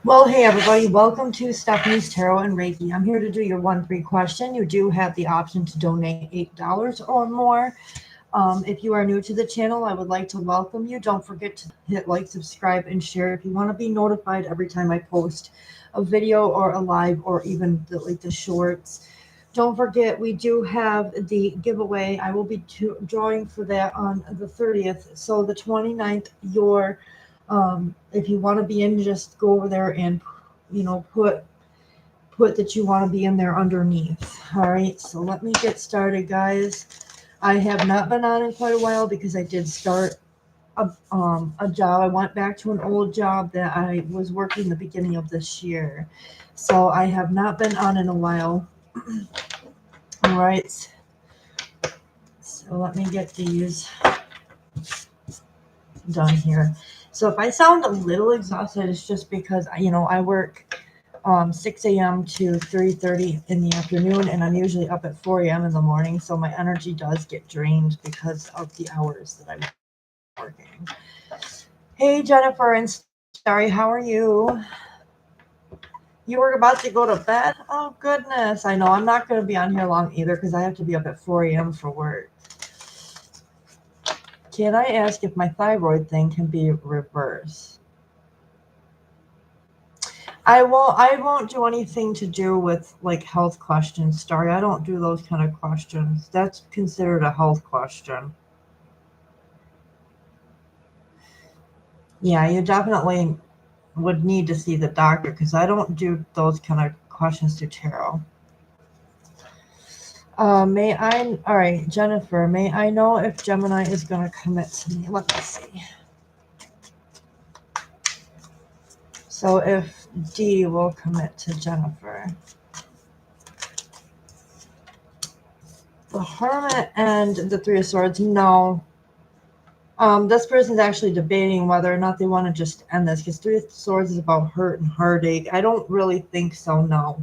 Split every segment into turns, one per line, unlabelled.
Well, hey everybody, welcome to Stephanie's Tarot and Reiki. I'm here to do your 1-3 question. You do have the option to donate $8 or more. If you are new to the channel, I would like to welcome you. Don't forget to hit like, subscribe, and share if you want to be notified every time I post a video or a live or even the shorts. Don't forget, we do have the giveaway. I will be drawing for that on the 30th. So the 29th, if you want to be in, just go over there and put that you want to be in there underneath. All right, so let me get started, guys. I have not been on in quite a while because I did start a job. I went back to an old job that I was working the beginning of this year, so I have not been on in a while. All right, so let me get these done here. So if I sound a little exhausted, it's just because I work 6 a.m. to 3:30 in the afternoon, and I'm usually up at 4 a.m. in the morning, so my energy does get drained because of the hours that I'm working. Hey, Jennifer and Starry, how are you? You were about to go to bed? Oh, goodness. I know I'm not going to be on here long either because I have to be up at 4 a.m. for work. Can I ask if my thyroid thing can be reversed? I won't do anything to do with like health questions, Starry. I don't do those kind of questions. That's considered a health question. Yeah, you definitely would need to see the doctor because I don't do those kind of questions to tarot. All right, Jennifer, may I know if Gemini is going to commit to me? Let me see. So if D will commit to Jennifer. The Hermit and the Three of Swords, no. This person's actually debating whether or not they want to just end this because Three of Swords is about hurt and heartache. I don't really think so, no.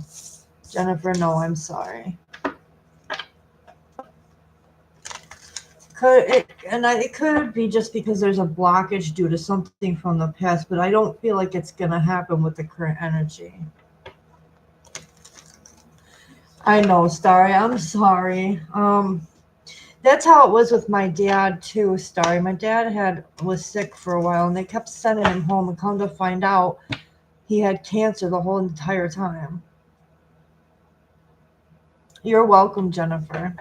Jennifer, no, I'm sorry. It could be just because there's a blockage due to something from the past, but I don't feel like it's going to happen with the current energy. I know, Starry, I'm sorry. That's how it was with my dad too, Starry. My dad was sick for a while, and they kept sending him home, and come to find out, he had cancer the whole entire time. You're welcome, Jennifer.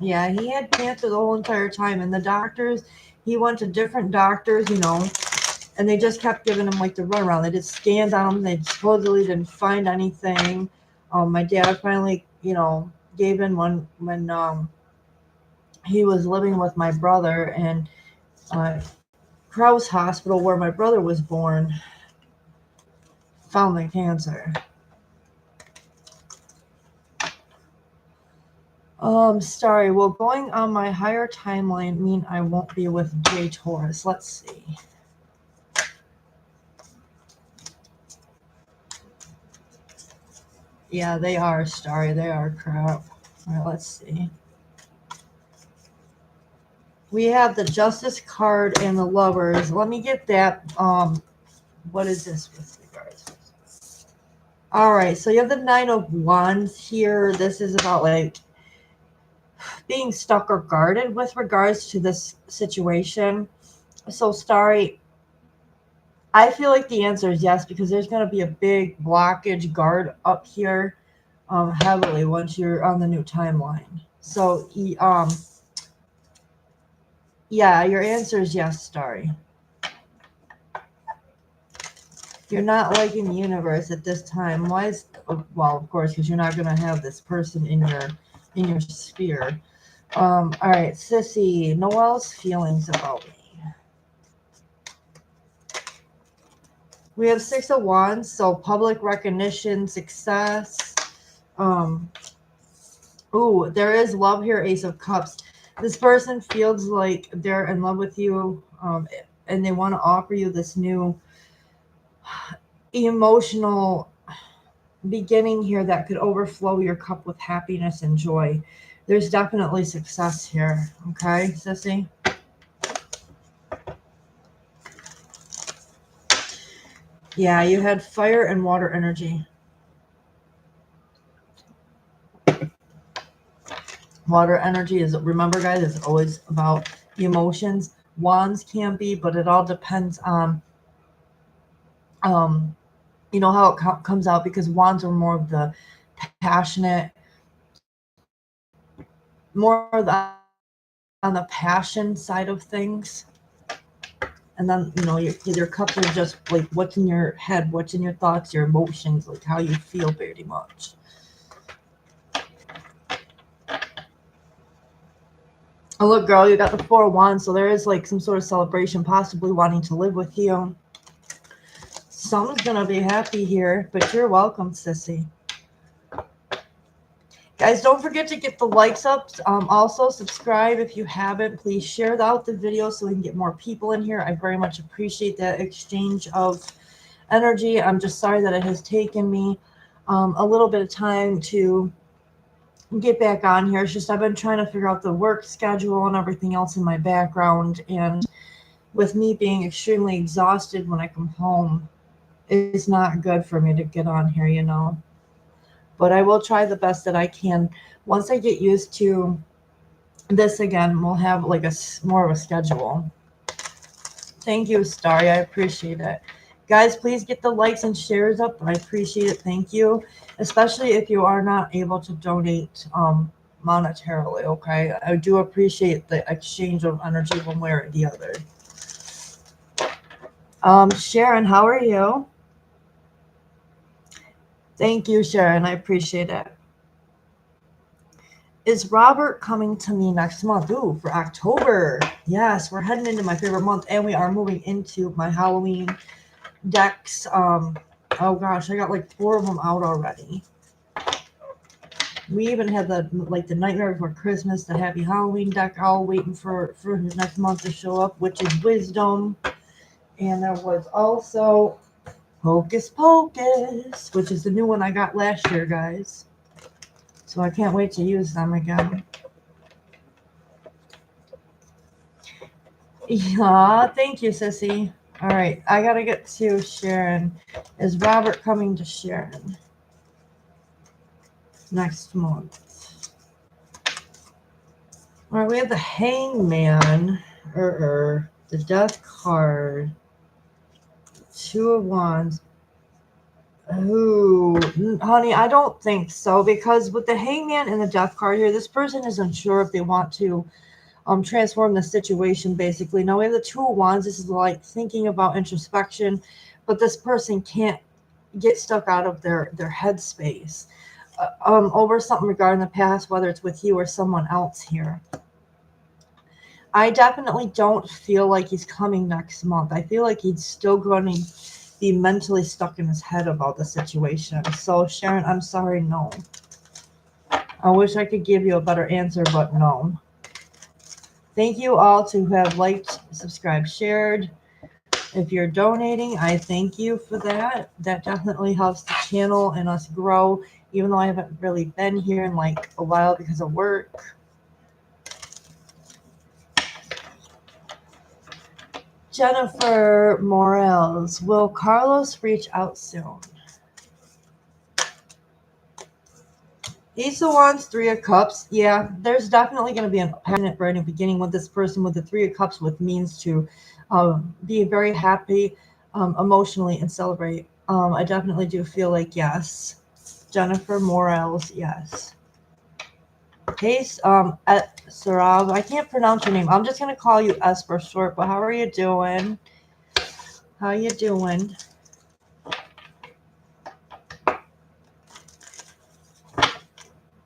Yeah, he had cancer the whole entire time, and the doctors, he went to different doctors, and they just kept giving him like the runaround. They did scans on him. They supposedly didn't find anything. My dad finally, gave in when he was living with my brother, and Krause Hospital, where my brother was born, found the cancer. Sorry, will going on my higher timeline mean I won't be with J Taurus? Let's see. Yeah, they are, Starry. They are crap. All right, let's see. We have the Justice card and the Lovers. Let me get that. What is this with regards? All right, so you have the Nine of Wands here. This is about like being stuck or guarded with regards to this situation. So, Starry, I feel like the answer is yes, because there's going to be a big blockage guard up here heavily once you're on the new timeline. So, yeah, your answer is yes, Starry. You're not liking the universe at this time. Why is, well, of course, because you're not going to have this person in your sphere. All right, Sissy, Noelle's feelings about me. We have Six of Wands, so public recognition, success. Ooh, there is love here, Ace of Cups. This person feels like they're in love with you, and they want to offer you this new emotional beginning here that could overflow your cup with happiness and joy. There's definitely success here. Okay, Sissy? Yeah, you had fire and water energy. Water energy is, remember guys, it's always about emotions. Wands can be, but it all depends on, you know, how it comes out, because wands are more of the passionate, more of the, on the passion side of things. And then, you know, your cups are just like what's in your head, what's in your thoughts, your emotions, like how you feel very much. Oh, look, girl, you got the 4 of Wands, so there is like some sort of celebration, possibly wanting to live with you. Someone's going to be happy here, but you're welcome, sissy. Guys, don't forget to get the likes up. Also, subscribe if you haven't. Please share out the video so we can get more people in here. I very much appreciate that exchange of energy. I'm just sorry that it has taken me a little bit of time to get back on here. It's just I've been trying to figure out the work schedule and everything else in my background. And with me being extremely exhausted when I come home, it's not good for me to get on here, you know. But I will try the best that I can. Once I get used to this again, we'll have like a more of a schedule. Thank you, Starry. I appreciate it. Guys, please get the likes and shares up. I appreciate it. Thank you. Especially if you are not able to donate monetarily, okay? I do appreciate the exchange of energy one way or the other. Sharon, how are you? Thank you, Sharon. I appreciate it. Is Robert coming to me next month? Ooh, for October. Yes, we're heading into my favorite month, and we are moving into my Halloween decks. Oh gosh, I got like 4 of them out already. We even had the Nightmare Before Christmas, the Happy Halloween deck, all waiting for next month to show up, which is Wisdom. And there was also Hocus Pocus, which is the new one I got last year, guys. So I can't wait to use them again. Yeah, thank you, sissy. All right, I gotta get to Sharon. Is Robert coming to Sharon next month? All right, we have the Hangman, the Death card, 2 of Wands. Ooh, honey, I don't think so, because with the Hangman and the Death card here, this person is unsure if they want to transform the situation, basically. Now we have the 2 of Wands. This is like thinking about introspection, but this person can't get stuck out of their headspace over something regarding the past, whether it's with you or someone else here. I definitely don't feel like he's coming next month. I feel like he's still going to be mentally stuck in his head about the situation. So Sharon, I'm sorry, no. I wish I could give you a better answer, but no. Thank you all to who have liked, subscribed, shared. If you're donating, I thank you for that. That definitely helps the channel and us grow, even though I haven't really been here in like a while because of work. Jennifer Morales, will Carlos reach out soon? Ace of Wands, 3 of Cups. Yeah, there's definitely going to be a passionate brand new beginning with this person with the 3 of Cups, with means to be very happy emotionally and celebrate. I definitely do feel like yes. Jennifer Morales, yes. Case at Sarab. I can't pronounce your name. I'm just going to call you S for short, but how are you doing? How you doing?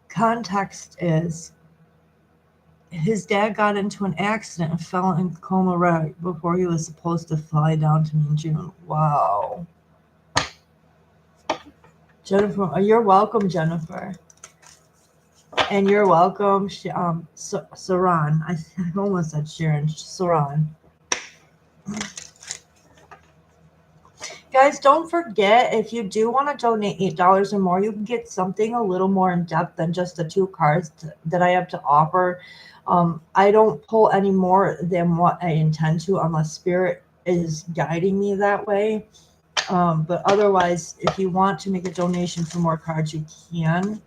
Context is his dad got into an accident and fell in coma right before he was supposed to fly down to me in June. Wow. Jennifer, you're welcome, Jennifer. And you're welcome, Saran. I almost said Sharon. Saran. Guys, don't forget, if you do want to donate $8 or more, you can get something a little more in depth than just the 2 cards that I have to offer. I don't pull any more than what I intend to unless Spirit is guiding me that way. But otherwise, if you want to make a donation for more cards, you can.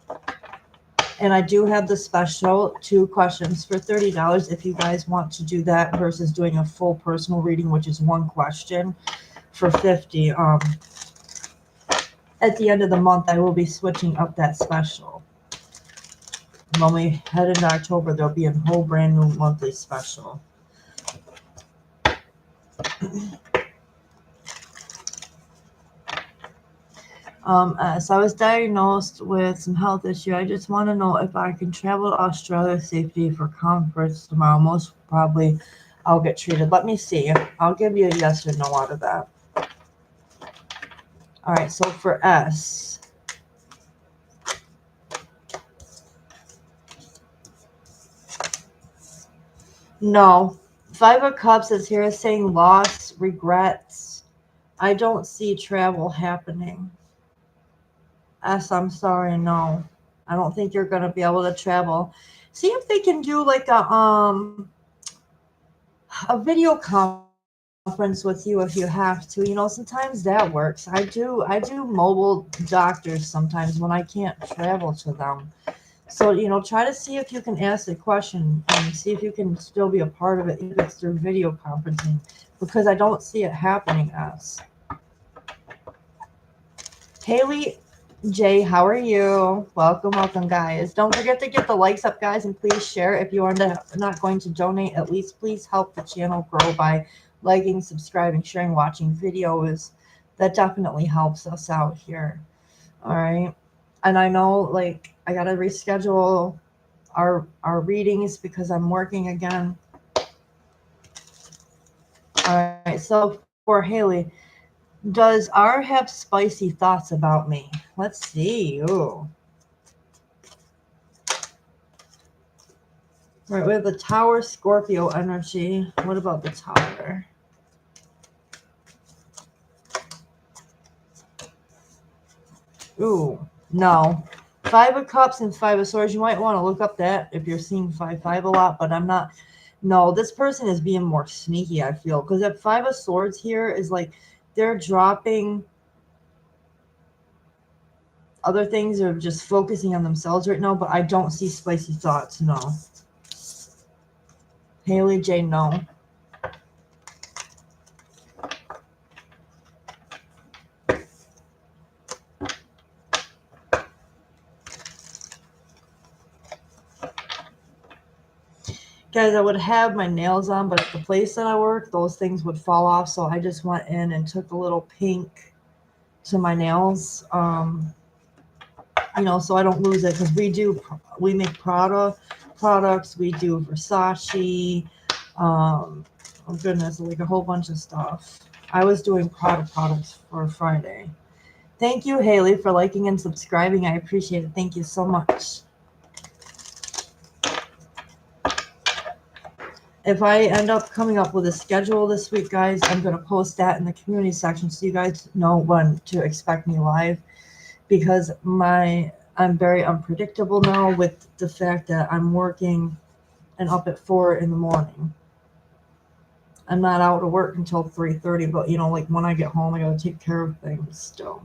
And I do have the special 2 questions for $30 if you guys want to do that versus doing a full personal reading, which is 1 question for $50. At the end of the month, I will be switching up that special. When we head into October, there'll be a whole brand new monthly special. So I was diagnosed with some health issue. I just want to know if I can travel to Australia safely for conference tomorrow. Most probably I'll get treated. Let me see. I'll give you a yes or no out of that. All right, so for S. No. 5 of Cups is here saying loss, regrets. I don't see travel happening. S, I'm sorry, no. I don't think you're going to be able to travel. See if they can do like a video conference with you if you have to. You know, sometimes that works. I do mobile doctors sometimes when I can't travel to them. So, you know, try to see if you can ask a question and see if you can still be a part of it if it's through video conferencing, because I don't see it happening as. Haley J, how are you? Welcome, guys. Don't forget to get the likes up, guys, and please share. If you are not going to donate, at least please help the channel grow by liking, subscribing, sharing, watching videos. That definitely helps us out here. All right. And I know, like, I got to reschedule our readings because I'm working again. All right. So for Haley, does R have spicy thoughts about me? Let's see. Ooh. Right, we have the Tower, Scorpio energy. What about the Tower? Ooh, no. 5 of Cups and 5 of Swords. You might want to look up that if you're seeing 5-5 a lot, but I'm not. No, this person is being more sneaky, I feel. Because that 5 of Swords here is like they're dropping other things or just focusing on themselves right now, but I don't see spicy thoughts, no. Haley J, no. Guys, I would have my nails on, but at the place that I work, those things would fall off. So I just went in and took a little pink to my nails, you know, so I don't lose it. Because we make Prada products. We do Versace. Oh goodness, like a whole bunch of stuff. I was doing Prada products for Friday. Thank you, Haley, for liking and subscribing. I appreciate it. Thank you so much. If I end up coming up with a schedule this week, guys, I'm going to post that in the community section so you guys know when to expect me live, because I'm very unpredictable now with the fact that I'm working and up at 4 in the morning. I'm not out of work until 3:30, but, you know, like when I get home, I got to take care of things still.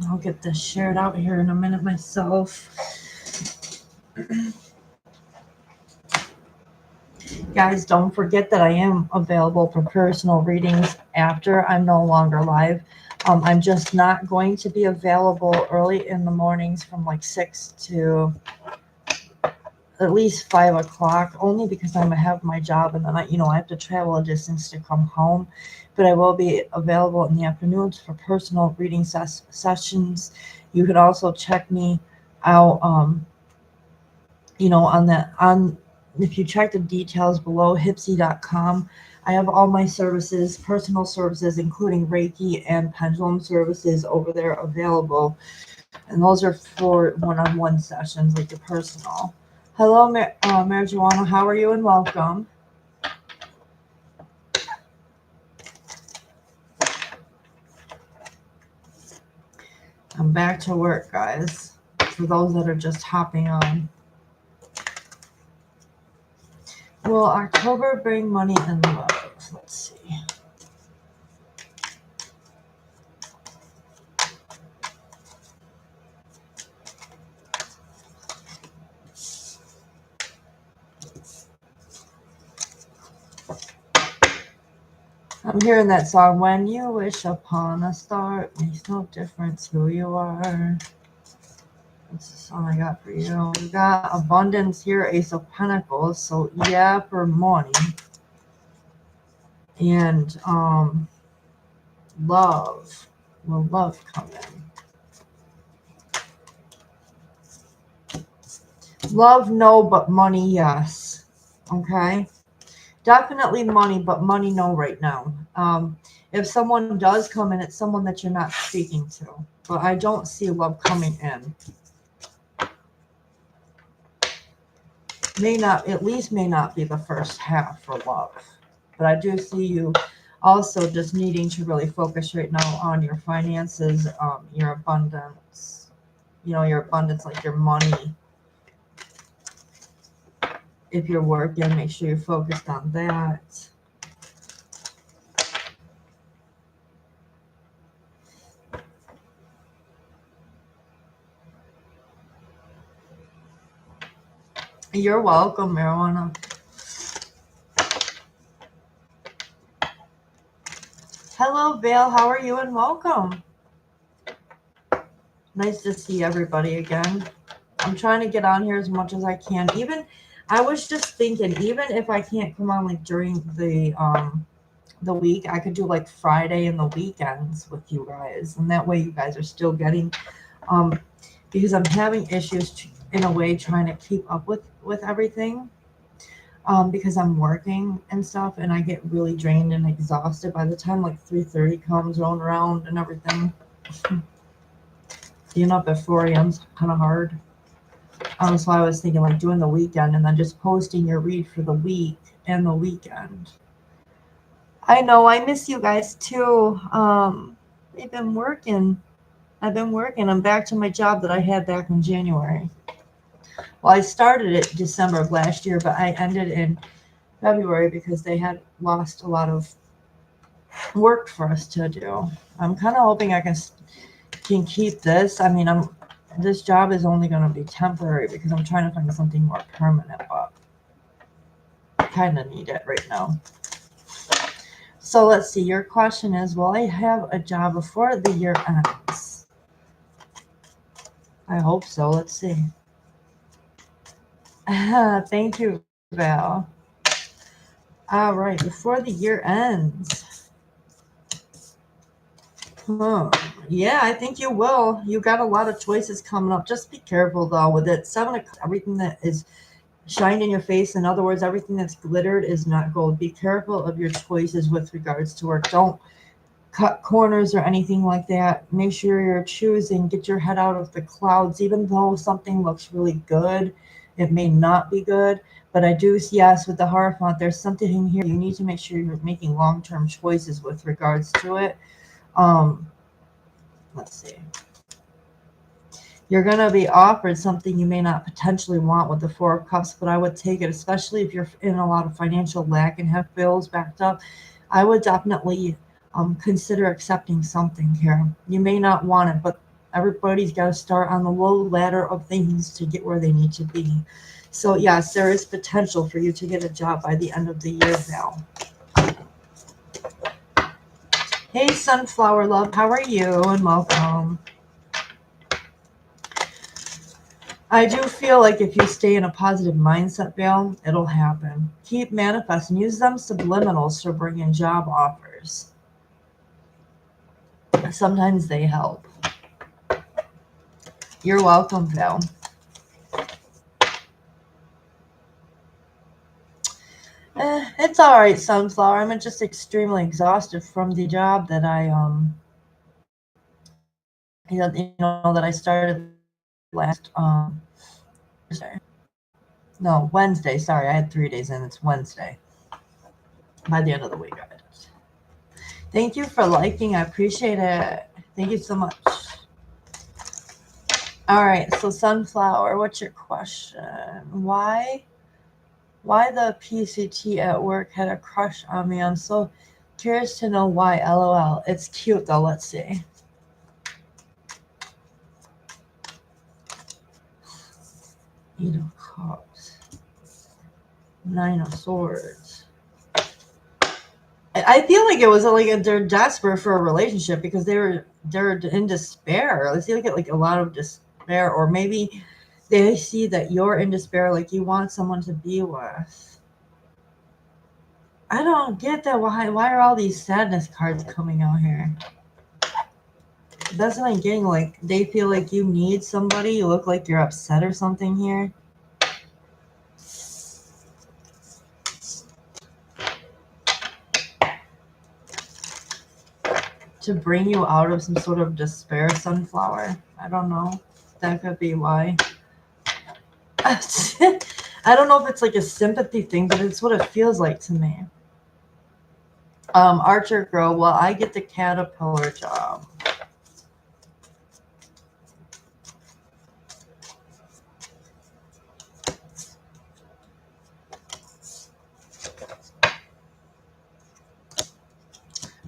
I'll get this shared out here in a minute myself. Guys, don't forget that I am available for personal readings after I'm no longer live. I'm just not going to be available early in the mornings from like 6 to at least 5 o'clock, only because I have my job and then I have to travel a distance to come home. But I will be available in the afternoons for personal reading sessions. You can also check me out, on if you check the details below, Hypsee.com. I have all my services, personal services, including Reiki and pendulum services over there available. And those are for one-on-one sessions, like the personal. Hello, Marijuana. How are you? And welcome. I'm back to work, guys. For those that are just hopping on. Will October bring money and love? Let's see. I'm hearing that song, When You Wish Upon a Star, it makes no difference who you are. That's the song I got for you. We got abundance here, Ace of Pentacles, so yeah, for money. And love. Will love come in? Love, no, but money, yes. Okay? Definitely money, but money, no right now. If someone does come in, it's someone that you're not speaking to. But I don't see love coming in. May not be the first half for love. But I do see you also just needing to really focus right now on your finances, your abundance. Your abundance, like your money. If you're working, make sure you're focused on that. You're welcome, Marijuana. Hello, Vale. How are you? And welcome. Nice to see everybody again. I'm trying to get on here as much as I can. I was just thinking, even if I can't come on like during the week, I could do like Friday and the weekends with you guys, and that way you guys are still getting because I'm having issues in a way trying to keep up with everything because I'm working and stuff, and I get really drained and exhausted by the time like 3:30 comes rolling around and everything. Being up at 4 a.m. is kind of hard. So I was thinking like doing the weekend and then just posting your read for the week and the weekend. I know, I miss you guys too. I've been working. I'm back to my job that I had back in January. Well, I started it December of last year, but I ended in February because they had lost a lot of work for us to do. I'm kind of hoping I can keep this. I mean, this job is only going to be temporary because I'm trying to find something more permanent, but I kind of need it right now. So let's see. Your question is, will I have a job before the year ends? I hope so. Let's see. Thank you, Val. All right. Before the year ends. Yeah, I think you will. You got a lot of choices coming up. Just be careful, though, with it. 7 o'clock, everything that is shined in your face. In other words, everything that's glittered is not gold. Be careful of your choices with regards to work. Don't cut corners or anything like that. Make sure you're choosing. Get your head out of the clouds. Even though something looks really good, it may not be good. But I do see, yes, with the Hierophant, there's something in here. You need to make sure you're making long-term choices with regards to it. Let's see. You're going to be offered something you may not potentially want with the 4 of Cups, but I would take it, especially if you're in a lot of financial lack and have bills backed up. I would definitely consider accepting something here. You may not want it, but Everybody's got to start on the low ladder of things to get where they need to be. So yes, there is potential for you to get a job by the end of the year, Val. Hey, Sunflower Love, how are you? And welcome. I do feel like if you stay in a positive mindset, Val, it'll happen. Keep manifesting. Use them subliminals to bring in job offers. Sometimes they help. You're welcome, Val. It's all right, Sunflower. I'm just extremely exhausted from the job that I that I started last Thursday. No, Wednesday. Sorry, I had 3 days in. It's Wednesday. By the end of the week, I did. Thank you for liking. I appreciate it. Thank you so much. All right, so Sunflower, what's your question? Why the PCT at work had a crush on me? I'm so curious to know why. LOL. It's cute though. Let's see. Eight of Cups. Nine of Swords. I feel like it was like they're desperate for a relationship because they're in despair. I feel like a lot of despair, or maybe they see that you're in despair, like you want someone to be with. I don't get that. Why are all these sadness cards coming out here? That's what I'm getting. Like they feel like you need somebody. You look like you're upset or something here. To bring you out of some sort of despair, Sunflower. I don't know. That could be why. I don't know if it's like a sympathy thing, but it's what it feels like to me. Archer Girl, well, I get the caterpillar job.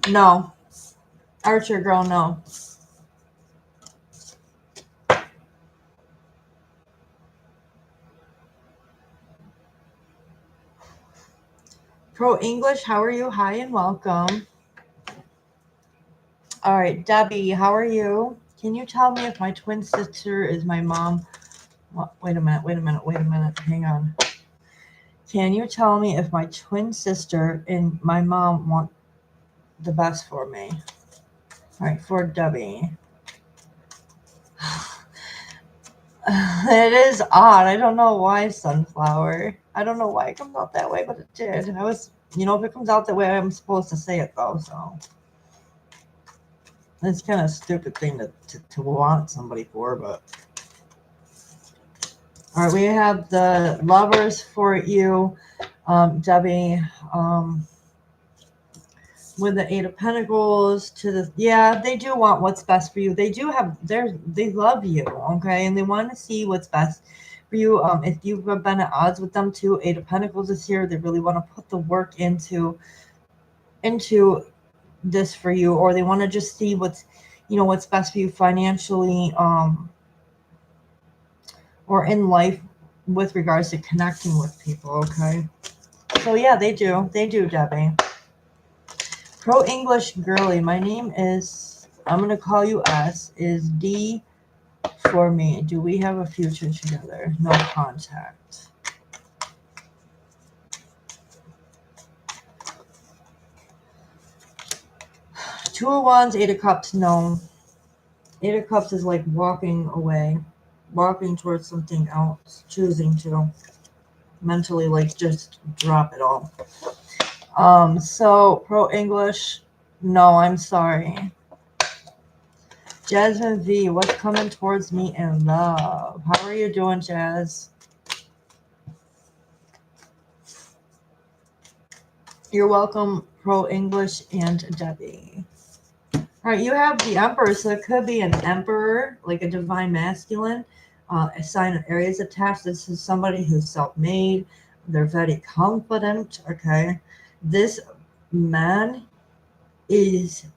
No. Archer Girl, no. Pro English, how are you? Hi and welcome. All right, Debbie, how are you? Can you tell me if my twin sister is my mom? Well, wait a minute. Hang on. Can you tell me if my twin sister and my mom want the best for me? All right, for Debbie. It is odd. I don't know why, Sunflower. I don't know why it comes out that way, but it did. I was, if it comes out that way, I'm supposed to say it, though, so. It's kind of a stupid thing to want somebody for, but. All right, we have the Lovers for you, Debbie. With the Eight of Pentacles to the, yeah, they do want what's best for you. They do have, they love you, okay, and they want to see what's best for you. If you've been at odds with them too, Eight of Pentacles is here. They really want to put the work into this for you, or they want to just see what's best for you financially, or in life with regards to connecting with people, okay? So yeah, they do, Debbie. Pro English Girly, my name is, I'm going to call you S, is D for me. Do we have a future together? No contact. Two of Wands, Eight of Cups, no. Eight of Cups is like walking away, walking towards something else, choosing to mentally like just drop it all. So Pro English, no, I'm sorry. Jasmine V, what's coming towards me in love? How are you doing, Jazz? You're welcome, Pro English and Debbie. All right, you have the Emperor, so it could be an Emperor, like a divine masculine, a sign of Aries attached. This is somebody who's self-made. They're very confident, okay? This man is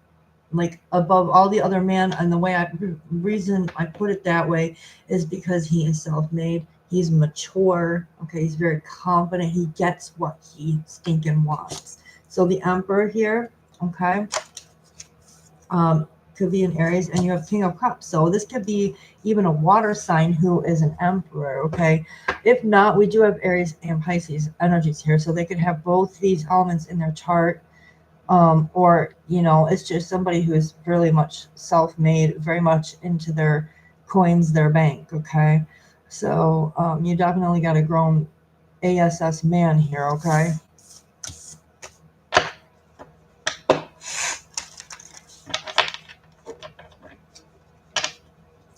like above all the other man. And reason I put it that way is because he is self-made. He's mature. Okay, he's very confident. He gets what he stinking wants. So the Emperor here, okay, could be an Aries, and you have King of Cups. So this could be even a water sign who is an Emperor, okay? If not, we do have Aries and Pisces energies here, so they could have both these elements in their chart. Or, you know, it's just somebody who is really much self-made, very much into their coins, their bank, okay? So you definitely got a grown ASS man here, okay?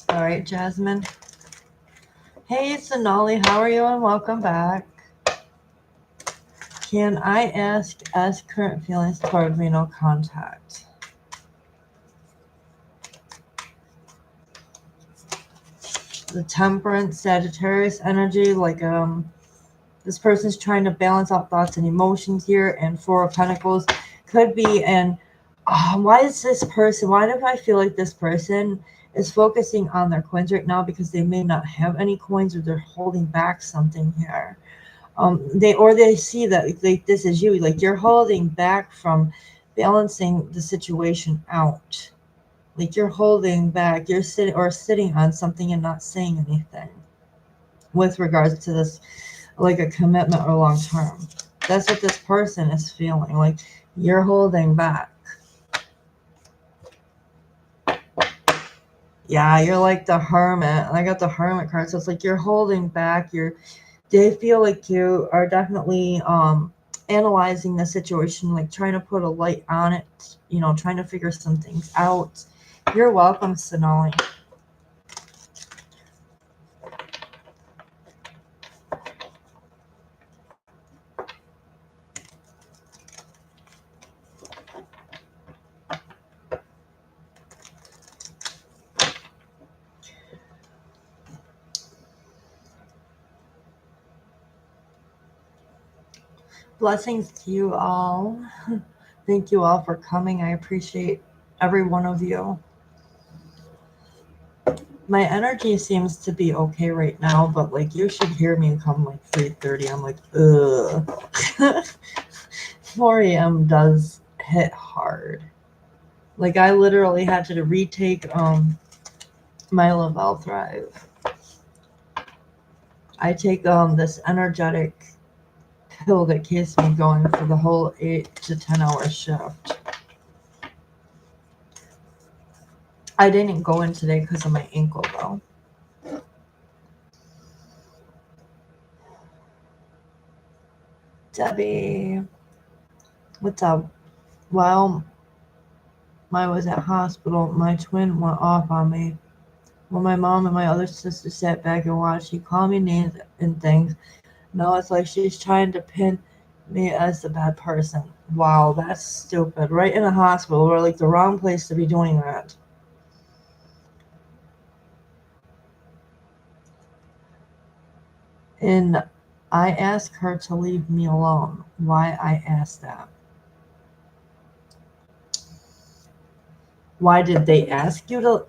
All right, Jasmine. Hey, Sonali, how are you? And welcome back. Can I ask as current feelings toward me, no contact? The Temperance, Sagittarius energy, like this person's trying to balance out thoughts and emotions here, and Four of Pentacles could be. And why is this person? Why do I feel like this person is focusing on their coins right now because they may not have any coins, or they're holding back something here? They see that like this is you, like you're holding back from balancing the situation out. Like you're holding back, you're sitting on something and not saying anything with regards to this, like a commitment or long term. That's what this person is feeling, like you're holding back. Yeah, you're like the Hermit. I got the Hermit card, so it's like you're holding back. They feel like you are definitely analyzing the situation, like trying to put a light on it, you know, trying to figure some things out. You're welcome, Sonali. Blessings to you all. Thank you all for coming. I appreciate every one of you. My energy seems to be okay right now, but like you should hear me come like 3:30. I'm like, ugh. 4 a.m. does hit hard. Like I literally had to retake my Lavelle Thrive. I take this energetic pill that keeps me going for the whole 8 to 10 hour shift. I didn't go in today because of my ankle though. Debbie, what's up? While I was at hospital, my twin went off on me. When my mom and my other sister sat back and watched, she called me names and things. Now it's like she's trying to pin me as the bad person. Wow, that's stupid. Right in a hospital, or like the wrong place to be doing that. And I asked her to leave me alone. Why I asked that? Why did they ask you to?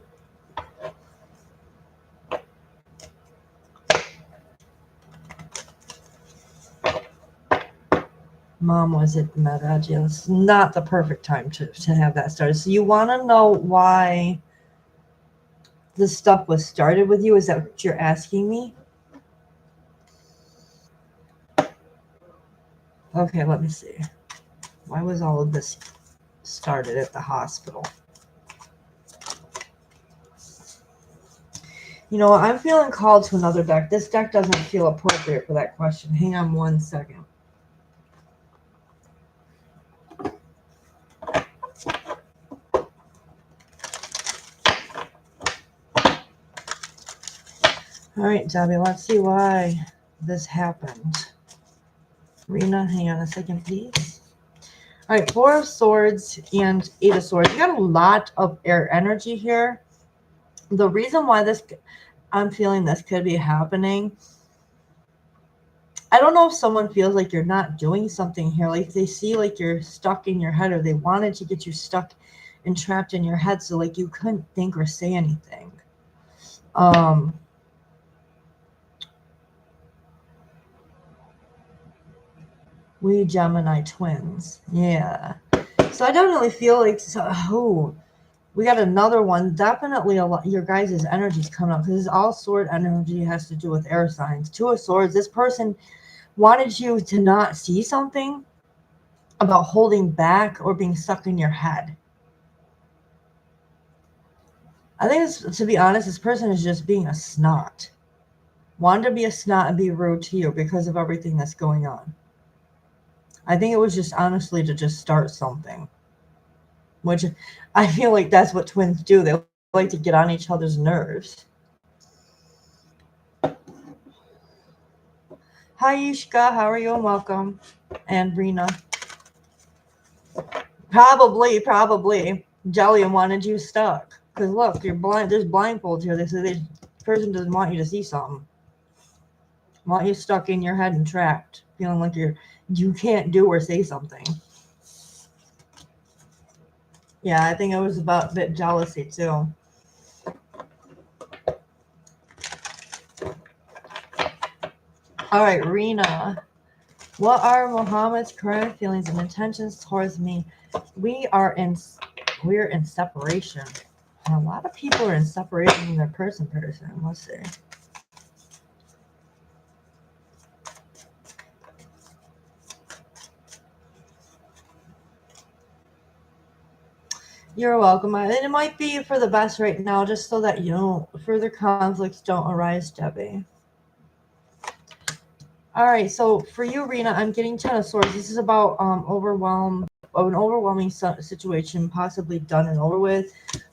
Mom was at med. It's not the perfect time to have that started. So you want to know why this stuff was started with you? Is that what you're asking me? Okay, let me see. Why was all of this started at the hospital? You know, I'm feeling called to another deck. This deck doesn't feel appropriate for that question. Hang on one second. All right, Debbie, let's see why this happened. Rena, hang on a second, please. All right, 4 of Swords and 8 of Swords. You got a lot of air energy here. The reason why I'm feeling this could be happening, I don't know if someone feels like you're not doing something here. Like they see like you're stuck in your head, or they wanted to get you stuck entrapped in your head, so like you couldn't think or say anything. We Gemini twins. Yeah. So I definitely feel like, we got another one. Definitely a lot. Your guys' energy's coming up because all sword energy has to do with air signs. Two of Swords. This person wanted you to not see something about holding back or being stuck in your head. I think, to be honest, this person is just being a snot. Wanted to be a snot and be rude to you because of everything that's going on. I think it was just honestly to just start something. Which I feel like that's what twins do. They like to get on each other's nerves. Hi, Ishka. How are you? And welcome. And Rena. Probably. Jelly wanted you stuck. Because look, you're blind. There's blindfolds here. They say this person doesn't want you to see something. Want you stuck in your head and trapped. Feeling like you can't do or say something. Yeah, I think it was about a bit jealousy too. All right, Rena. What are Muhammad's current feelings and intentions towards me? We're in separation. And a lot of people are in separation from their person. Let's see. You're welcome. And it might be for the best right now, just so that further conflicts don't arise, Debbie. All right, so for you, Rena, I'm getting Ten of Swords. This is about an overwhelming situation, possibly done and over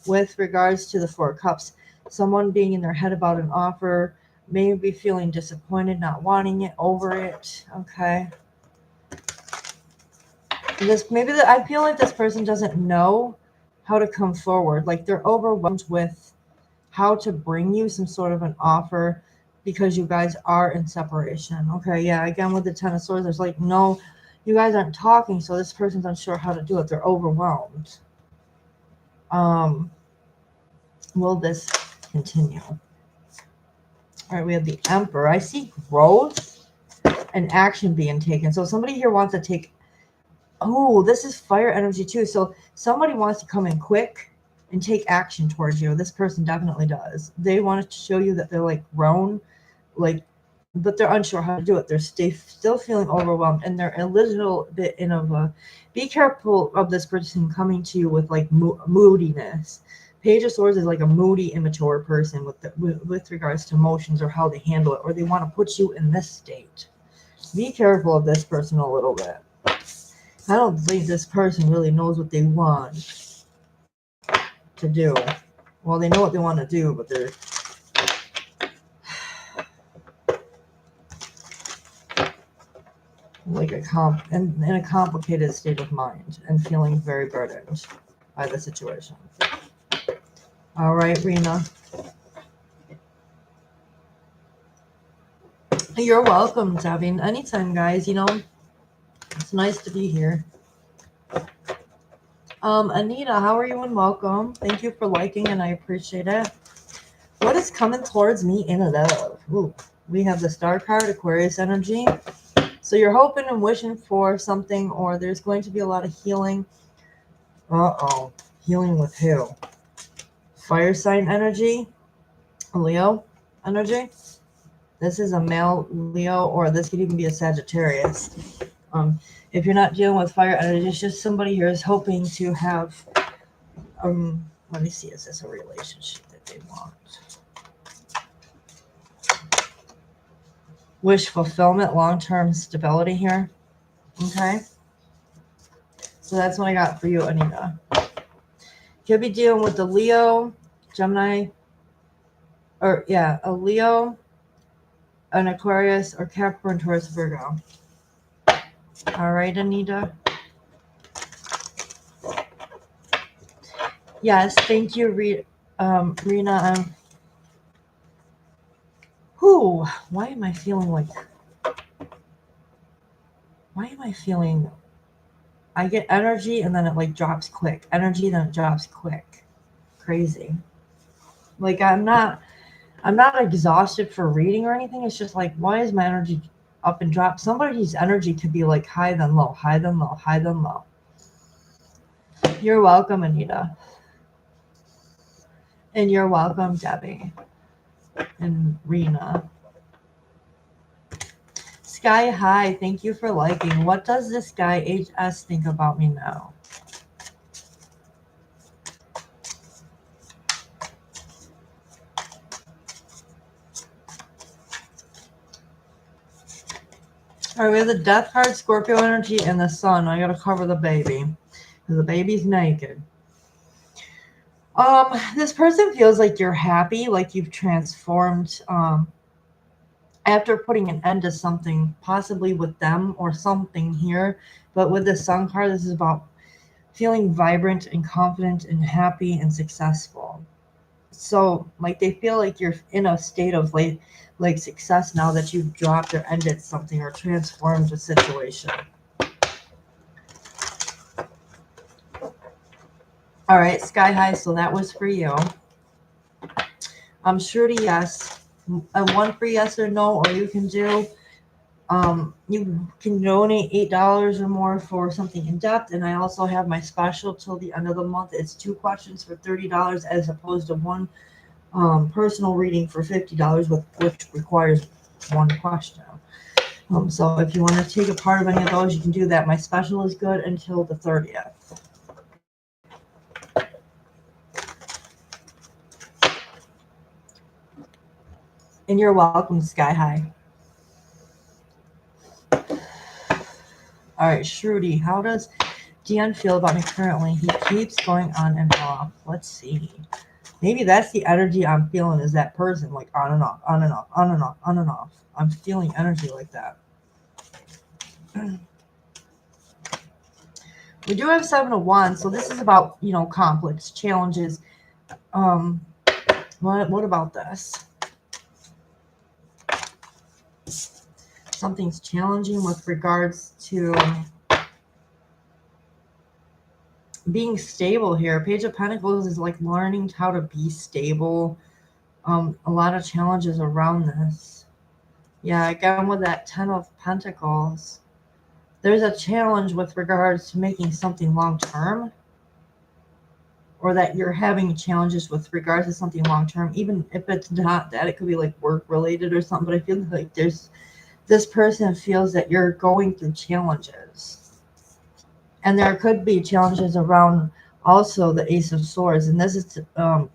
with regards to the Four of Cups. Someone being in their head about an offer, maybe feeling disappointed, not wanting it, over it. Okay. I feel like this person doesn't know how to come forward. Like they're overwhelmed with how to bring you some sort of an offer because you guys are in separation. Okay, yeah, again with the Ten of Swords, there's like no, you guys aren't talking, so this person's unsure how to do it. They're overwhelmed. Will this continue? All right, we have the Emperor. I see growth and action being taken. So somebody here wants to take, this is fire energy too. So somebody wants to come in quick and take action towards you. This person definitely does. They want to show you that they're like grown, but they're unsure how to do it. They're still feeling overwhelmed, and they're a little bit in of a. Be careful of this person coming to you with like moodiness. Page of Swords is like a moody, immature person with regards to emotions or how they handle it, or they want to put you in this state. Be careful of this person a little bit. I don't think this person really knows what they want to do. Well, they know what they want to do, but they're like in a complicated state of mind and feeling very burdened by the situation. All right, Rena. You're welcome, Devin. Anytime, guys. It's nice to be here. Anita, how are you and welcome? Thank you for liking, and I appreciate it. What is coming towards me in love? Ooh, we have the Star card, Aquarius energy. So you're hoping and wishing for something, or there's going to be a lot of healing. Healing with who? Fire sign energy, Leo energy. This is a male Leo, or this could even be a Sagittarius. If you're not dealing with fire energy, it's just somebody here is hoping to have, let me see, is this a relationship that they want? Wish fulfillment, long-term stability here. Okay. So that's what I got for you, Anita. Could be dealing with the Leo, Gemini, a Leo, an Aquarius, or Capricorn, Taurus, Virgo. All right, Anita. Yes, thank you, Rena. Why am I feeling I get energy and then it like drops quick. Energy, then it drops quick. Crazy. Like I'm not exhausted for reading or anything. It's just like, why is my energy up and drop? Somebody's energy could be like high then low, high then low, high then low. You're welcome, Anita. And you're welcome, Debbie. And Rena. Sky High, thank you for liking. What does this guy HS think about me now? All right, we have the Death card, Scorpio energy, and the Sun. I gotta cover the baby because the baby's naked. This person feels like you're happy, like you've transformed. After putting an end to something, possibly with them or something here, but with the Sun card, this is about feeling vibrant and confident and happy and successful. So, like, they feel like you're in a state of like success now that you've dropped or ended something or transformed a situation. All right, Sky High, so that was for you. I'm sure to yes. A one for yes or no, or you can do, you can donate $8 or more for something in depth. And I also have my special till the end of the month. It's 2 questions for $30 as opposed to one personal reading for $50, which requires 1 question. So if you want to take a part of any of those, you can do that. My special is good until the 30th. And you're welcome, Sky High. All right, Shruti, how does Dion feel about me currently? He keeps going on and off. Let's see. Maybe that's the energy I'm feeling, is that person, like on and off, on and off, on and off, on and off. I'm feeling energy like that. We do have 7 of Wands, so this is about, you know, conflicts, challenges. What about this? Something's challenging with regards to being stable here. Page of Pentacles is like learning how to be stable. A lot of challenges around this. Yeah, again with that 10 of Pentacles, there's a challenge with regards to making something long term, or that you're having challenges with regards to something long term, even if it's not that. It could be like work related or something, but I feel like this person feels that you're going through challenges. And there could be challenges around also the Ace of Swords, and this is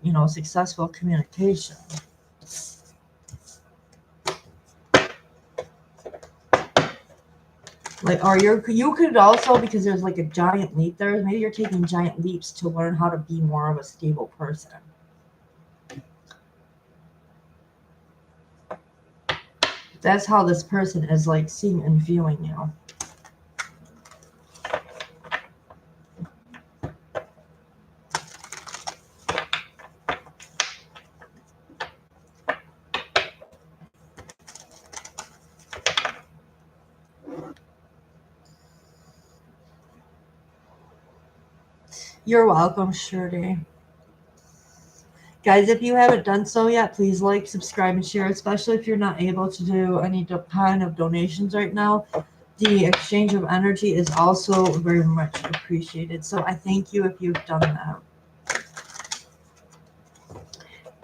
you know, successful communication. Like, or you could also, because there's like a giant leap there, maybe you're taking giant leaps to learn how to be more of a stable person. That's how this person is like seeing and viewing you. You're welcome, Shirley. Guys, if you haven't done so yet, please like, subscribe, and share, especially if you're not able to do any kind of donations right now. The exchange of energy is also very much appreciated. So I thank you if you've done that.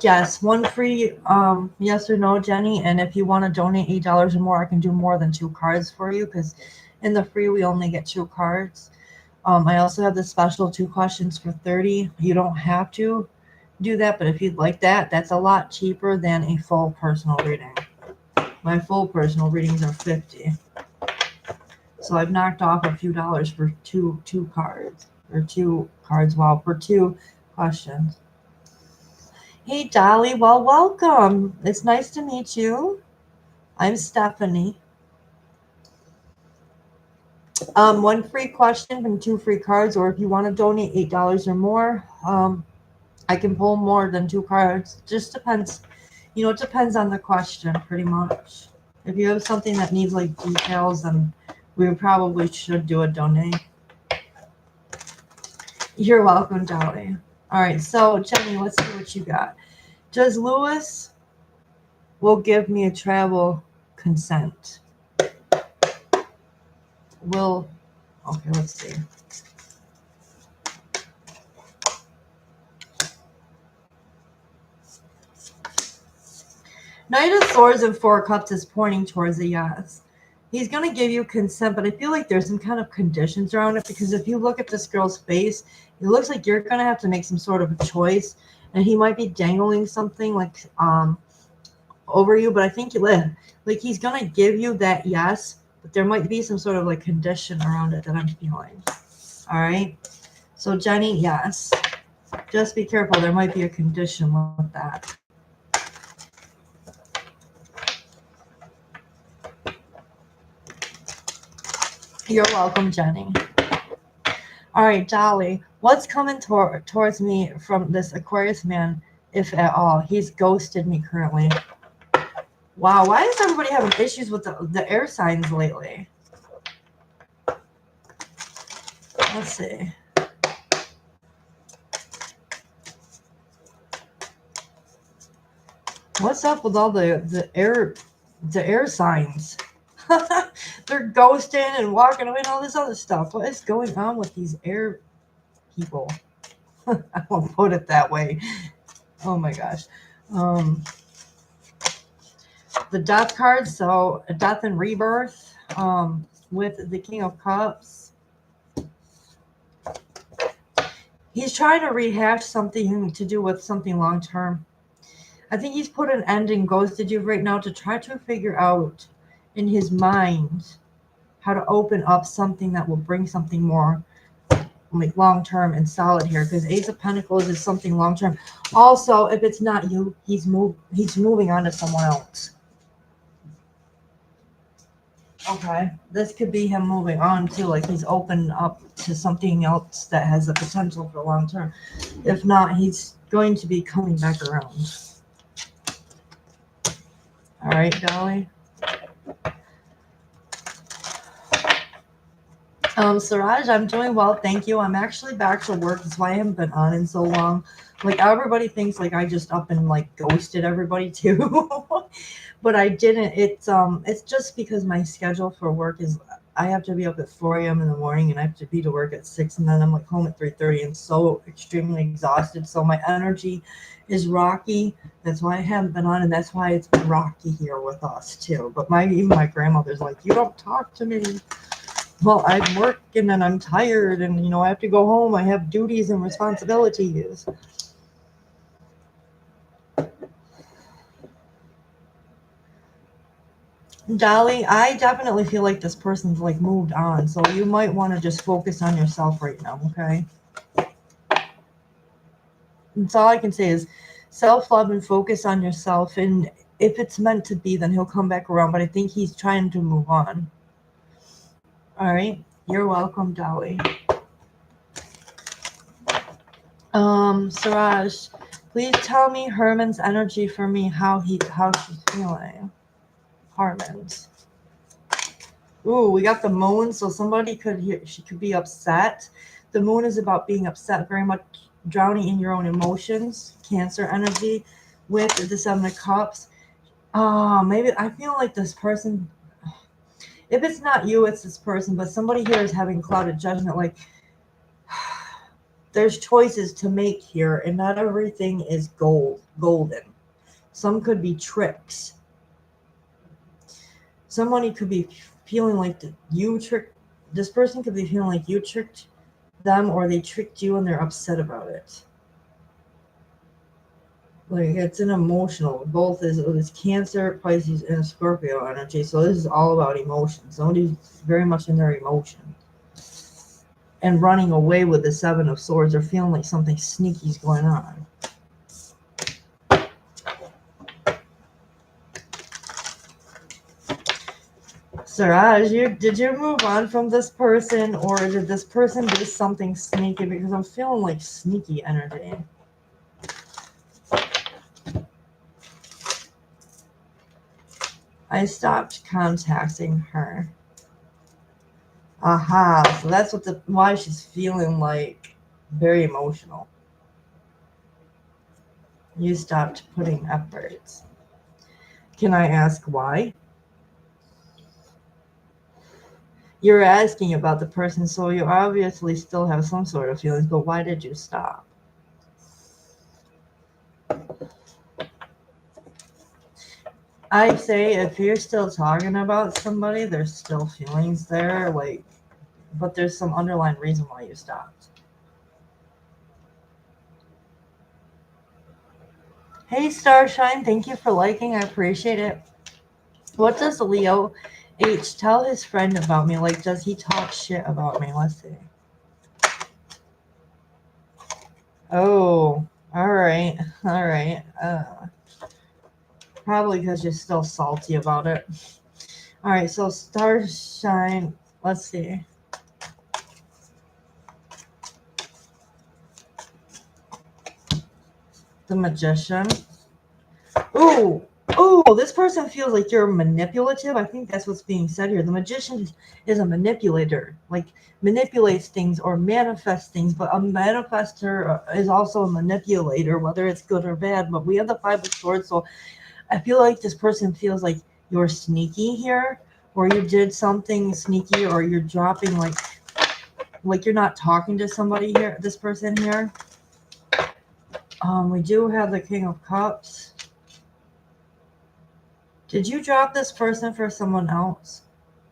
Yes, 1 free yes or no, Jenny. And if you want to donate $8 or more, I can do more than 2 cards for you, because in the free we only get 2 cards. I also have the special 2 questions for $30. You don't have to do that, but if you'd like that, that's a lot cheaper than a full personal reading. My full personal readings are $50. So I've knocked off a few dollars for two cards, or 2 cards, wow, for 2 questions. Hey, Dolly, well, welcome. It's nice to meet you. I'm Stephanie. 1 free question and 2 free cards, or if you want to donate $8 or more, I can pull more than 2 cards. Just depends. You know, it depends on the question, pretty much. If you have something that needs like details, then we probably should do a donate. You're welcome, Dolly. All right, so Jenny, let's see what you got. Does Lewis will give me a travel consent? Will, okay, let's see. Knight of Swords and Four Cups is pointing towards a yes. He's going to give you consent, but I feel like there's some kind of conditions around it, because if you look at this girl's face, it looks like you're going to have to make some sort of a choice, and he might be dangling something like over you, but I think like he's going to give you that yes, but there might be some sort of like condition around it that I'm feeling. All right. So Jenny, yes. Just be careful. There might be a condition with that. You're welcome, Jenny. All right, Dolly, what's coming towards me from this Aquarius man, if at all? He's ghosted me currently. Wow, why is everybody having issues with the air signs lately? Let's see. What's up with all the air signs? They're ghosting and walking away and all this other stuff. What is going on with these air people? I won't put it that way. Oh my gosh. The death card, so a death and rebirth, with the King of Cups. He's trying to rehash something to do with something long term. I think he's put an end and ghosted you right now to try to figure out in his mind how to open up something that will bring something more like long term and solid here, because Ace of Pentacles is something long term. Also, if it's not you, he's moving on to someone else. Okay, this could be him moving on too, like he's opened up to something else that has the potential for long term. If not, he's going to be coming back around. All right, Dolly. Siraj, I'm doing well, thank you. I'm actually back to work. That's why I haven't been on in so long. Like, everybody thinks like I just up and like ghosted everybody too. But I didn't. It's just because my schedule for work is I have to be up at 4 a.m. in the morning and I have to be to work at 6, and then I'm like home at 3:30 and so extremely exhausted. So my energy is rocky. That's why I haven't been on, and that's why it's been rocky here with us too. But even my grandmother's like, you don't talk to me. Well, I'm working and I'm tired, and I have to go home. I have duties and responsibilities. Dolly, I definitely feel like this person's like moved on, so you might want to just focus on yourself right now, okay? That's all I can say is self-love and focus on yourself, and if it's meant to be, then he'll come back around, but I think he's trying to move on. All right, you're welcome, Dolly. Siraj, please tell me Herman's energy for me, how she's feeling. Harmon's. Ooh, we got the moon, so somebody she could be upset. The moon is about being upset, very much drowning in your own emotions. Cancer energy with the 7 of Cups. Maybe I feel like this person, if it's not you, it's this person, but somebody here is having clouded judgment. Like, there's choices to make here, and not everything is golden. Some could be tricks. Somebody could be feeling like this person could be feeling like you tricked them, or they tricked you and they're upset about it. Like, it's an emotional, both is Cancer, Pisces, and Scorpio energy. So this is all about emotions. Somebody's very much in their emotion and running away with the 7 of Swords, or feeling like something sneaky is going on. Siraj, did you move on from this person, or did this person do something sneaky? Because I'm feeling like sneaky energy. I stopped contacting her. Aha, so that's why she's feeling like Very emotional. You stopped putting efforts. Can I ask why? You're asking about the person, so you obviously still have some sort of feelings, but why did you stop? I say if you're still talking about somebody, there's still feelings there, like, but there's some underlying reason why you stopped. Hey, Starshine, thank you for liking. I appreciate it. What does Leo H tell his friend about me? Like, does he talk shit about me? Let's see. Oh, all right. All right. Probably because you're still salty about it. All right, so Starshine, let's see. The Magician. Ooh, this person feels like you're manipulative. I think that's what's being said here. The Magician is a manipulator, like manipulates things or manifests things, but a manifester is also a manipulator, whether it's good or bad. But we have the Five of Swords, so I feel like this person feels like you're sneaky here, or you did something sneaky, or you're dropping like you're not talking to somebody here, this person here. We do have the King of Cups. Did you drop this person for someone else?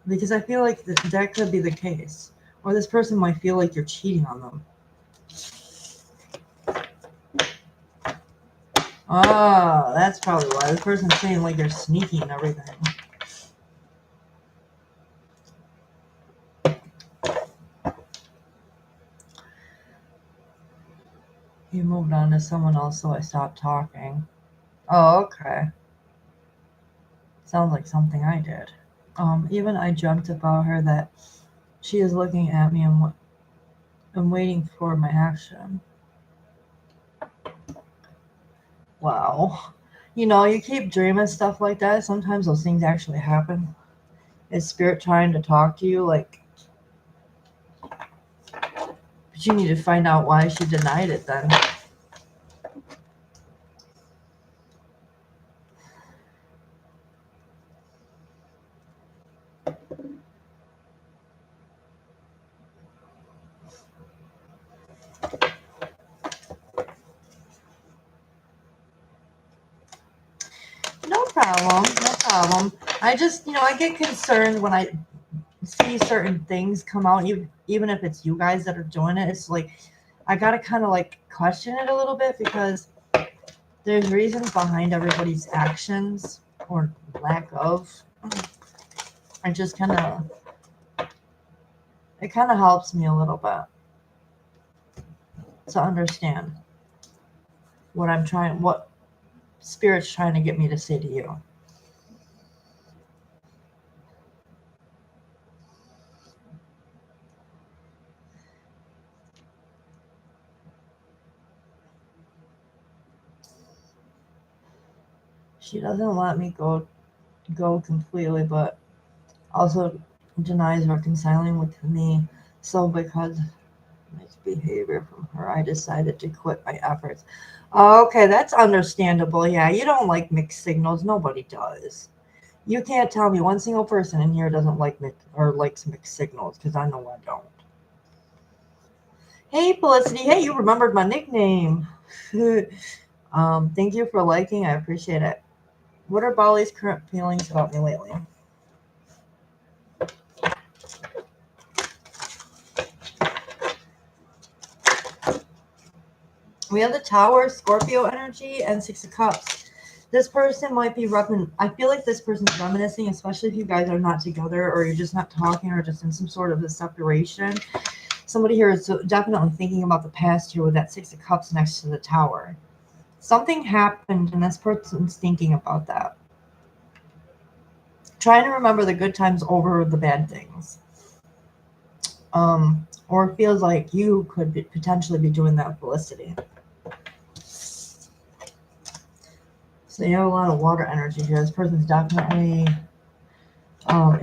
Because I feel like that could be the case. Or this person might feel like you're cheating on them. Ah, that's probably why. This person's saying like you're sneaky and everything. You moved on to someone else, so I stopped talking. Oh, okay. Sounds like something I did. Even I dreamt about her that she is looking at me and I'm waiting for my action. Wow. You know, you keep dreaming stuff like that. Sometimes those things actually happen. Is spirit trying to talk to you? Like, but you need to find out why she denied it then. No problem. No problem. I just, I get concerned when I see certain things come out, even if it's you guys that are doing it. It's like I gotta kind of like question it a little bit because there's reasons behind everybody's actions or lack of. I just it kind of helps me a little bit to understand what spirit's trying to get me to say to you. She doesn't let me go completely, but also denies reconciling with me. So because misbehavior from her, I decided to quit my efforts. Okay, that's understandable. Yeah, you don't like mixed signals. Nobody does. You can't tell me one single person in here doesn't like likes mixed signals, because I know I don't. Hey, Felicity. Hey, you remembered my nickname. Thank you for liking. I appreciate it. What are Bali's current feelings about me lately? We have the Tower, Scorpio energy, and Six of Cups. This person might be I feel like this person's reminiscing, especially if you guys are not together or you're just not talking or just in some sort of a separation. Somebody here is definitely thinking about the past here with that Six of Cups next to the Tower. Something happened and this person's thinking about that. Trying to remember the good times over the bad things. Or it feels like you could potentially be doing that with Felicity. So you have a lot of water energy here. This person's definitely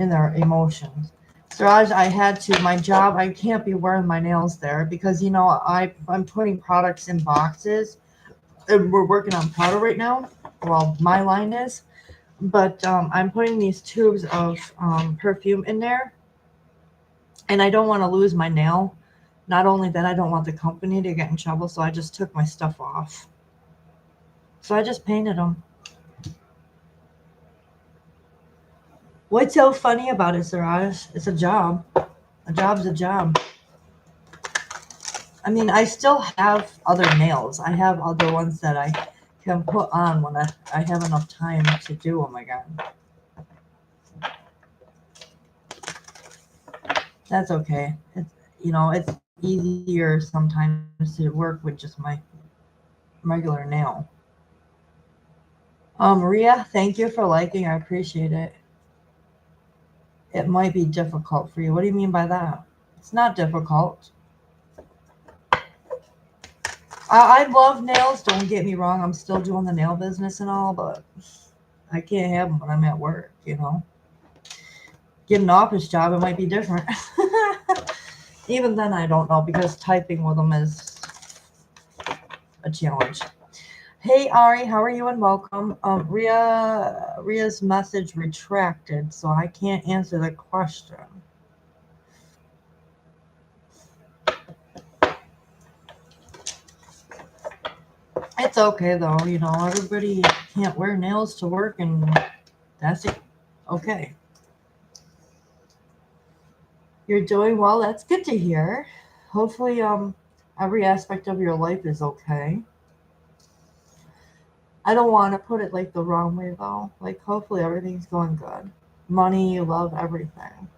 in their emotions. Siraj, I had to, my job, I can't be wearing my nails there because, you know, I'm putting products in boxes. And we're working on powder right now. Well, my line is. But I'm putting these tubes of perfume in there. And I don't want to lose my nail. Not only that, I don't want the company to get in trouble. So I just took my stuff off. So I just painted them. What's so funny about it, Siraj? It's a job. A job's a job. I mean, I still have other nails. I have other ones that I can put on when I have enough time to do them again. That's okay. It's, you know, it's easier sometimes to work with just my regular nail. Maria, thank you for liking. I appreciate it. It might be difficult for you. What do you mean by that? It's not difficult. I love nails. Don't get me wrong. I'm still doing the nail business and all, but I can't have them when I'm at work, you know. Get an office job, it might be different. Even then, I don't know because typing with them is a challenge. Hey Ari, how are you and welcome. Ria's message retracted, so I can't answer the question. It's okay though, you know, everybody can't wear nails to work and that's okay. You're doing well, that's good to hear. Hopefully every aspect of your life is okay. I don't want to put it like the wrong way though. Like hopefully everything's going good. Money, love, everything.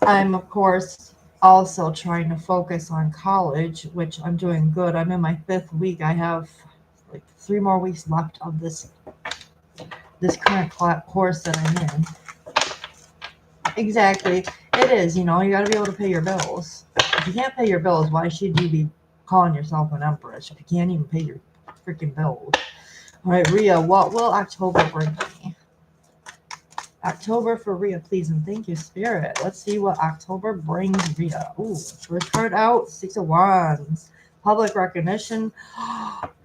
I'm of course also trying to focus on college, which I'm doing good. I'm in my 5th week. I have like 3 more weeks left of this current course that I'm in. Exactly. It is, you know, you got to be able to pay your bills. If you can't pay your bills, why should you be calling yourself an empress if you can't even pay your freaking bills? All right, Rhea, what will October bring me? October for Rhea, please, and thank you, Spirit. Let's see what October brings Rhea. Ooh, first card out, 6 of Wands. Public recognition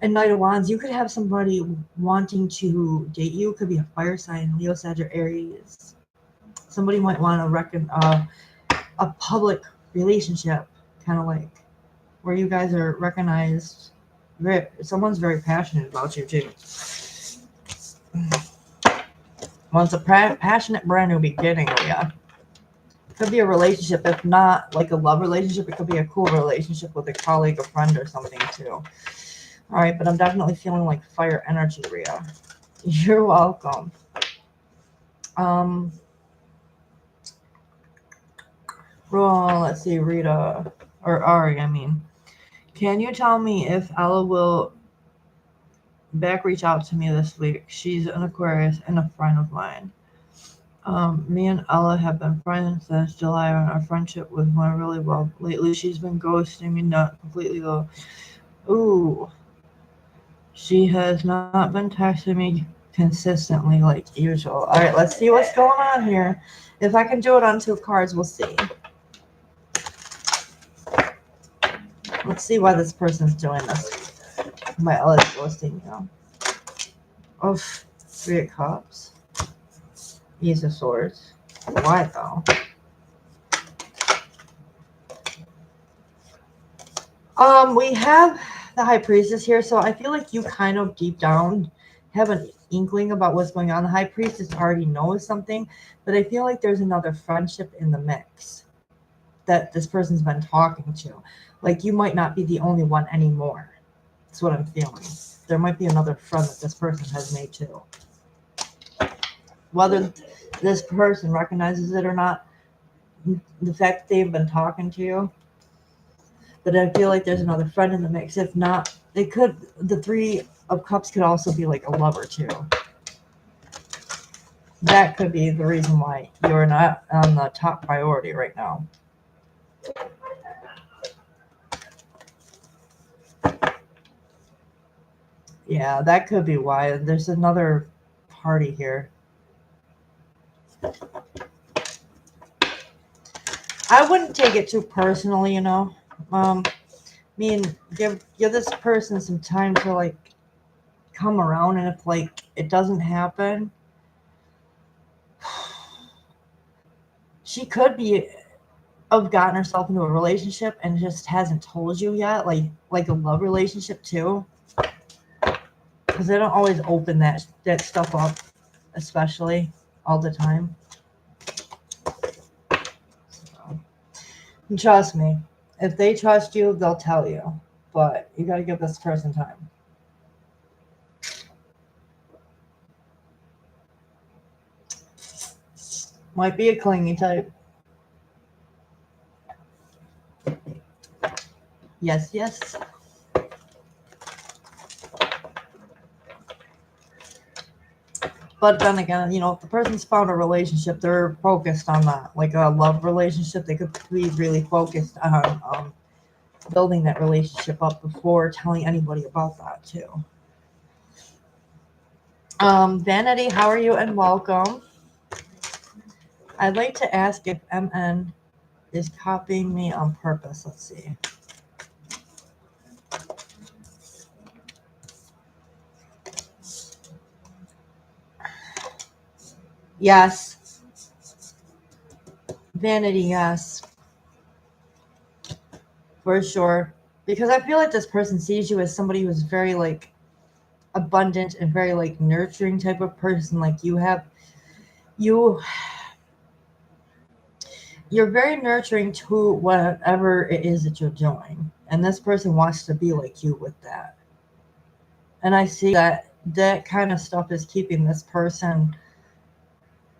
and Knight of Wands. You could have somebody wanting to date you. Could be a fire sign, Leo, Sag, or Aries. Somebody might want to a public relationship, kind of like where you guys are recognized. Someone's very passionate about you too. Well, it's a passionate, brand new beginning, yeah. It could be a relationship, if not like a love relationship. It could be a cool relationship with a colleague, a friend, or something too. All right, but I'm definitely feeling like fire energy, Rhea. You're welcome. Well, let's see, Rita, or Ari, I mean. Can you tell me if Ella will reach out to me this week? She's an Aquarius and a friend of mine. Me and Ella have been friends since July, and our friendship was going really well. Lately, she's been ghosting me, not completely though. Ooh. She has not been texting me consistently like usual. All right, let's see what's going on here. If I can do it on 2 cards, we'll see. Let's see why this person's doing this. My Ella's ghosting you. Oh, 3 of Cups. Ace of Swords. Why though? We have the High Priestess here, so I feel like you kind of deep down have an inkling about what's going on. The High Priestess already knows something, but I feel like there's another friendship in the mix that this person's been talking to. Like you might not be the only one anymore. That's what I'm feeling. There might be another friend that this person has made too. Whether this person recognizes it or not, the fact that they've been talking to you, but I feel like there's another friend in the mix. If not, it could, the 3 of Cups could also be like a lover too. That could be the reason why you're not on the top priority right now. Yeah, that could be why. There's another party here. I wouldn't take it too personally, you know. I mean, give this person some time to like come around, and if like it doesn't happen, she could be have gotten herself into a relationship and just hasn't told you yet, like a love relationship too, because they don't always open that stuff up, especially all the time. So, trust me, if they trust you, they'll tell you, but you got to give this person time. Might be a clingy type. Yes, yes. But then again, you know, if the person's found a relationship, they're focused on that. Like a love relationship, they could be really focused on building that relationship up before telling anybody about that too. Vanity, how are you and welcome? I'd like to ask if MN is copying me on purpose. Let's see. Yes. Vanity, yes. For sure. Because I feel like this person sees you as somebody who's very like abundant and very like nurturing type of person. Like you're very nurturing to whatever it is that you're doing. And this person wants to be like you with that. And I see that kind of stuff is keeping this person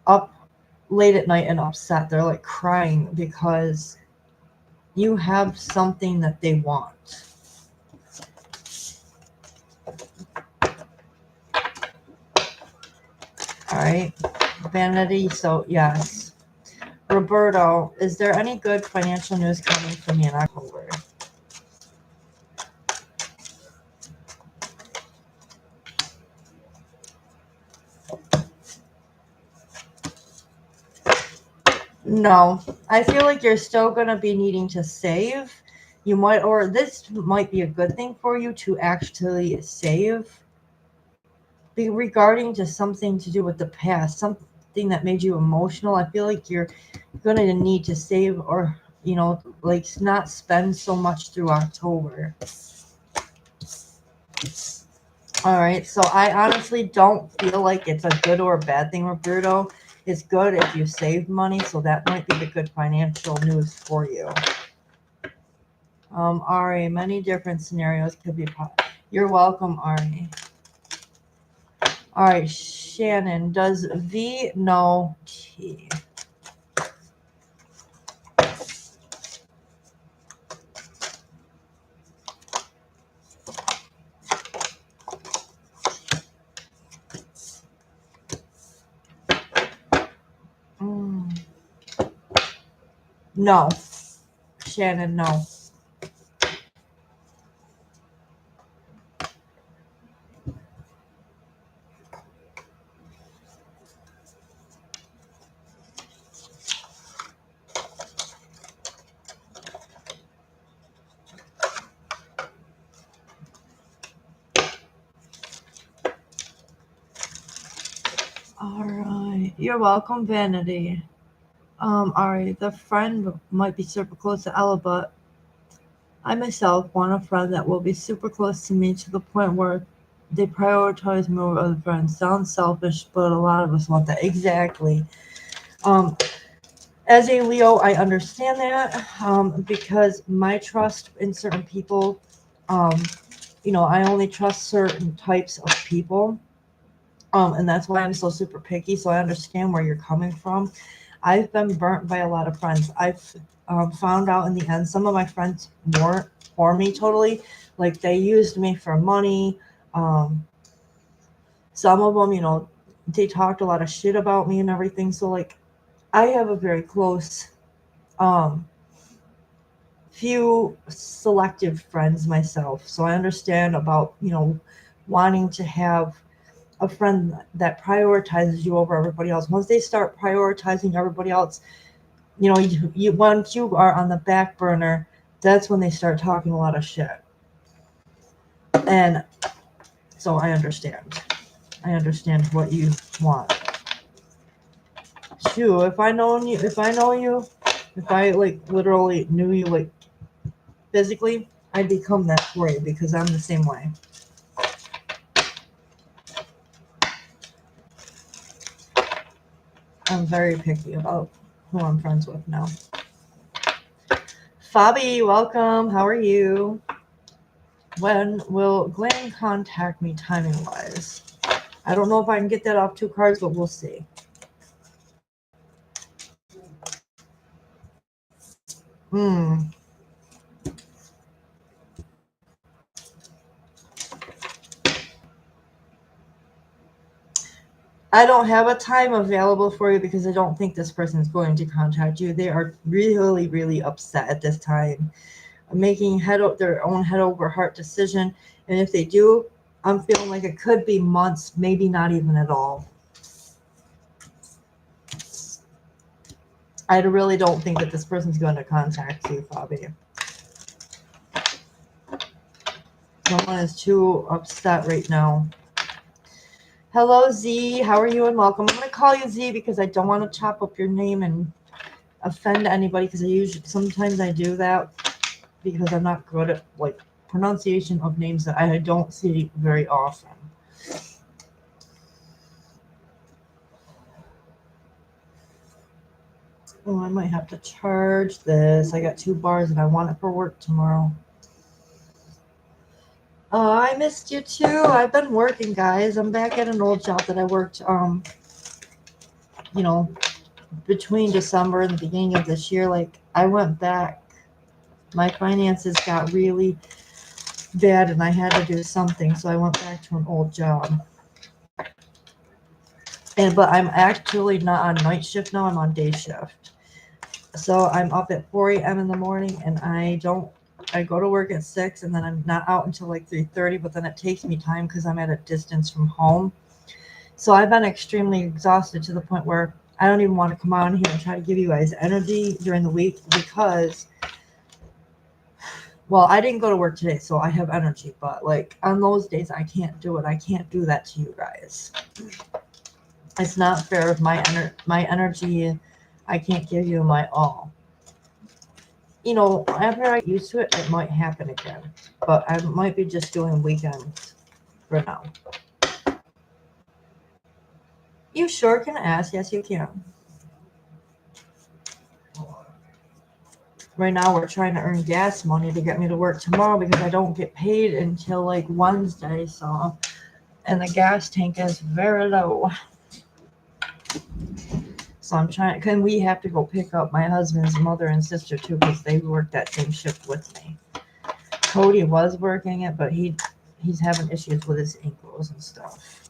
up late at night and upset. They're like crying because you have something that they want. All right, Vanity. So yes, Roberto, is there any good financial news coming for me in October? No, I feel like you're still going to be needing to save. You might, or this might be a good thing for you to actually save regarding to something to do with the past, something that made you emotional. I feel like you're going to need to save, or, you know, like not spend so much through October. All right. So I honestly don't feel like it's a good or a bad thing, Roberto. It's good if you save money, so that might be the good financial news for you. Ari, many different scenarios could be. You're welcome, Ari. All right, Shannon, does V know T? No. Shannon, no. All right. You're welcome, Vanity. All right. The friend might be super close to Ella, but I myself want a friend that will be super close to me to the point where they prioritize me over other friends. Sounds selfish, but a lot of us want that. Exactly. As a Leo, I understand that because my trust in certain people, you know, I only trust certain types of people. And that's why I'm so super picky. So I understand where you're coming from. I've been burnt by a lot of friends. I've found out in the end, some of my friends weren't for me totally. Like they used me for money. Some of them, you know, they talked a lot of shit about me and everything. So like, I have a very close, few selective friends myself. So I understand about, you know, wanting to have a friend that prioritizes you over everybody else. Once they start prioritizing everybody else, you know, you once you are on the back burner, that's when they start talking a lot of shit. And so I understand. I understand what you want. Shoot, if I know you, if I like literally knew you like physically, I'd become that for you because I'm the same way. I'm very picky about who I'm friends with now. Fabi, welcome. How are you? When will Glenn contact me timing wise? I don't know if I can get that off 2 cards, but we'll see. I don't have a time available for you because I don't think this person is going to contact you. They are really, really upset at this time, making their own head over heart decision. And if they do, I'm feeling like it could be months, maybe not even at all. I really don't think that this person's going to contact you, Fabi. Someone is too upset right now. Hello, Z. How are you and welcome? I'm going to call you Z because I don't want to chop up your name and offend anybody because sometimes I do that because I'm not good at like pronunciation of names that I don't see very often. Oh, I might have to charge this. I got 2 bars and I want it for work tomorrow. Oh, I missed you too. I've been working, guys. I'm back at an old job that I worked, you know, between December and the beginning of this year. Like, I went back. My finances got really bad and I had to do something, so I went back to an old job. But I'm actually not on night shift now. I'm on day shift. So I'm up at 4 a.m. in the morning, and I go to work at 6, and then I'm not out until like 3:30. But then it takes me time because I'm at a distance from home. So I've been extremely exhausted to the point where I don't even want to come on here and try to give you guys energy during the week because, well, I didn't go to work today, so I have energy. But like on those days, I can't do it. I can't do that to you guys. It's not fair of my energy. I can't give you my all. You know, after I get used to it, it might happen again. But I might be just doing weekends for now. You sure can ask. Yes, you can. Right now, we're trying to earn gas money to get me to work tomorrow because I don't get paid until like Wednesday. So, and the gas tank is very low. So I'm trying. Can we have to go pick up my husband's mother and sister too because they work that same shift with me. Cody was working it, but he's having issues with his ankles and stuff.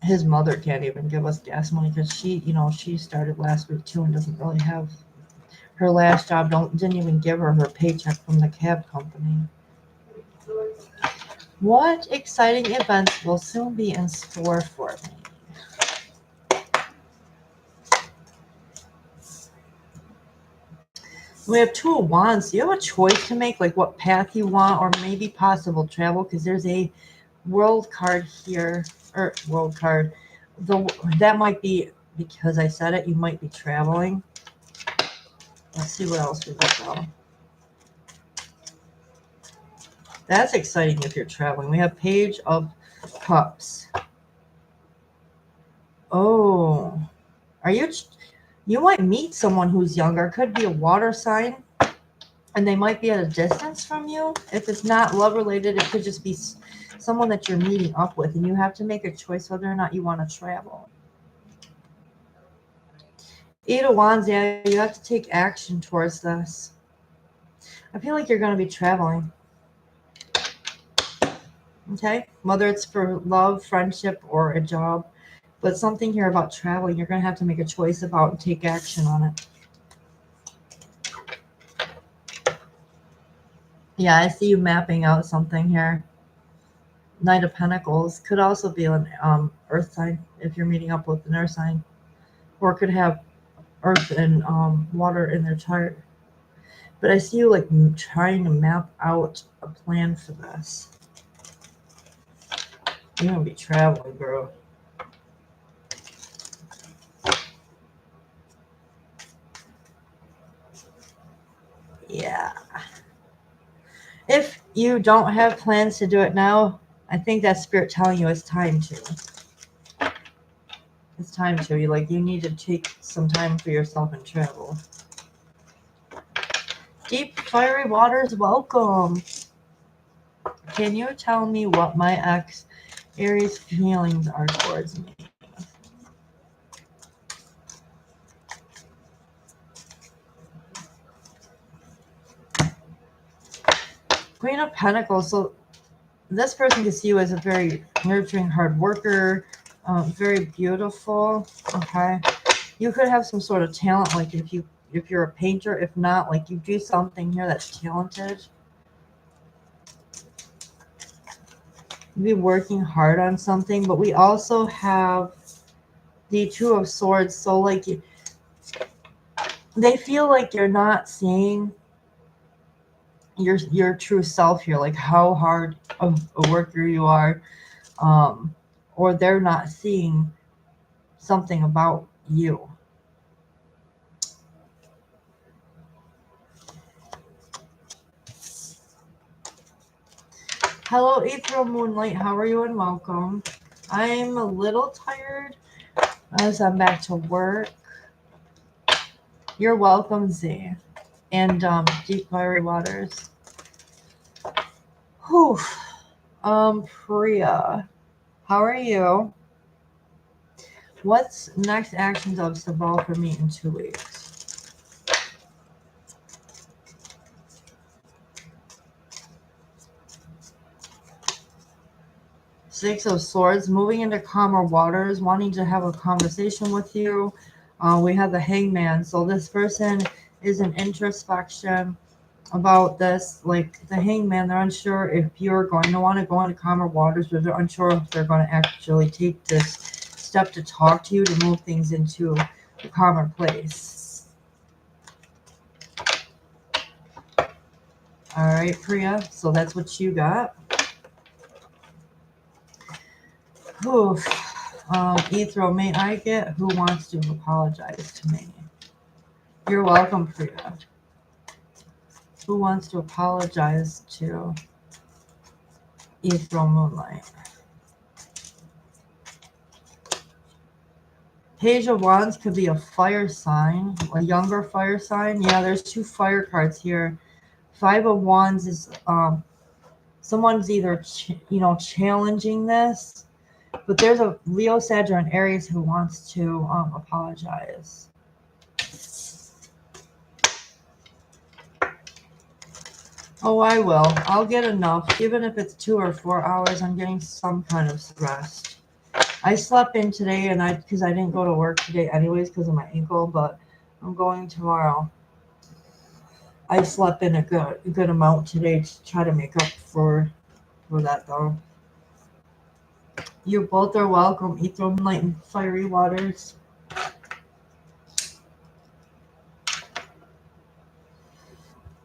His mother can't even give us gas money because she started last week too and doesn't really have her last job. Didn't even give her paycheck from the cab company. What exciting events will soon be in store for me? We have 2 of Wands. You have a choice to make, like what path you want or maybe possible travel because there's a world card here, or world card. That might be because I said it. You might be traveling. Let's see what else we got though. That's exciting if you're traveling. We have Page of Cups. Oh, are you might meet someone who's younger. Could be a water sign, and they might be at a distance from you. If it's not love related, it could just be someone that you're meeting up with, and you have to make a choice whether or not you want to travel. 8 of Wands, yeah, you have to take action towards this. I feel like you're going to be traveling. Okay, whether it's for love, friendship, or a job, But something here about traveling, you're going to have to make a choice about and take action on it. Yeah, I see you mapping out something here. Knight of Pentacles could also be an earth sign if you're meeting up with an earth sign. Or could have earth and water in their chart. But I see you like trying to map out a plan for this. You're going to be traveling, girl. Yeah. If you don't have plans to do it now, I think that's Spirit telling you it's time to. It's time to. You need to take some time for yourself and travel. Deep fiery waters, welcome. Can you tell me what my ex Aries feelings are towards me? Queen of Pentacles. So this person can see you as a very nurturing, hard worker, very beautiful. Okay, you could have some sort of talent, like if you're a painter. If not, like you do something here that's talented. You'd be working hard on something, but we also have the Two of Swords. So like they feel like you're not seeing your true self here, like how hard of a worker you are, or they're not seeing something about you. Hello, April Moonlight. How are you and welcome? I'm a little tired as I'm back to work. You're welcome, Z. And Deep Fiery Waters. Whew. Priya, how are you? What's next actions of Sabal for me in 2 weeks? Six of Swords, moving into calmer waters, wanting to have a conversation with you. We have the Hangman. So this person is in introspection about this. Like the Hangman, they're unsure if you're going to want to go into calmer waters, or they're unsure if they're going to actually take this step to talk to you to move things into a calmer place. All right, Priya. So that's what you got. Oof. Ethro, may I get who wants to apologize to me? You're welcome, Priya. Who wants to apologize to Ethro Moonlight? Page of Wands could be a fire sign, a younger fire sign. Yeah, there's 2 fire cards here. 5 of Wands is someone's either challenging this. But there's a Leo, Sag, or an Aries who wants to apologize. Oh, I will. I'll get enough. Even if it's 2 or 4 hours, I'm getting some kind of rest. I slept in today, and because I didn't go to work today anyways because of my ankle, but I'm going tomorrow. I slept in a good amount today to try to make up for that, though. You both are welcome. Ether, Light, and Fiery Waters.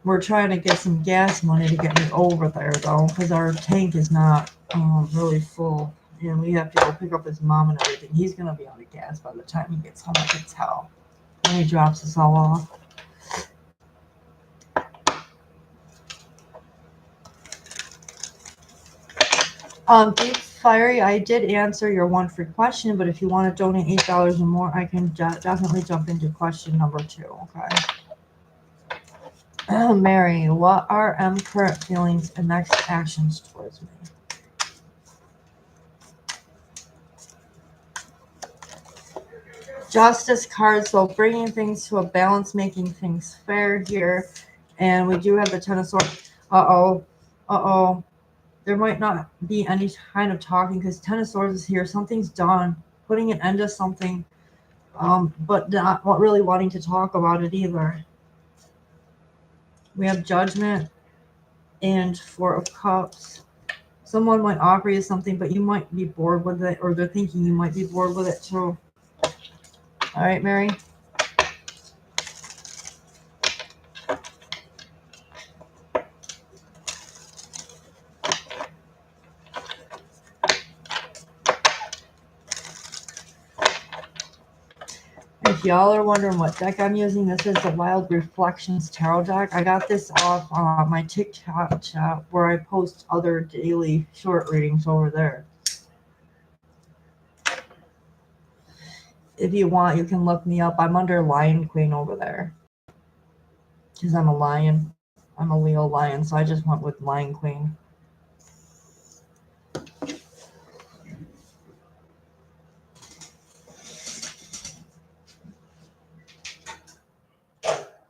We're trying to get some gas money to get me over there, though, because our tank is not really full. And we have to go pick up his mom and everything. He's going to be out of gas by the time he gets home, I can tell. When he drops us all off. Deep Fiery, I did answer your 1 free question, but if you want to donate $8 or more, I can definitely jump into question number 2, okay? Mary, what are current feelings and next actions towards me? Justice card, so bringing things to a balance, making things fair here. And we do have the Ten of Swords. Uh-oh. There might not be any kind of talking because Ten of Swords is here. Something's done. putting an end to something, but not really wanting to talk about it either. We have Judgment and Four of Cups. Someone might offer you something, but you might be bored with it, or they're thinking you might be bored with it too. All right, Mary? If y'all are wondering what deck I'm using, this is the Wild Reflections Tarot deck. I got this off my TikTok chat where I post other daily short readings over there. If you want, you can look me up. I'm under Lion Queen over there. Because I'm a lion. I'm a Leo lion, so I just went with Lion Queen.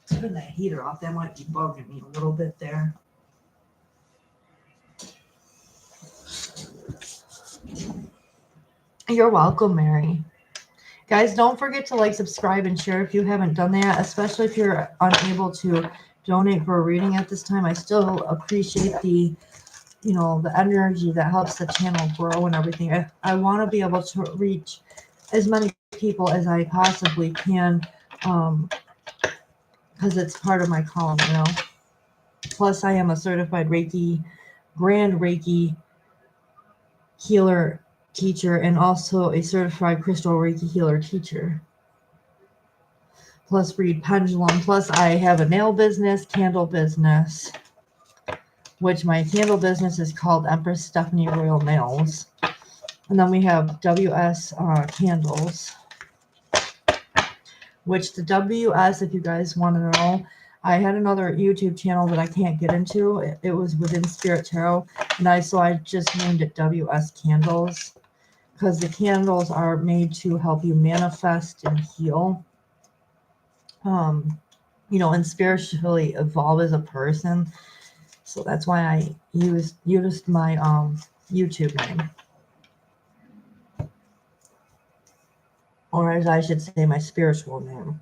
Turn that heater off. That might be bugging me a little bit there. You're welcome, Mary. Guys, don't forget to like, subscribe, and share if you haven't done that, especially if you're unable to donate for a reading at this time. I still appreciate the, the energy that helps the channel grow and everything. I want to be able to reach as many people as I possibly can, because it's part of my calling, Plus, I am a certified Grand Reiki healer teacher, and also a certified crystal Reiki healer teacher. Plus read pendulum. Plus I have a nail business, candle business, which my candle business is called Empress Stephanie Royal Nails. And then we have WS candles, which the WS, if you guys want to know, I had another YouTube channel that I can't get into. It was WithinSpirit Tarot, and so I just named it WS Candles, because the candles are made to help you manifest and heal, and spiritually evolve as a person. So that's why I used my YouTube name, or as I should say, my spiritual name.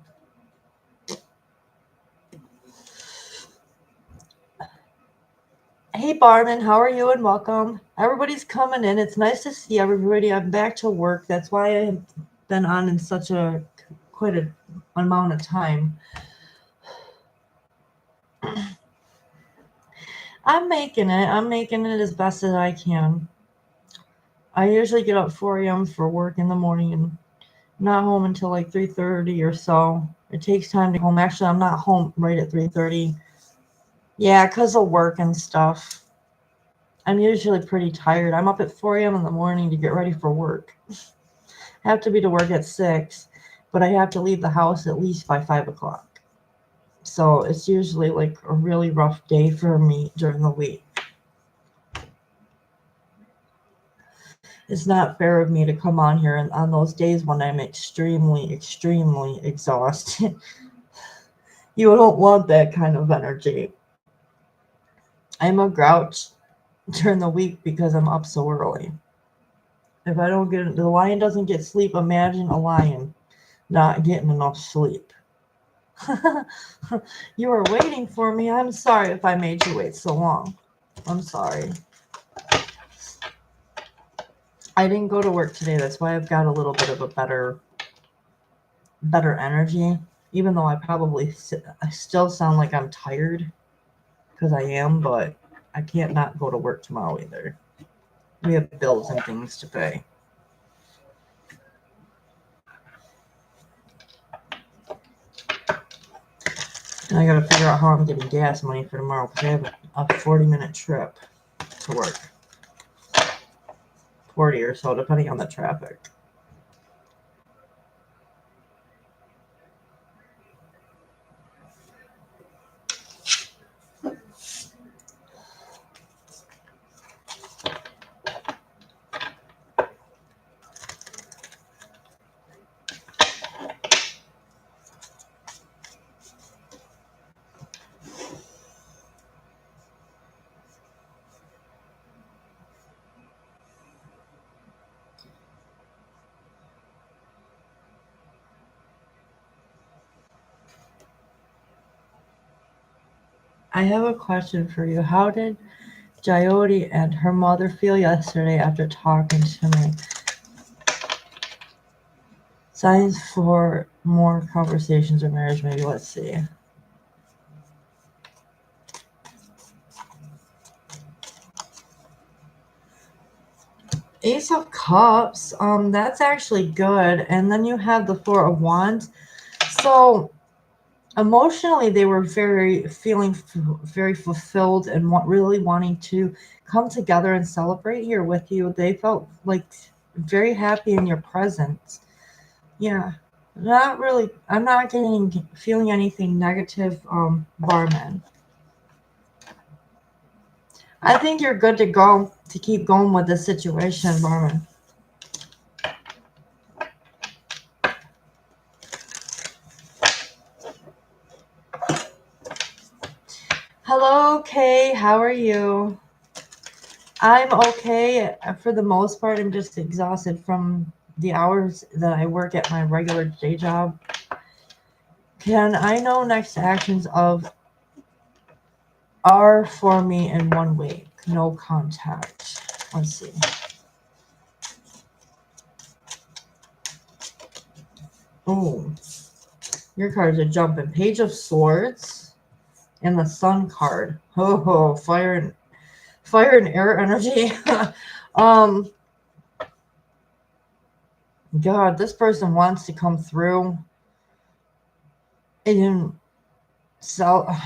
Hey Barman, how are you, and welcome. Everybody's coming in. It's nice to see everybody. I'm back to work. That's why I've been on in quite an amount of time. I'm making it. I'm making it as best as I can. I usually get up 4 a.m. for work in the morning and not home until like 3:30 or so. It takes time to get home. Actually, I'm not home right at 3:30. Yeah, because of work and stuff. I'm usually pretty tired. I'm up at 4 a.m. in the morning to get ready for work. I have to be to work at 6, but I have to leave the house at least by 5 o'clock. So it's usually like a really rough day for me during the week. It's not fair of me to come on here and on those days when I'm extremely, extremely exhausted. You don't want that kind of energy. I'm a grouch during the week because I'm up so early. If the lion doesn't get sleep, imagine a lion not getting enough sleep. You were waiting for me. I'm sorry if I made you wait so long. I'm sorry. I didn't go to work today. That's why I've got a little bit of a better energy, even though I still sound like I'm tired, because I am, but I can't not go to work tomorrow either. We have bills and things to pay. And I gotta figure out how I'm getting gas money for tomorrow, because I have a 40-minute trip to work. 40 or so, depending on the traffic. I have a question for you. How did Jyoti and her mother feel yesterday after talking to me? Signs for more conversations or marriage, maybe. Let's see. Ace of Cups. That's actually good. And then you have the Four of Wands. So emotionally, they were feeling very fulfilled and really wanting to come together and celebrate here with you. They felt like very happy in your presence. Yeah, not really. I'm not feeling anything negative, barman. I think you're good to go to keep going with the situation, barman. Hello, Kay. How are you? I'm okay for the most part. I'm just exhausted from the hours that I work at my regular day job. Can I know next actions of are for me in 1 week? No contact. Let's see. Oh, your cards are jumping. Page of Swords and the Sun card. Oh, fire and air energy. um, God, this person wants to come through and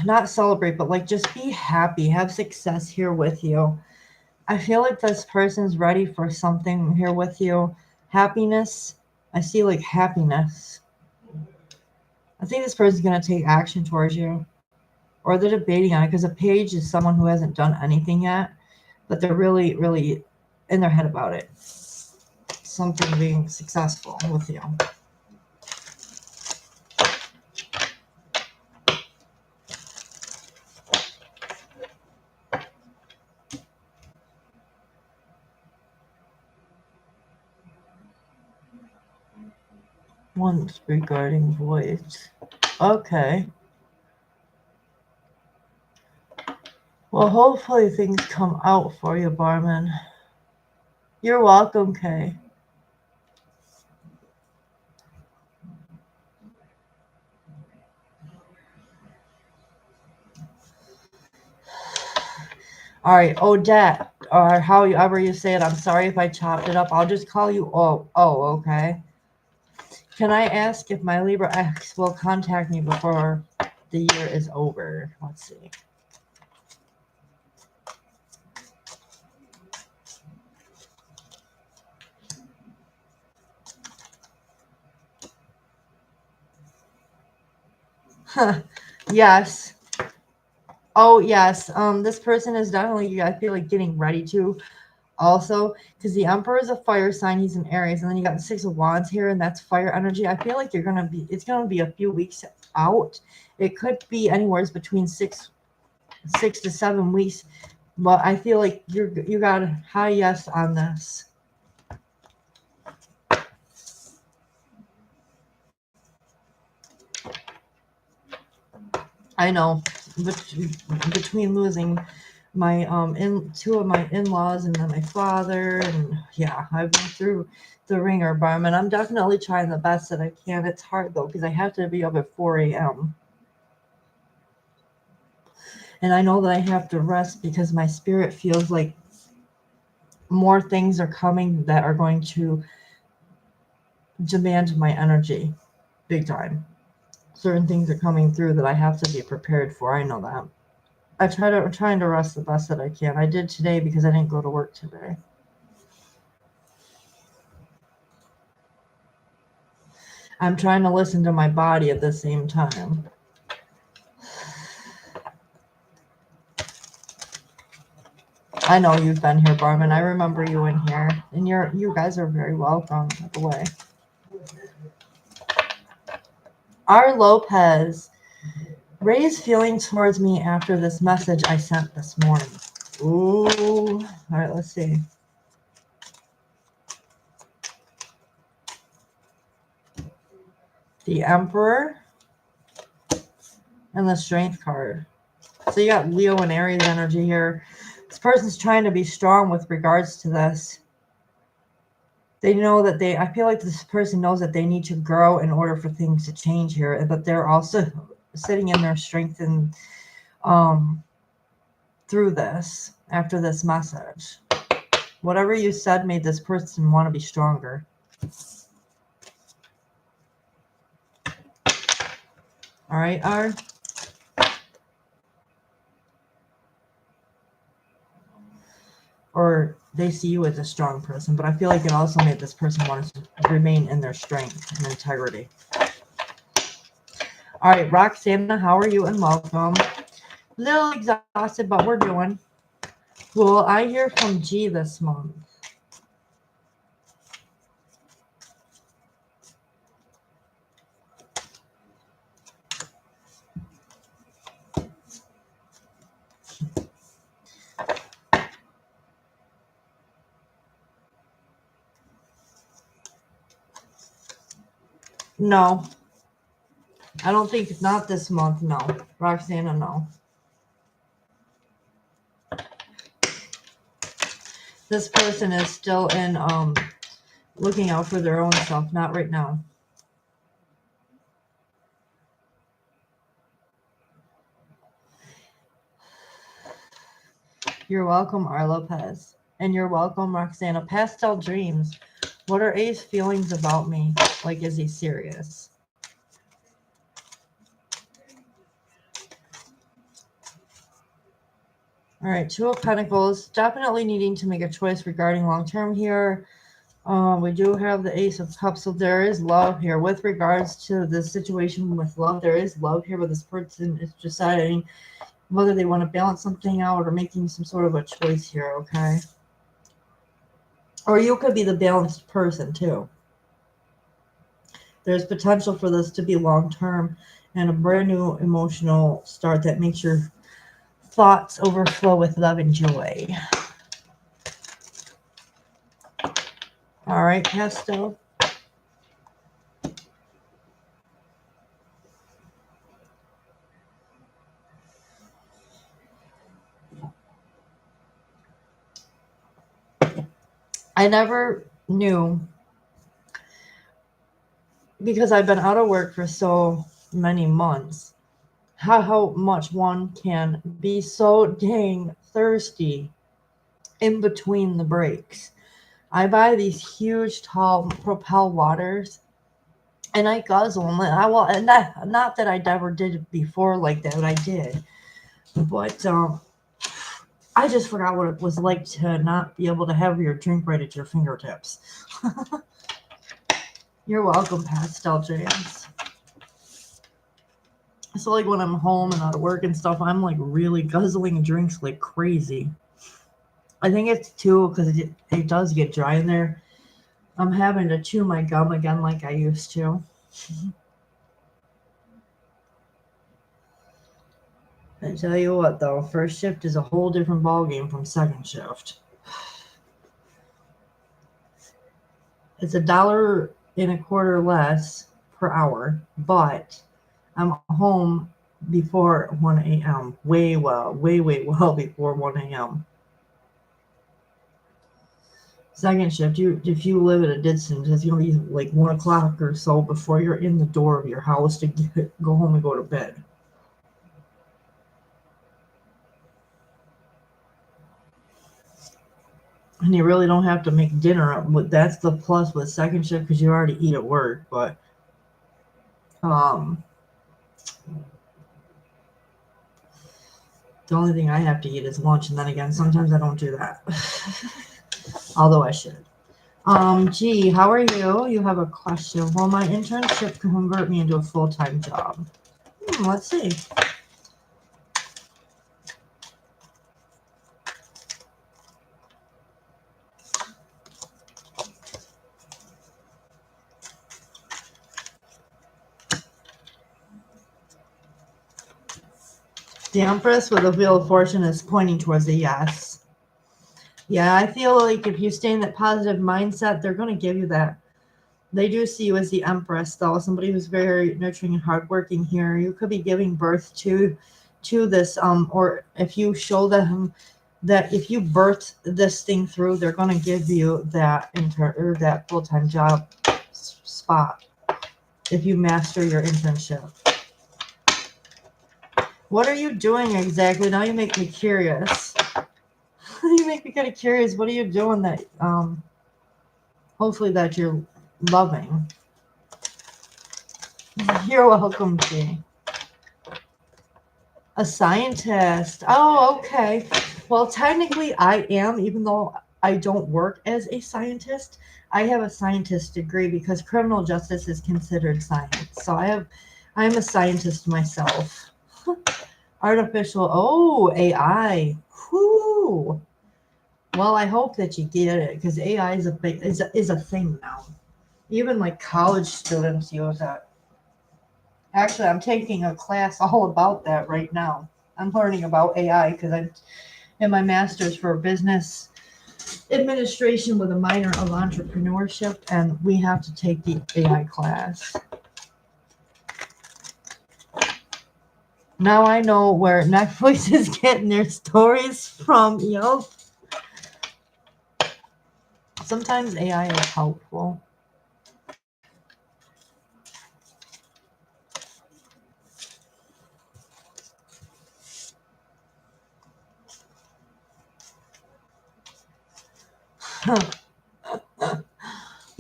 not celebrate, but like just be happy, have success here with you. I feel like this person's ready for something here with you. Happiness. I see like happiness. I think this person's going to take action towards you, or they're debating on it, because a page is someone who hasn't done anything yet, but they're really, really in their head about it. Something being successful with you. Once regarding voice. Okay. Well, hopefully things come out for you, barman. You're welcome, Kay. All right, Odette, or however you say it. I'm sorry if I chopped it up. I'll just call you okay. Can I ask if my Libra X will contact me before the year is over? Let's see. Yes. Oh, yes. This person is definitely, I feel like, getting ready to also, because the Emperor is a fire sign. He's an Aries. And then you got the Six of Wands here, and that's fire energy. I feel like it's going to be a few weeks out. It could be anywhere between 6 to 7 weeks. But I feel like you got a high yes on this. I know, between losing my two of my in-laws and then my father, and yeah, I've been through the ringer, barman. I'm definitely trying the best that I can. It's hard though, because I have to be up at 4 a.m. and I know that I have to rest because my spirit feels like more things are coming that are going to demand my energy big time. Certain things are coming through that I have to be prepared for. I know that. I'm trying to rest the best that I can. I did today because I didn't go to work today. I'm trying to listen to my body at the same time. I know you've been here, Barman. I remember you in here, and you guys are very welcome, by the way. R. Lopez, Ray's feeling towards me after this message I sent this morning. Ooh. All right, let's see. The Emperor and the Strength card. So you got Leo and Aries energy here. This person's trying to be strong with regards to this. They know that I feel like this person knows that they need to grow in order for things to change here, but they're also sitting in their strength and through this, after this message. Whatever you said made this person want to be stronger. All right, R. Or they see you as a strong person, but I feel like it also made this person want to remain in their strength and integrity. All right, Roxana, how are you? And welcome. A little exhausted, but we're doing. Will I hear from G this month? No. I don't think it's not this month, no. Roxana, no. This person is still in looking out for their own self, not right now. You're welcome, R. Lopez. And you're welcome, Roxana. Pastel Dreams. What are A's feelings about me? Like, is he serious? All right, Two of Pentacles. Definitely needing to make a choice regarding long-term here. We do have the Ace of Cups, so there is love here. With regards to the situation with love, there is love here, but this person is deciding whether they want to balance something out or making some sort of a choice here, okay? Or you could be the balanced person, too. There's potential for this to be long-term and a brand new emotional start that makes your thoughts overflow with love and joy. All right, Pastel. I never knew, because I've been out of work for so many months, how much one can be so dang thirsty in between the breaks. I buy these huge, tall Propel waters, and I guzzle them. And not that I never did it before like that, but I did. But I just forgot what it was like to not be able to have your drink right at your fingertips. You're welcome, Pastel James. So like when I'm home and out of work and stuff, I'm like really guzzling drinks like crazy. I think it's too because it does get dry in there. I'm having to chew my gum again like I used to. I tell you what though, first shift is a whole different ballgame from second shift. It's $1.25 less per hour, but I'm home before 1 a.m. Way well before 1 a.m. Second shift, if you live at a distance, it's going to be like 1 o'clock or so before you're in the door of your house to go home and go to bed. And you really don't have to make dinner. That's the plus with second shift because you already eat at work. But the only thing I have to eat is lunch. And then again, sometimes I don't do that. Although I should. G, how are you? You have a question. Will my internship convert me into a full-time job? Let's see. The Empress with the Wheel of Fortune is pointing towards a yes. Yeah, I feel like if you stay in that positive mindset, they're going to give you that. They do see you as the Empress, though, somebody who's very nurturing and hardworking here. You could be giving birth to to this, or if you show them that if you birth this thing through, they're going to give you that that full-time job spot if you master your internship. What are you doing exactly? Now you make me curious. You make me kind of curious. What are you doing that, hopefully that you're loving? You're welcome, G. A scientist. Oh, okay. Well, technically I am, even though I don't work as a scientist. I have a scientist degree because criminal justice is considered science. So I'm a scientist myself. Artificial, AI. Whoo. Well, I hope that you get it because AI is a thing now. Even like college students use it. Actually, I'm taking a class all about that right now. I'm learning about AI because I'm in my master's for business administration with a minor of entrepreneurship, and we have to take the AI class. Now I know where Netflix is getting their stories from. Yup. Sometimes AI is helpful.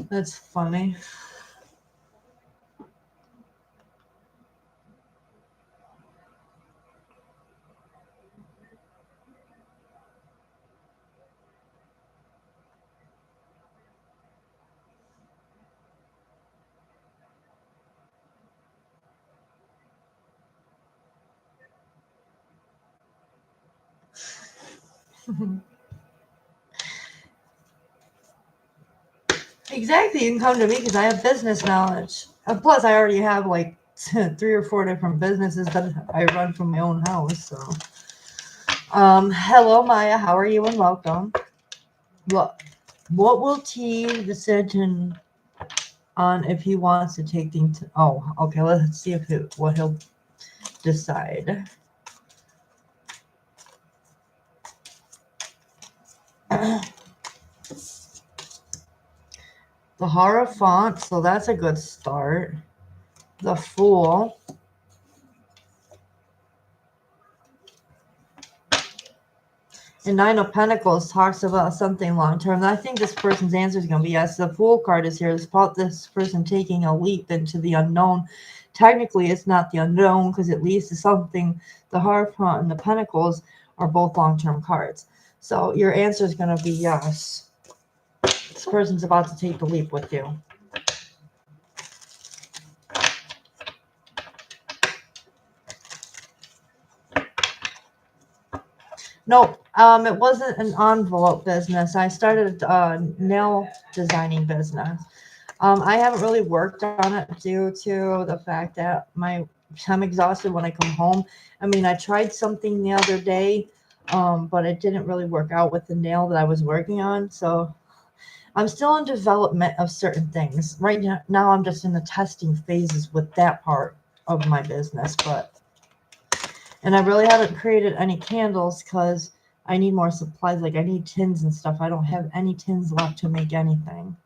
That's funny. Exactly. You can come to me because I have business knowledge. Plus, I already have like 3 or 4 different businesses that I run from my own house. So, hello, Maya. How are you? And welcome. What will T decision on if he wants to take things? Oh, okay. Let's see what he'll decide. The Hierophant, so that's a good start. The Fool. And Nine of Pentacles talks about something long term. I think this person's answer is going to be yes. The Fool card is here. It's about this person taking a leap into the unknown. Technically, it's not the unknown because it leads to something. The Hierophant and the Pentacles are both long-term cards. So your answer is going to be yes. This person's about to take the leap with you. Nope. It wasn't an envelope business. I started a nail designing business. I haven't really worked on it due to the fact that I'm exhausted when I come home. I mean, I tried something the other day, but it didn't really work out with the nail that I was working on. So I'm still in development of certain things. Right now I'm just in the testing phases with that part of my business. And I really haven't created any candles because I need more supplies. Like I need tins and stuff. I don't have any tins left to make anything.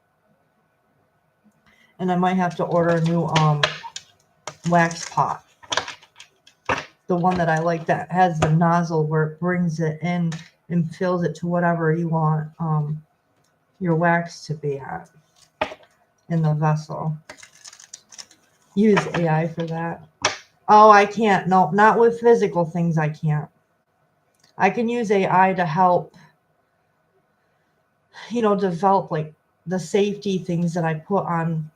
And I might have to order a new wax pot. The one that I like that has the nozzle where it brings it in and fills it to whatever you want your wax to be at in the vessel. Use AI for that. Oh, I can't. No, not with physical things. I can't. I can use AI to help, develop like the safety things that I put on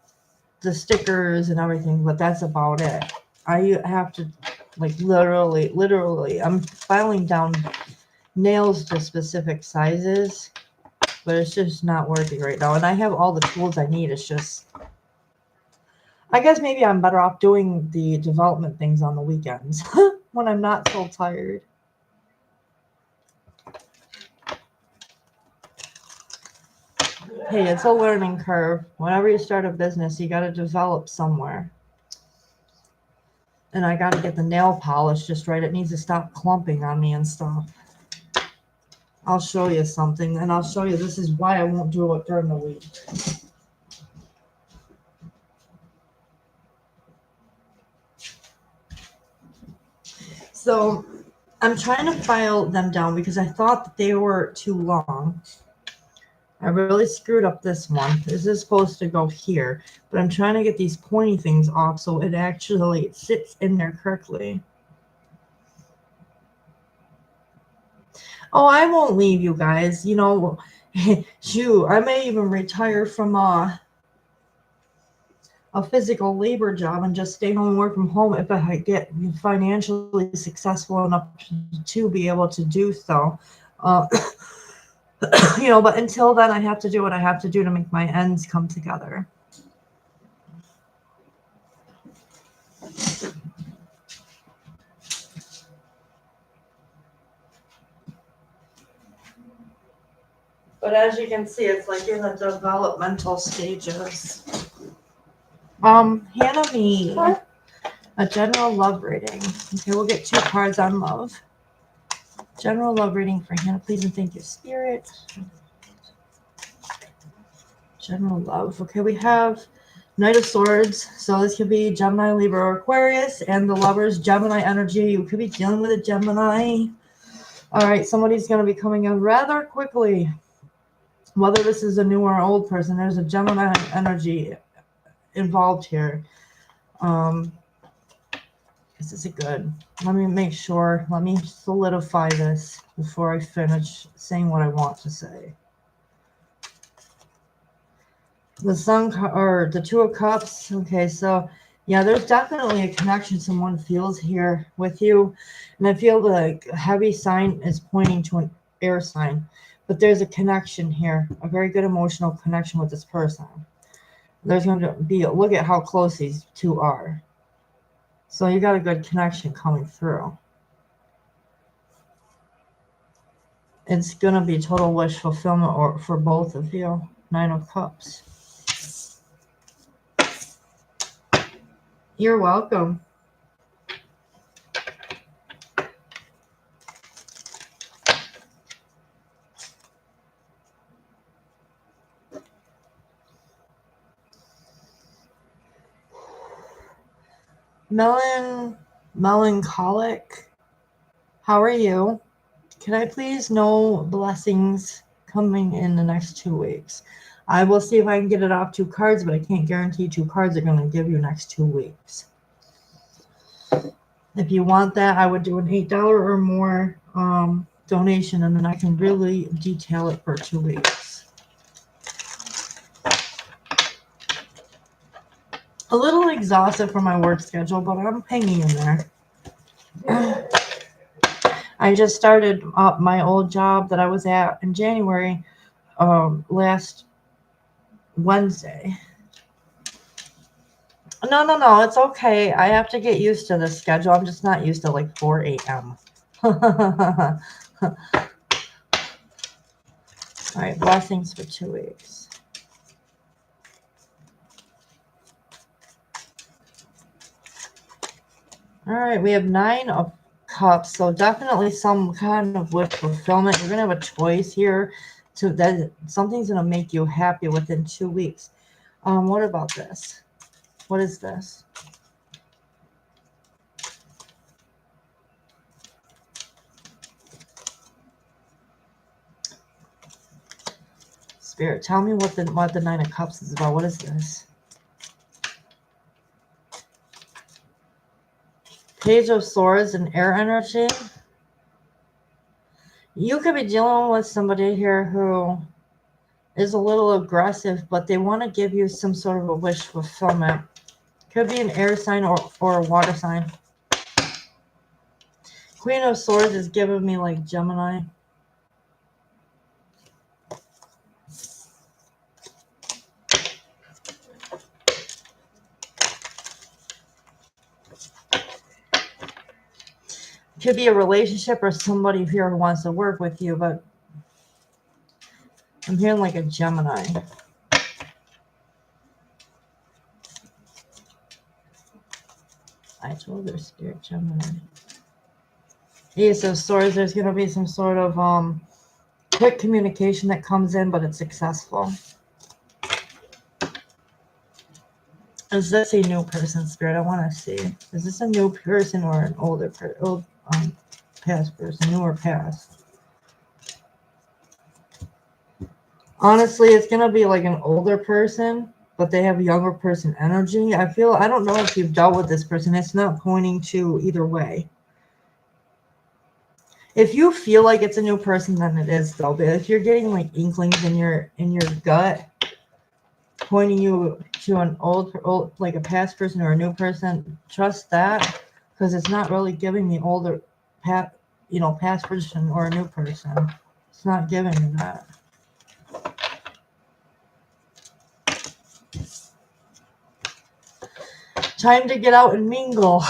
the stickers and everything, but that's about it. I have to like literally, I'm filing down nails to specific sizes, but it's just not working right now. And I have all the tools I need. It's just, I guess maybe I'm better off doing the development things on the weekends when I'm not so tired. Hey, it's a learning curve. Whenever you start a business, you got to develop somewhere. And I got to get the nail polish just right. It needs to stop clumping on me and stuff. I'll show you something, and I'll show you this is why I won't do it during the week. So I'm trying to file them down because I thought that they were too long. I really screwed up this one. This is supposed to go here, but I'm trying to get these pointy things off so it actually sits in there correctly. Oh, I won't leave you guys. You know, shoot, I may even retire from a physical labor job and just stay home and work from home if I get financially successful enough to be able to do so. You know, but until then, I have to do what I have to do to make my ends come together. But as you can see, it's like in the developmental stages. Hannah me a general love reading. Okay, we'll get 2 cards on love. General love reading for Hannah, please and thank you, Spirit. General love. Okay, we have Knight of Swords. So this could be Gemini, Libra, or Aquarius, and the Lovers, Gemini energy. You could be dealing with a Gemini. All right, somebody's going to be coming in rather quickly. Whether this is a new or old person, there's a Gemini energy involved here. This is good. Let me make sure. Let me solidify this before I finish saying what I want to say. The Sun or the 2 of Cups. Okay, so yeah, there's definitely a connection someone feels here with you, and I feel the heavy sign is pointing to an air sign, but there's a connection here, a very good emotional connection with this person. There's going to be look at how close these 2 are. So you got a good connection coming through. It's going to be total wish fulfillment or for both of you. 9 of Cups. You're welcome. Melancholic. How are you? Can I please know blessings coming in the next 2 weeks? I will see if I can get it off 2 cards, but I can't guarantee 2 cards are going to give you next 2 weeks. If you want that, I would do an $8 or more donation, and then I can really detail it for 2 weeks. A little exhausted from my work schedule, but I'm hanging in there. I just started up my old job that I was at in January last Wednesday. No, it's okay. I have to get used to this schedule. I'm just not used to like 4 a.m. All right, blessings for 2 weeks. All right, we have 9 of Cups, so definitely some kind of wish fulfillment. You're gonna have a choice here. That something's gonna make you happy within 2 weeks. What about this? What is this? Spirit, tell me what the 9 of Cups is about. What is this? Page of Swords and air energy. You could be dealing with somebody here who is a little aggressive, but they want to give you some sort of a wish fulfillment. Could be an air sign or a water sign. Queen of Swords is giving me like Gemini. Could be a relationship or somebody here who wants to work with you, but I'm hearing like a Gemini. I told her Spirit Gemini. Ace of Swords, there's going to be some sort of quick communication that comes in, but it's successful. Is this a new person, Spirit? I want to see. Is this a new person or an older person? Past person, new or past? Honestly, it's going to be like an older person, but they have younger person energy. I don't know if you've dealt with this person. It's not pointing to either way. If you feel like it's a new person, then it is though. But if you're getting like inklings in your gut, pointing you to an old like a past person or a new person, trust that, because it's not really giving me older, past person or a new person. It's not giving me that. Time to get out and mingle,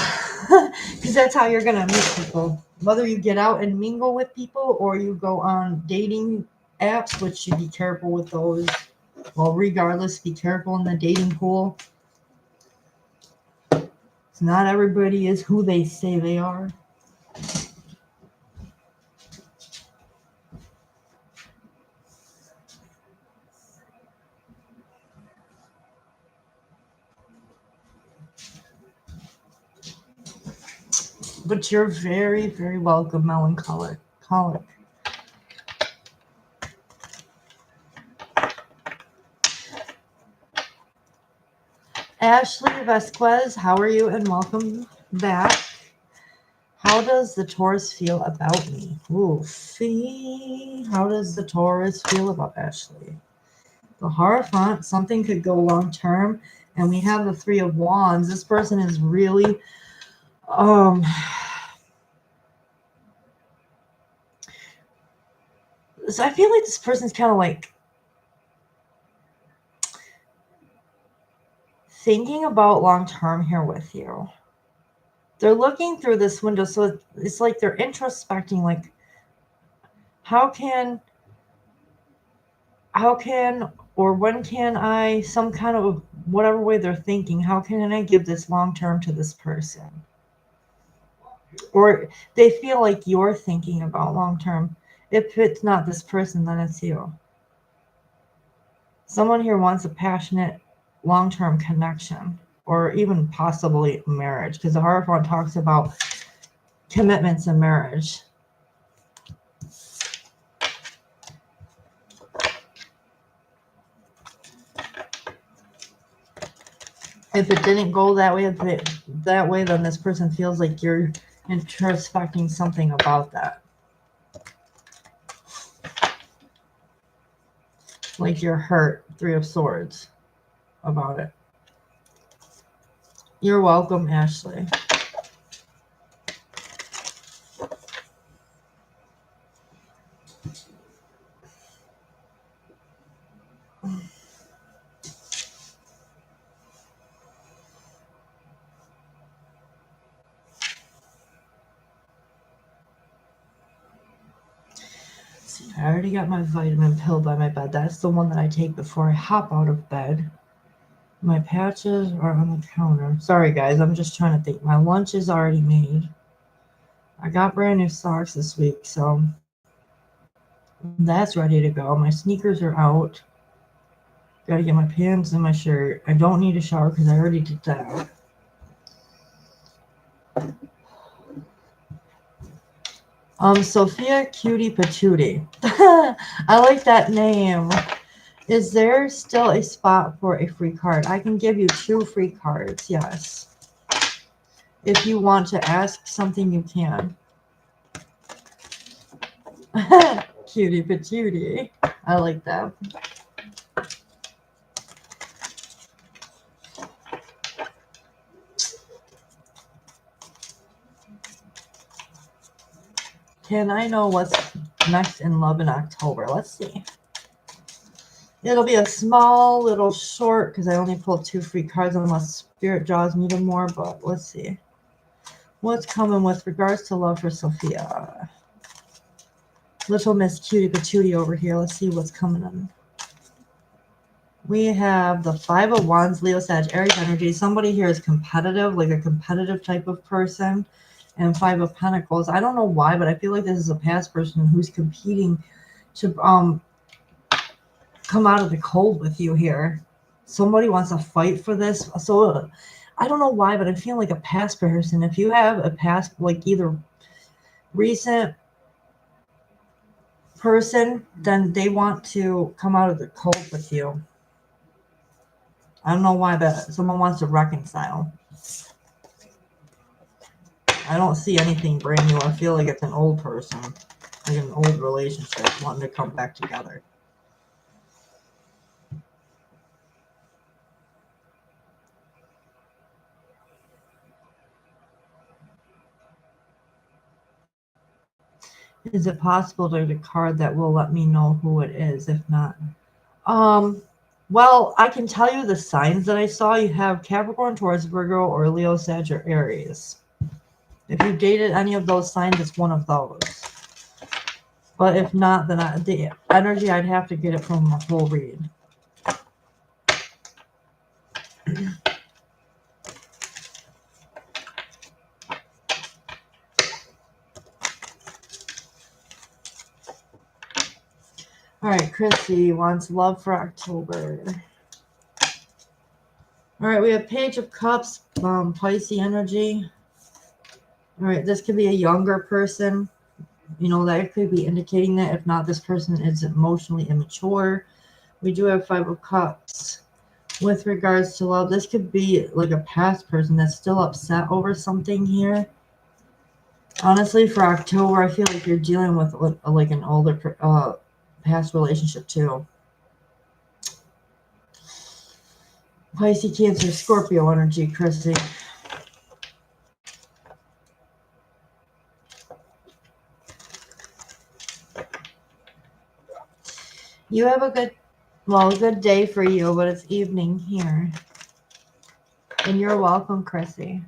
because that's how you're gonna meet people. Whether you get out and mingle with people or you go on dating apps, which you be careful with those. Well, regardless, be careful in the dating pool. Not everybody is who they say they are. But you're very, very welcome, melancholic. Ashley Vasquez, how are you? And welcome back. How does the Taurus feel about me? Ooh, how does the Taurus feel about Ashley? The Hierophant, something could go long term. And we have the Three of Wands. This person is really, so I feel like this person's kind of like thinking about long term here with you. They're looking through this window, so it's like they're introspecting, like how can or when can I, some kind of whatever way they're thinking, how can I give this long term to this person? Or they feel like you're thinking about long term. If it's not this person, then it's you. Someone here wants a passionate long-term connection, or even possibly marriage, because the Hierophant talks about commitments in marriage. If it didn't go that way, then this person feels like you're introspecting something about that. Like you're hurt, Three of Swords, about it. You're welcome, Ashley. See, I already got my vitamin pill by my bed. That's the one that I take before I hop out of bed. My patches are on the counter. Sorry, guys. I'm just trying to think. My lunch is already made. I got brand new socks this week, so that's ready to go. My sneakers are out. Got to get my pants and my shirt. I don't need a shower because I already did that. Sophia Cutie Patootie. I like that name. Is there still a spot for a free card? I can give you 2 free cards, yes. If you want to ask something, you can. Cutie Patootie. I like that. Can I know what's next in love in October? Let's see. It'll be a small little short because I only pulled 2 free cards unless Spirit draws me to more, but let's see. What's coming with regards to love for Sophia? Little Miss Cutie Patootie over here. Let's see what's coming in. We have the Five of Wands, Leo, Sag, Aries energy. Somebody here is competitive, like a competitive type of person. And Five of Pentacles. I don't know why, but I feel like this is a past person who's competing to come out of the cold with you here. Somebody wants to fight for this. So I don't know why, but I feel like a past person. If you have a past, like either recent person, then they want to come out of the cold with you. I don't know why, but someone wants to reconcile. I don't see anything brand new. I feel like it's an old person, like an old relationship wanting to come back together. Is it possible to get a card that will let me know who it is? If not, well, I can tell you the signs that I saw. You have Capricorn, Taurus, Virgo, or Leo, Sag, or Aries. If you dated any of those signs, it's one of those. But if not, then the energy, I'd have to get it from a whole read. All right, Chrissy wants love for October. All right, we have Page of Cups, Pisces energy. All right, this could be a younger person. You know, that could be indicating that. If not, this person is emotionally immature. We do have Five of Cups. With regards to love, this could be like a past person that's still upset over something here. Honestly, for October, I feel like you're dealing with like an older past relationship too. Pisces, Cancer, Scorpio energy, Chrissy. You have a good day for you, but it's evening here. And you're welcome, Chrissy.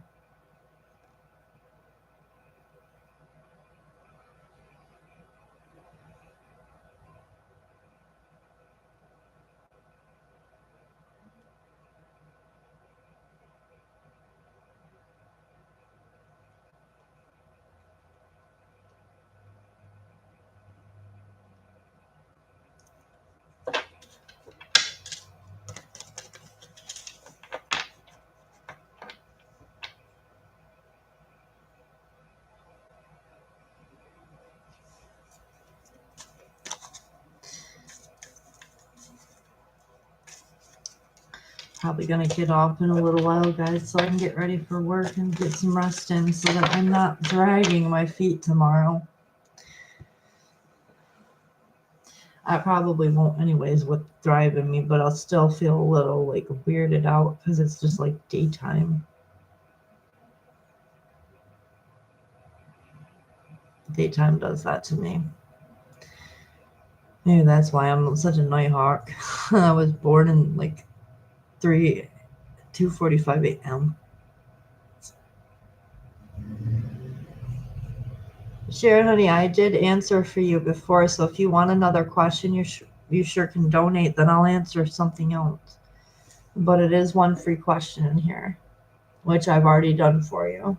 Probably going to get off in a little while, guys, so I can get ready for work and get some rest in so that I'm not dragging my feet tomorrow. I probably won't anyways with driving me, but I'll still feel a little like weirded out because it's just like daytime. Daytime does that to me. Maybe that's why I'm such a night hawk. I was born in like 2:45 a.m. Sharon, honey, I did answer for you before, so if you want another question, you sure can donate, then I'll answer something else. But it is one free question in here, which I've already done for you.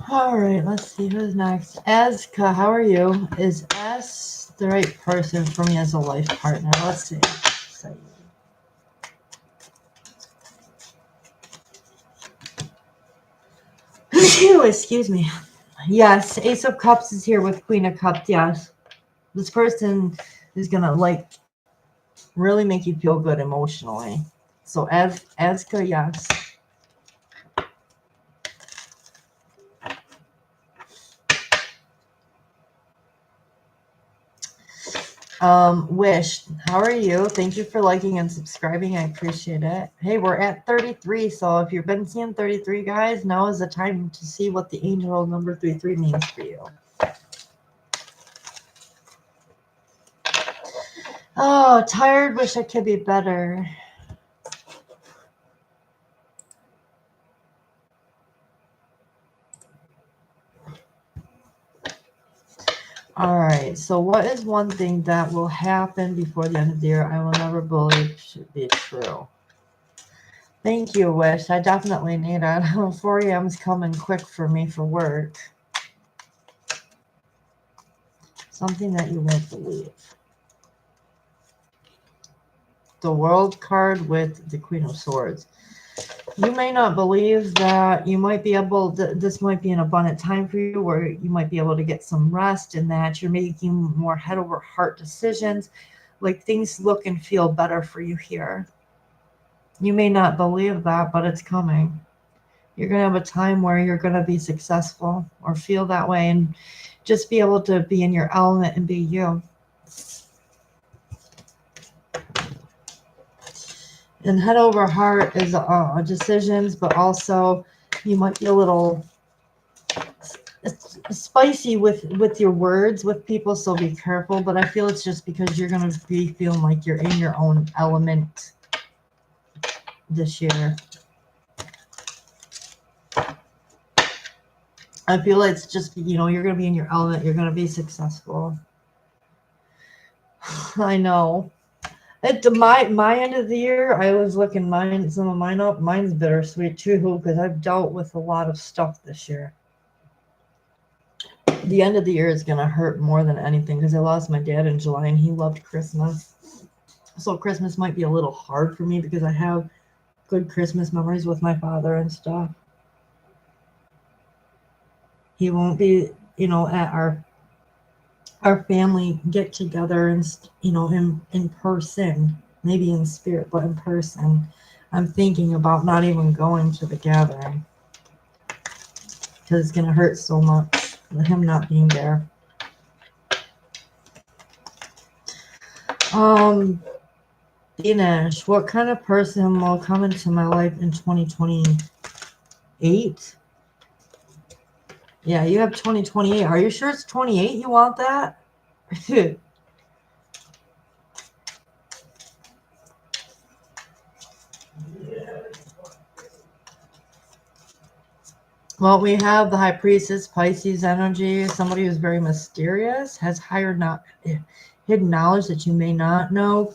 All right, let's see who's next. Aska, how are you? Is S the right person for me as a life partner? Let's see. Phew, excuse me. Yes, Ace of Cups is here with Queen of Cups. Yes. This person is going to like really make you feel good emotionally. So Azka, yes. Wish, how are you? Thank you for liking and subscribing. I appreciate it. Hey, we're at 33. So if you've been seeing 33, guys, now is the time to see what the angel number 33 means for you. Oh, tired. Wish I could be better. All right. So what is one thing that will happen before the end of the year I will never believe should be true? Thank you, Wish. I definitely need it. 4 a.m. is coming quick for me for work. Something that you won't believe. The World card with the Queen of Swords. You may not believe that you might be able to, this might be an abundant time for you where you might be able to get some rest and that you're making more head over heart decisions. Like things look and feel better for you here. You may not believe that, but it's coming. You're going to have a time where you're going to be successful or feel that way and just be able to be in your element and be you. And head over heart is decisions, but also you might be a little spicy with your words with people, so be careful. But I feel it's just because you're going to be feeling like you're in your own element this year. I feel it's just, you're going to be in your element. You're going to be successful. I know. At my end of the year, I was looking some of mine up. Mine's bittersweet too, because I've dealt with a lot of stuff this year. The end of the year is going to hurt more than anything because I lost my dad in July and he loved Christmas. So Christmas might be a little hard for me because I have good Christmas memories with my father and stuff. He won't be, at our family get together and, in person, maybe in spirit, but in person. I'm thinking about not even going to the gathering because it's going to hurt so much with him not being there. Dinesh, what kind of person will come into my life in 2028? Yeah, you have 2028. Are you sure it's 28 you want that? Well, we have the High Priestess, Pisces energy, somebody who's very mysterious, has hidden knowledge that you may not know.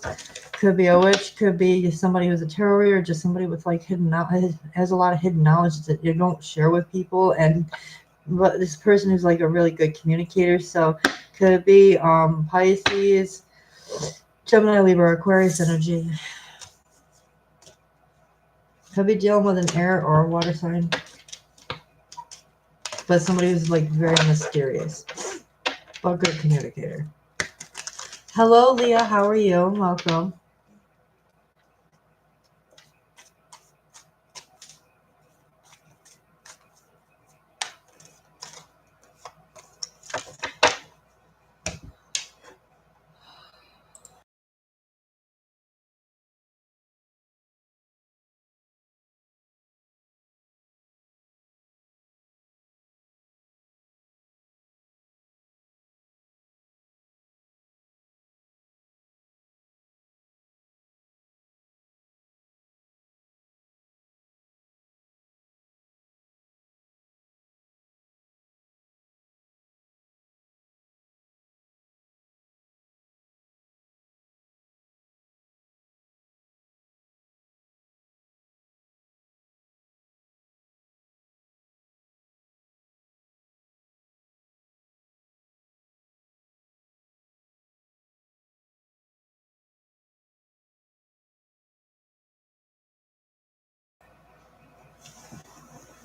Could be a witch, could be somebody who's a tarot reader, or just somebody with like hidden knowledge, has a lot of hidden knowledge that you don't share with people. But this person is like a really good communicator. So could be Pisces, Gemini, Libra, Aquarius energy. Could be dealing with an air or a water sign. But somebody who's like very mysterious, but good communicator. Hello, Leah. How are you? Welcome.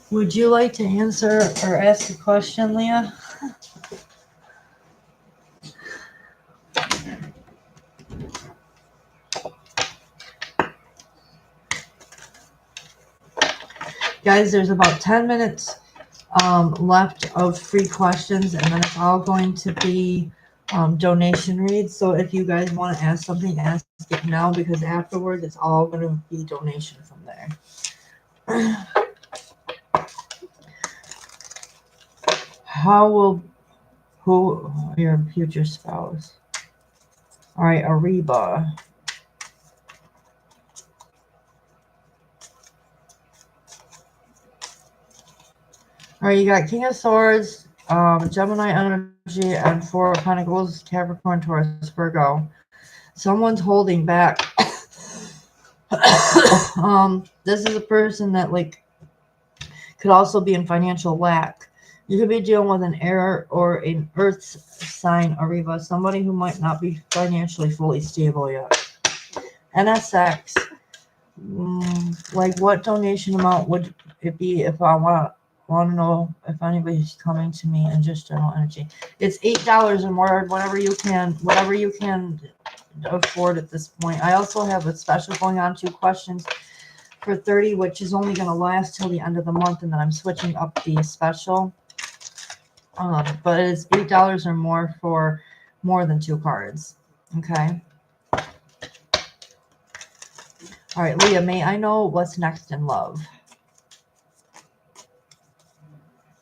Would you like to answer or ask a question, Leah? Guys, there's about 10 minutes left of free questions, and then it's all going to be donation reads. So if you guys want to ask something, ask it now, because afterwards it's all going to be donation from there. Who your future spouse? All right, Ariba. All right, you got King of Swords, Gemini energy, and Four of Pentacles, Capricorn, Taurus, Virgo. Someone's holding back. This is a person that could also be in financial lack. You could be dealing with an air or an earth sign, Ariba, somebody who might not be financially fully stable yet. NSX. What donation amount would it be if I want to know if anybody's coming to me in just general energy? It's $8 or more, whatever you can afford at this point. I also have a special going on, 2 questions for 30, which is only going to last till the end of the month, and then I'm switching up the special. But it's $8 or more for more than 2 cards. Okay. All right, Leah, may I know what's next in love?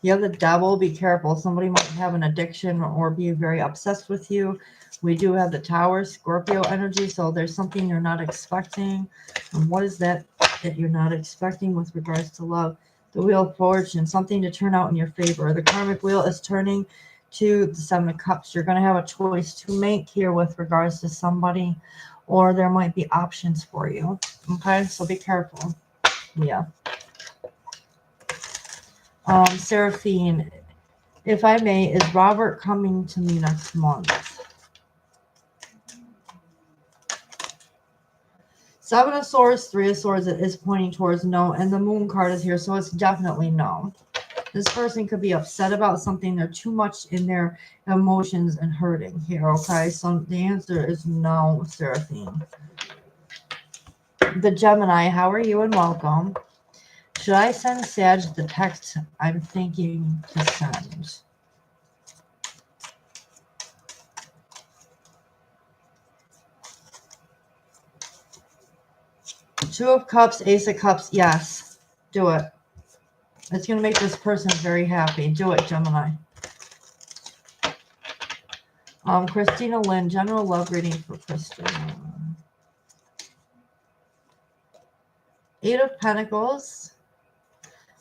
You have the devil. Be careful. Somebody might have an addiction or be very obsessed with you. We do have the Tower, Scorpio energy, so there's something you're not expecting. And what is that you're not expecting with regards to love? The Wheel of Fortune, something to turn out in your favor. The karmic wheel is turning to the 7 of Cups. You're going to have a choice to make here with regards to somebody, or there might be options for you. Okay, so be careful. Yeah. Seraphine, if I may, is Robert coming to me next month? 7 of Swords, 3 of Swords, it is pointing towards no, and the Moon card is here, so it's definitely no. This person could be upset about something. They're too much in their emotions and hurting here, okay? So the answer is no, Seraphine. The Gemini, how are you and welcome? Should I send Sag the text I'm thinking to send? Two of Cups, Ace of Cups, yes. Do it. It's going to make this person very happy. Do it, Gemini. Christina Lynn, general love reading for Christina. 8 of Pentacles.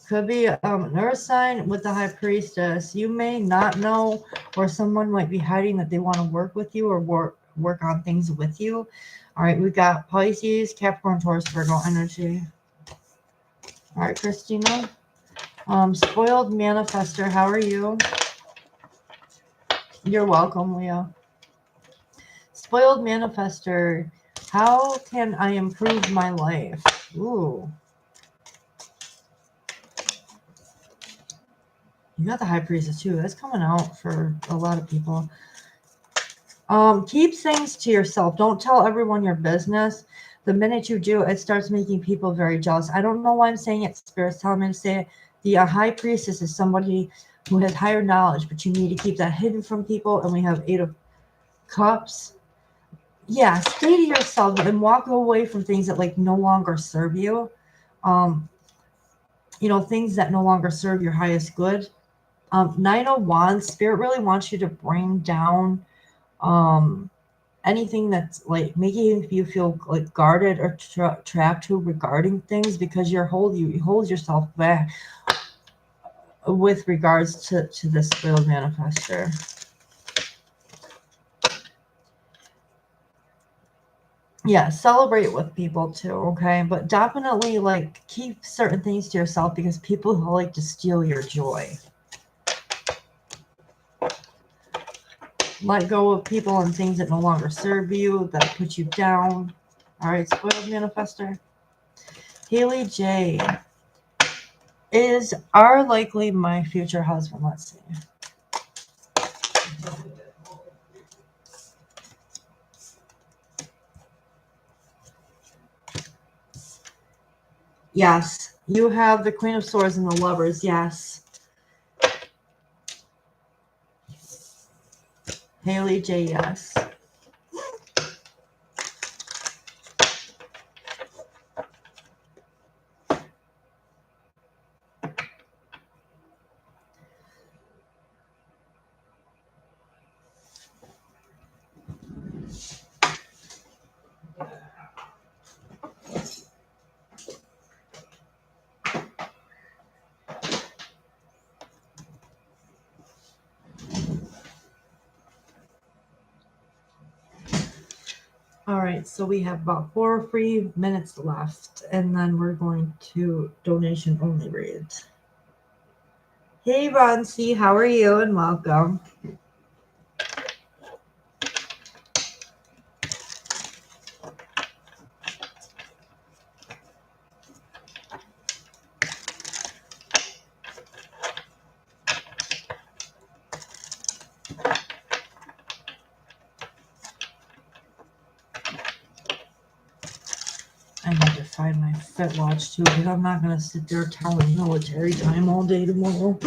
Could be an earth sign with the High Priestess. You may not know, or someone might be hiding that they want to work with you or work on things with you. All right, we've got Pisces, Capricorn, Taurus, Virgo energy. All right, Christina. Spoiled Manifester, how are you? You're welcome, Leah. Spoiled Manifester, how can I improve my life? Ooh. You got the High Priestess too. That's coming out for a lot of people. Keep things to yourself. Don't tell everyone your business. The minute you do, it starts making people very jealous. I don't know why I'm saying it. Spirit's telling me to say it. The High Priestess is somebody who has higher knowledge, but you need to keep that hidden from people. And we have 8 of Cups. Yeah, stay to yourself and walk away from things that no longer serve you. Things that no longer serve your highest good. 9 of Wands, Spirit really wants you to bring down anything that's making you feel guarded or trapped to regarding things, because you hold yourself back with regards to this spoiled manifester. Yeah, celebrate with people too, okay? But definitely keep certain things to yourself, because people who like to steal your joy. Let go of people and things that no longer serve you, that put you down. All right, spoiled manifester. Haley J. Are likely my future husband. Let's see. Yes, you have the Queen of Swords and the Lovers. Yes. Haley J. Yes. All right, so we have about 4 free minutes left, and then we're going to donation only read. Hey, Ron C., how are you? And welcome. I need to find my Fit Watch too, because I'm not going to sit there telling military time all day tomorrow.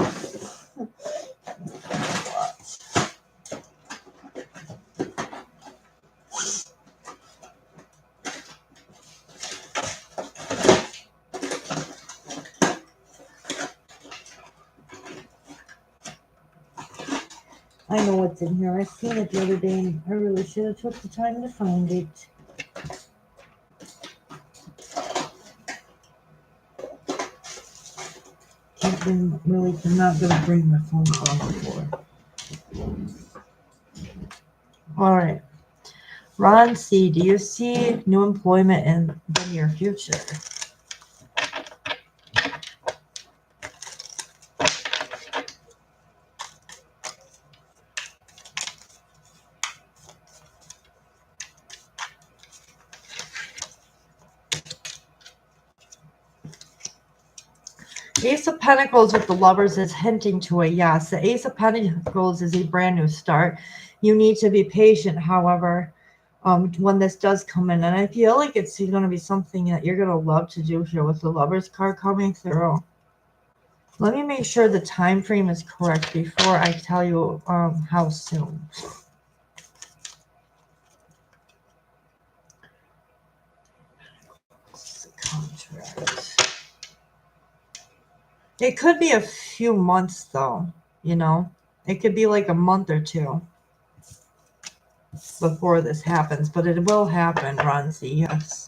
I know what's in here. I seen it the other day, and I really should have took the time to find it. I'm not going to bring my phone on before. All right. Ron C., do you see new employment in the near future? Ace of Pentacles with the Lovers is hinting to a yes. The Ace of Pentacles is a brand new start. You need to be patient, however, when this does come in. And I feel like it's going to be something that you're going to love to do here with the Lovers card coming through. Let me make sure the time frame is correct before I tell you how soon. Contract. It could be a few months, though, you know. It could be like a month or two before this happens, but it will happen, Ronzi, yes.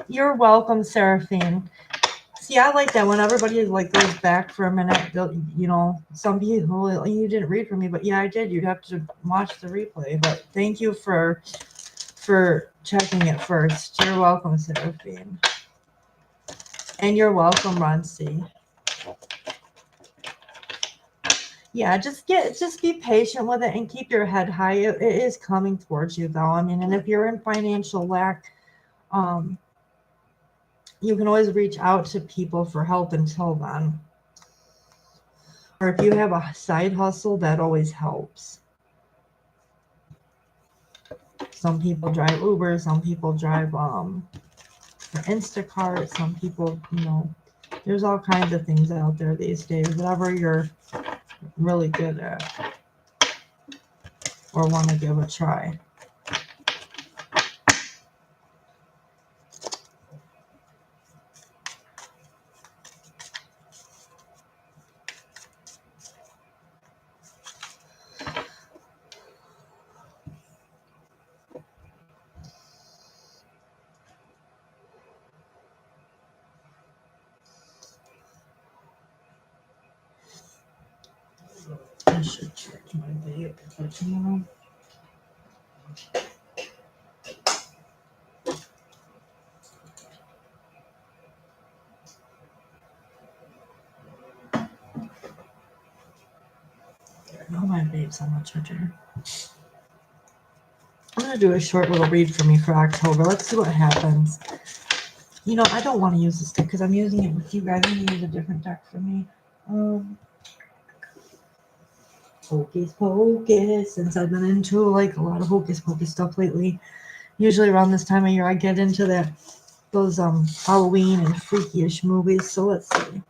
You're welcome, Seraphine. See, I like that when everybody like goes back for a minute. You know, some people, you didn't read for me, but yeah, I did. You'd have to watch the replay. But thank you for checking it first. You're welcome, Seraphine. And you're welcome, Ronzi. Yeah, just be patient with it and keep your head high. It is coming towards you, though. I mean, and if you're in financial lack, you can always reach out to people for help until then. Or if you have a side hustle, that always helps. Some people drive Uber, some people drive Instacart, some people, you know, there's all kinds of things out there these days. Whatever you're really good at or want to give a try. I should check my vape for tomorrow. No, my vape's on the charger. I'm going to do a short little read for me for October. Let's see what happens. You know, I don't want to use this deck because I'm using it with you guys. I'm going to use a different deck for me. Hocus Pocus, since I've been into like a lot of Hocus Pocus stuff lately. Usually around this time of year I get into those Halloween and freaky-ish movies. So let's see.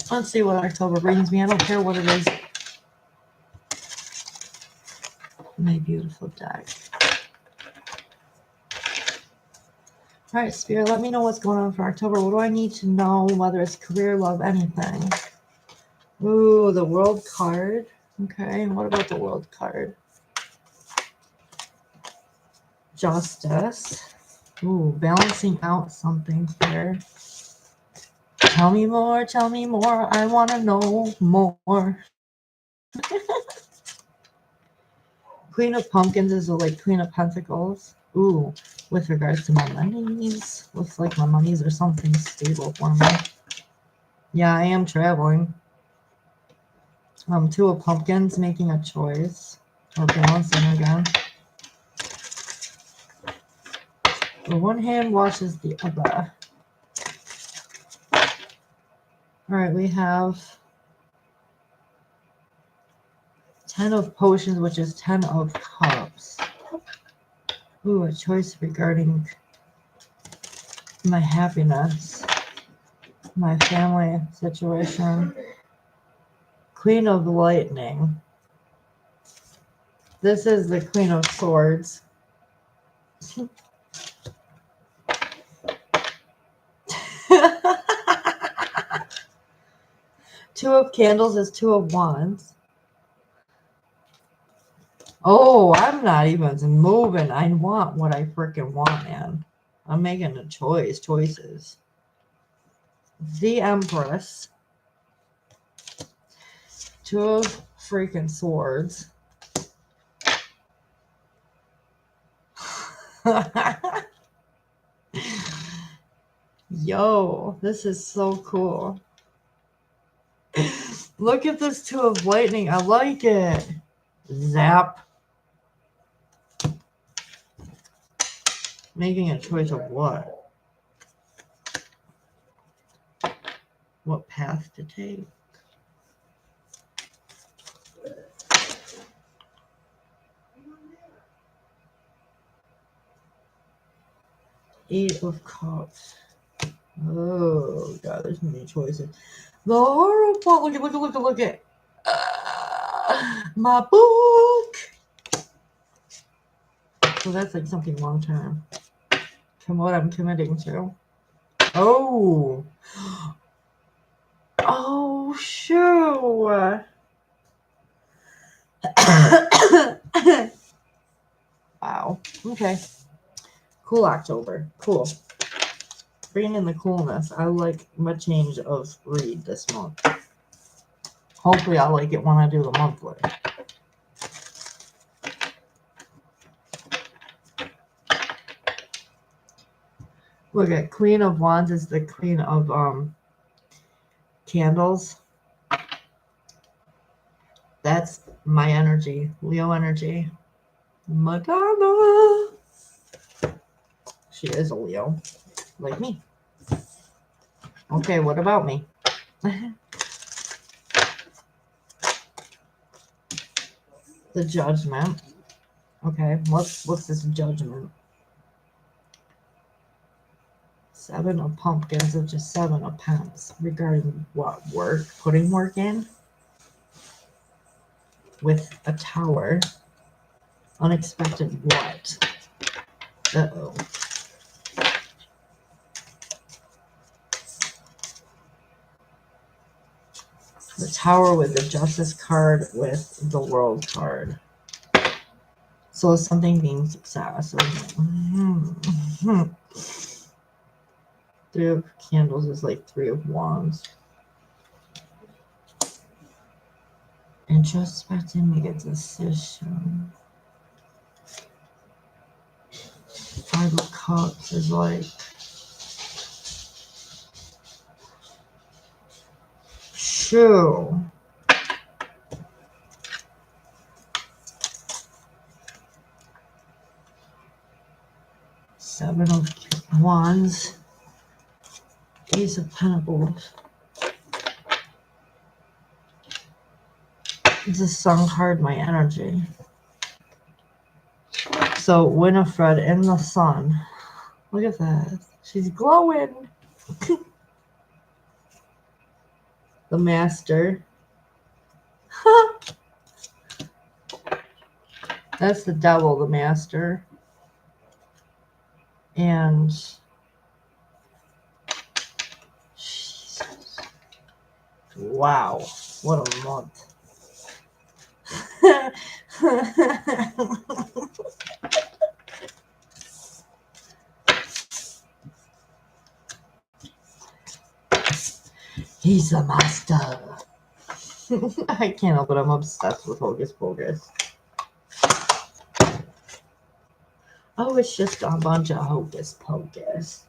Let's see what October brings me. I don't care what it is. My beautiful deck. All right, Spirit, let me know what's going on for October. What do I need to know, whether it's career, love, anything? Ooh, the World card. Okay, what about the World card? Justice. Ooh, balancing out something here. Tell me more, I want to know more. Queen of Pumpkins is like Queen of Pentacles. Ooh, with regards to my monies. Looks like my monies are something stable for me. Yeah, I am traveling. Two of Pumpkins, making a choice. Or balancing again. The one hand washes the other. Alright, we have 10 of Potions, which is 10 of Cups. Ooh, a choice regarding my happiness, my family situation. Queen of Lightning. This is the Queen of Swords. Two of Candles is Two of Wands. Oh, I'm not even moving. I want what I freaking want, man. I'm making a choices. The Empress. Two of freaking Swords. Yo, this is so cool. Look at this Two of Lightning. I like it. Zap. Making a choice of what? What path to take? Eight of Cups. Oh, God, there's many choices. The horrible. Look at. My book. So that's like something long term. From what I'm committing to. Oh. Oh, shoo. Wow. Okay. Cool October. Cool. Bringing in the coolness. I like my change of read this month. Hopefully I'll like it when I do the monthly. Look at Queen of Wands is the Queen of Candles. That's my energy. Leo energy. Madonna. She is a Leo. Like me. Okay, what about me? The Judgment. Okay, what's this Judgment? Seven of Pumpkins, which is Seven of Pence. Regarding what? Work? Putting work in? With a Tower. Unexpected what? Uh-oh. The Tower with the Justice card with the World card. So something being success. Three of Candles is like Three of Wands. Introspecting, make a decision. Five of Cups is like shoo. Seven of Wands. Ace of Pentacles. The Sun card, my energy. So Winifred in the sun. Look at that. She's glowing. The Master. That's the Devil, the Master. And Jesus. Wow, what a month. He's a master. I can't help it. I'm obsessed with Hocus Pocus. Oh, it's just a bunch of Hocus Pocus.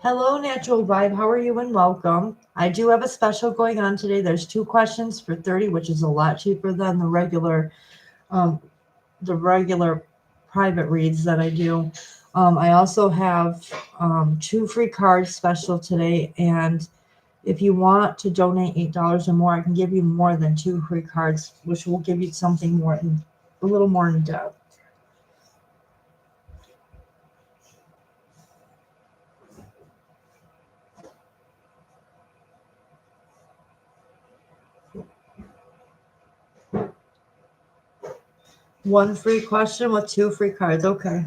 Hello, Natural Vibe. How are you and welcome? I do have a special going on today. There's 2 questions for $30, which is a lot cheaper than um, the regular private reads that I do. I also have 2 free cards special today, and if you want to donate $8 or more, I can give you more than 2 free cards, which will give you something more a little more in depth. One free question with 2 free cards. Okay.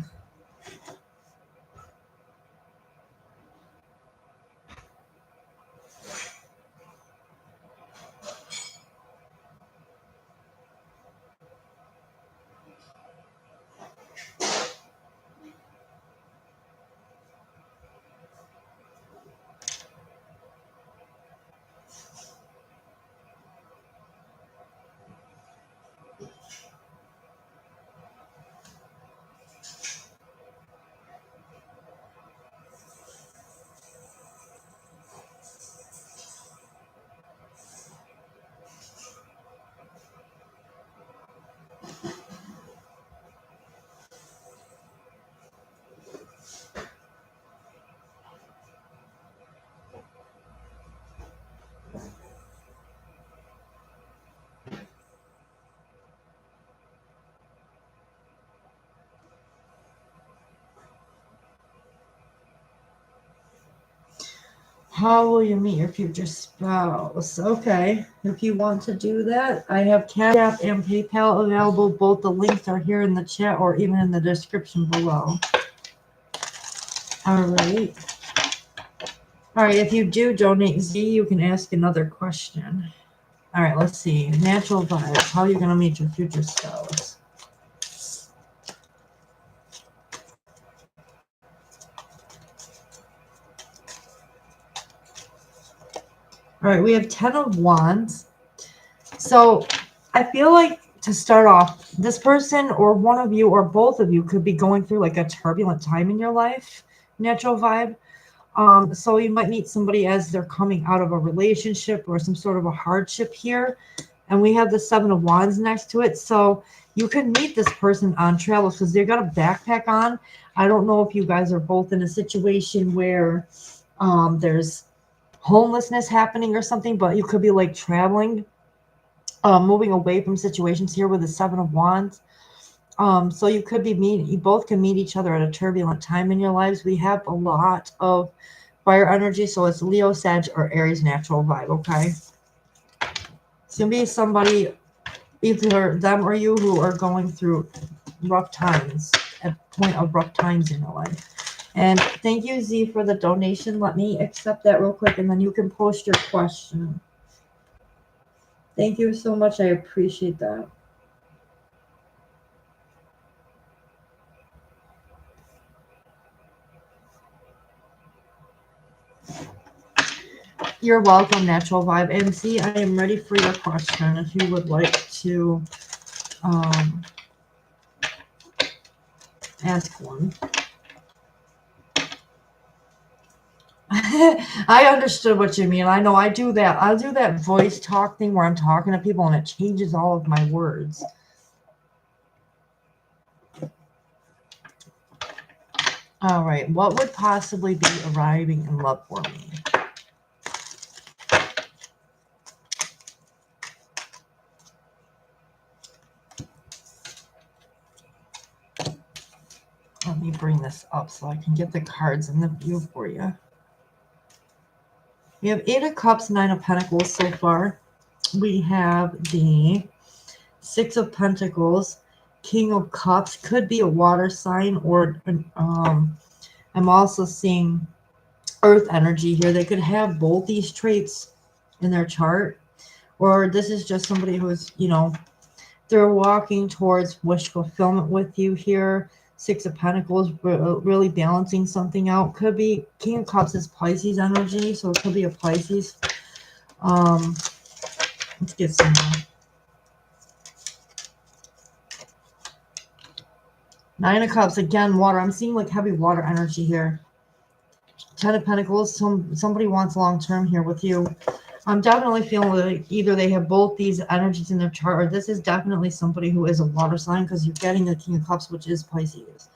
How will you meet your future spouse? Okay, if you want to do that, I have Cashapp and PayPal available. Both the links are here in the chat or even in the description below. All right. All right, if you do donate Z, you can ask another question. All right, let's see. Natural vibes. How are you going to meet your future spouse? All right, we have 10 of Wands. So I feel like to start off, this person or one of you or both of you could be going through like a turbulent time in your life, natural vibe. So you might meet somebody as they're coming out of a relationship or some sort of a hardship here. And we have the 7 of Wands next to it. So you can meet this person on travels because they got a backpack on. I don't know if you guys are both in a situation where there's homelessness happening or something, but you could be like traveling, moving away from situations here with the 7 of Wands. So you could be you both can meet each other at a turbulent time in your lives. We have a lot of fire energy, so it's Leo, Sag, or Aries natural vibe, okay? It's going to be somebody, either them or you, who are going through rough times, at point of rough times in your life. And thank you, Z, for the donation. Let me accept that real quick, and then you can post your question. Thank you so much. I appreciate that. You're welcome, Natural Vibe. And Z, I am ready for your question if you would like to ask one. I understood what you mean. I know I do that. I'll do that voice talk thing where I'm talking to people and it changes all of my words. All right. What would possibly be arriving in love for me? Let me bring this up so I can get the cards in the view for you. We have 8 of Cups, 9 of Pentacles so far. We have the 6 of Pentacles, King of Cups. Could be a water sign, or I'm also seeing Earth energy here. They could have both these traits in their chart, or this is just somebody who's, they're walking towards wish fulfillment with you here. 6 of Pentacles, really balancing something out. Could be King of Cups is Pisces energy, so it could be a Pisces. Let's get some more. 9 of Cups, again, water. I'm seeing like heavy water energy here. 10 of Pentacles, somebody wants long-term here with you. I'm definitely feeling like either they have both these energies in their chart, or this is definitely somebody who is a water sign, because you're getting the King of Cups, which is Pisces.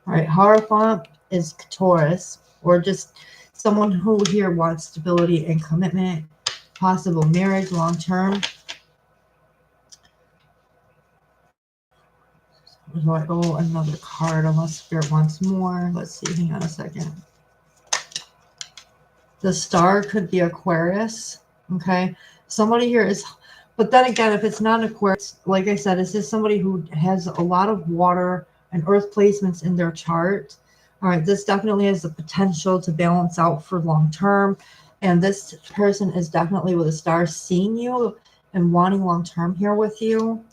All right, Hierophant is Taurus, or just someone who here wants stability and commitment, possible marriage, long-term. Oh, another card, unless Spirit wants more. Let's see, hang on a second. The Star could be Aquarius, okay? Somebody here is, but then again, if it's not Aquarius, like I said, it's just somebody who has a lot of water and earth placements in their chart. All right, this definitely has the potential to balance out for long term. And this person is definitely with a Star seeing you and wanting long term here with you.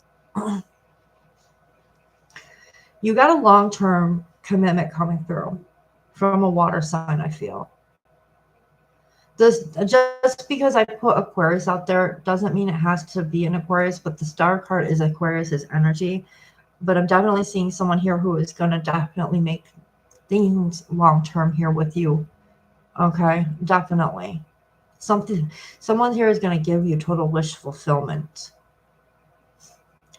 You got a long term commitment coming through from a water sign, I feel. Just because I put Aquarius out there doesn't mean it has to be an Aquarius, but the Star card is Aquarius's energy. But I'm definitely seeing someone here who is going to definitely make things long term here with you. Okay, definitely. Someone here is going to give you total wish fulfillment.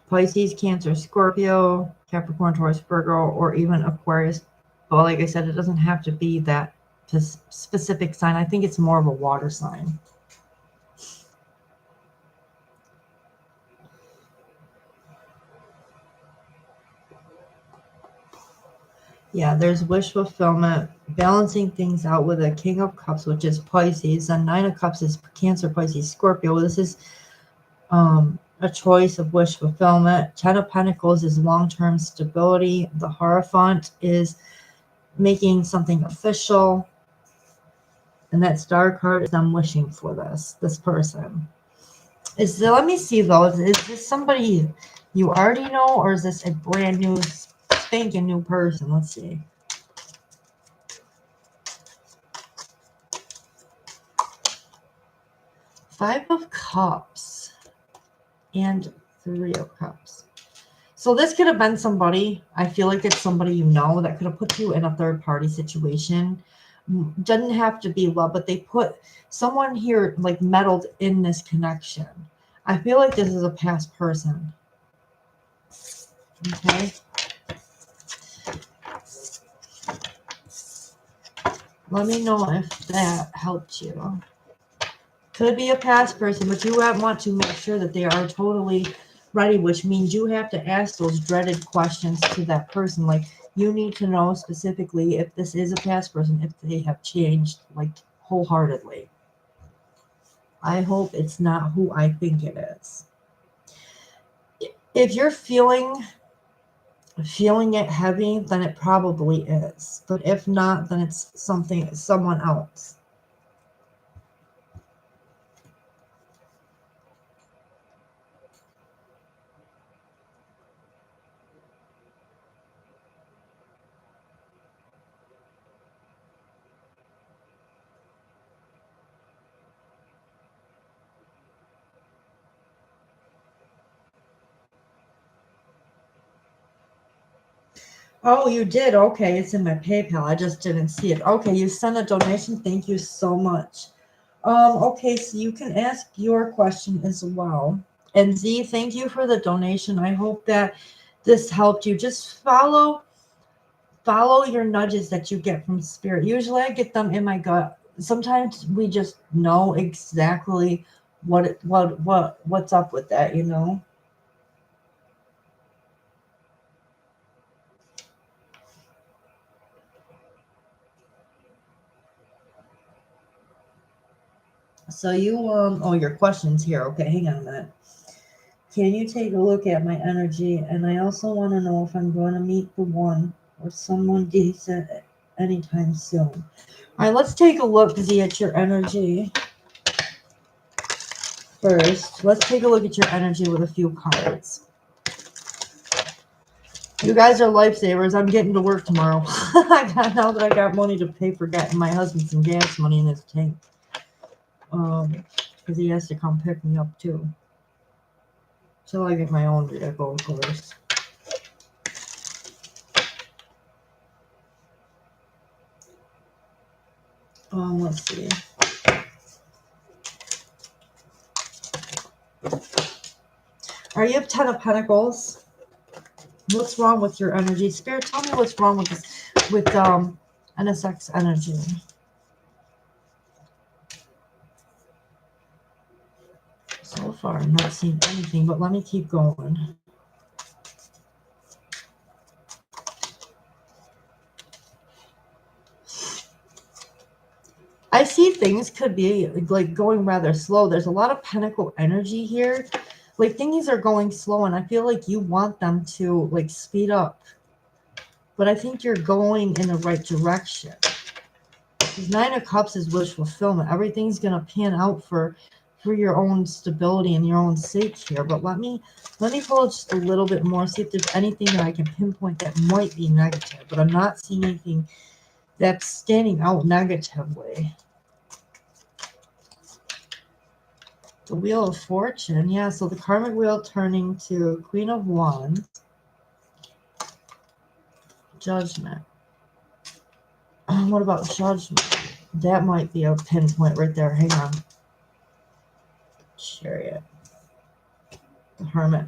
Pisces, Cancer, Scorpio, Capricorn, Taurus, Virgo, or even Aquarius. But like I said, it doesn't have to be that specific sign. I think it's more of a water sign. Yeah, there's wish fulfillment, balancing things out with a King of Cups, which is Pisces, and Nine of Cups is Cancer, Pisces, Scorpio. This is a choice of wish fulfillment. Ten of Pentacles is long-term stability. The Hierophant is making something official. And that Star card is I'm wishing for this person. Let me see though, is this somebody you already know, or is this a brand new, spanking new person? Let's see. Five of Cups and Three of Cups. So this could have been somebody, I feel like it's somebody you know that could have put you in a third party situation. Doesn't have to be love, but they put someone here like meddled in this connection. I feel like this is a past person. Okay. Let me know if that helped you. Could be a past person, but you want to make sure that they are totally ready, which means you have to ask those dreaded questions to that person. Like, you need to know specifically if this is a past person, if they have changed, like, wholeheartedly. I hope it's not who I think it is. If you're feeling it heavy, then it probably is. But if not, then it's someone else. Oh, you did? Okay, it's in my PayPal. I just didn't see it. Okay, you sent a donation. Thank you so much. Okay, so you can ask your question as well. And Z, thank you for the donation. I hope that this helped you. Just follow your nudges that you get from spirit. Usually I get them in my gut. Sometimes we just know exactly what's up with that, you know? So you oh, your question's here. Okay, hang on a minute. Can you take a look at my energy? And I also want to know if I'm going to meet the one or someone decent anytime soon. All right, let's take a look, Z, at your energy first. Let's take a look at your energy with a few cards. You guys are lifesavers. I'm getting to work tomorrow. Now that I got money to pay for getting my husband some gas money in his tank. Because he has to come pick me up too. So I get my own vehicle, of course. Let's see. Are you 10 of Pentacles? What's wrong with your energy? Spirit, tell me what's wrong with this, with NSX energy. So far, I'm not seeing anything, but let me keep going. I see things could be like going rather slow. There's a lot of Pentacle energy here. Like things are going slow, and I feel like you want them to like speed up. But I think you're going in the right direction. Because Nine of Cups is wish fulfillment. Everything's gonna pan out for your own stability and your own sake here. But let me pull just a little bit more, see if there's anything that I can pinpoint that might be negative. But I'm not seeing anything that's standing out negatively. The Wheel of Fortune. Yeah, so the karmic wheel turning to Queen of Wands. Judgment. What about Judgment? That might be a pinpoint right there. Hang on. Chariot. The Hermit.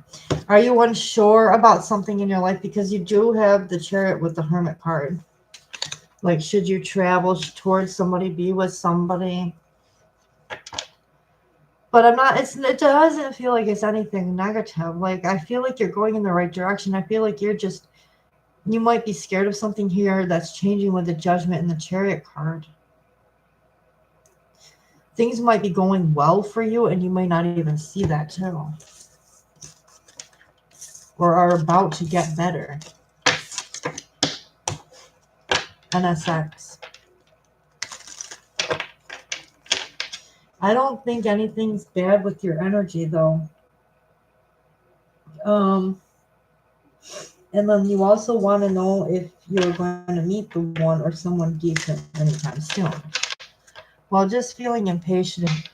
Are you unsure about something in your life? Because you do have the Chariot with the Hermit card. Like, should you travel towards somebody, be with somebody? But I'm not, it doesn't feel like it's anything negative. Like, I feel like you're going in the right direction. I feel like you're just You might be scared of something here that's changing with the Judgment and the Chariot card. Things might be going well for you, and you may not even see that too. Or are about to get better. NSX. I don't think anything's bad with your energy, though. And then you also want to know if you're going to meet the one or someone decent anytime soon. Well, just feeling impatient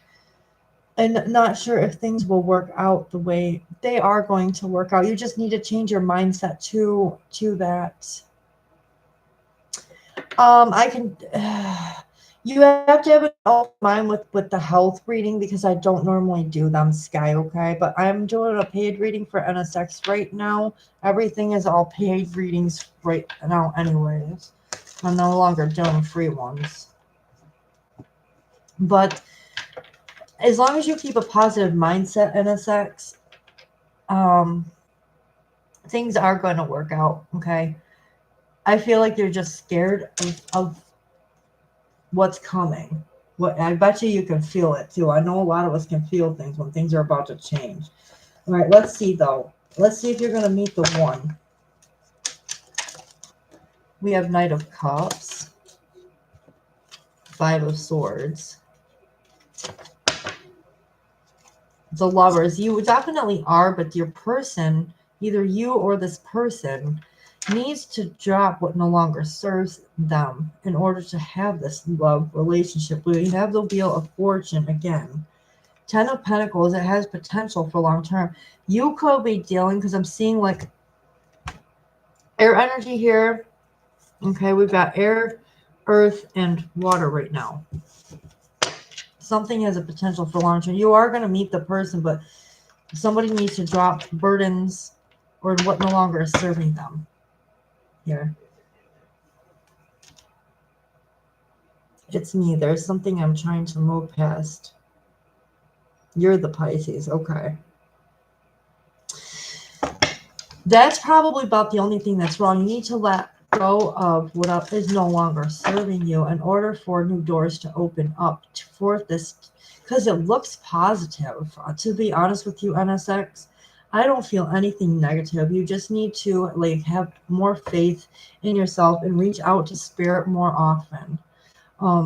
and not sure if things will work out the way they are going to work out. You just need to change your mindset to that. I can. You have to have an open mind with the health reading because I don't normally do them, Sky. Okay, but I'm doing a paid reading for NSX right now. Everything is all paid readings right now, anyways. I'm no longer doing free ones. But as long as you keep a positive mindset, NSX, things are going to work out. Okay, I feel like you're just scared of what's coming. What I bet you can feel it too. I know a lot of us can feel things when things are about to change. All right, let's see though. Let's see if you're going to meet the one. We have Knight of Cups, Five of Swords, the Lovers. You definitely are, but your person, either you or this person, needs to drop what no longer serves them in order to have this love relationship. We have the Wheel of Fortune again. Ten of Pentacles, it has potential for long term. You could be dealing, because I'm seeing like air energy here. Okay, we've got air, earth, and water right now. Something has a potential for long term. You are going to meet the person, but somebody needs to drop burdens or what no longer is serving them here. It's me. There's something I'm trying to move past. You're the Pisces. Okay. That's probably about the only thing that's wrong. You need to let go of what is no longer serving you in order for new doors to open up for this, because it looks positive. To be honest with you, NSX, I don't feel anything negative. You just need to like have more faith in yourself and reach out to spirit more often,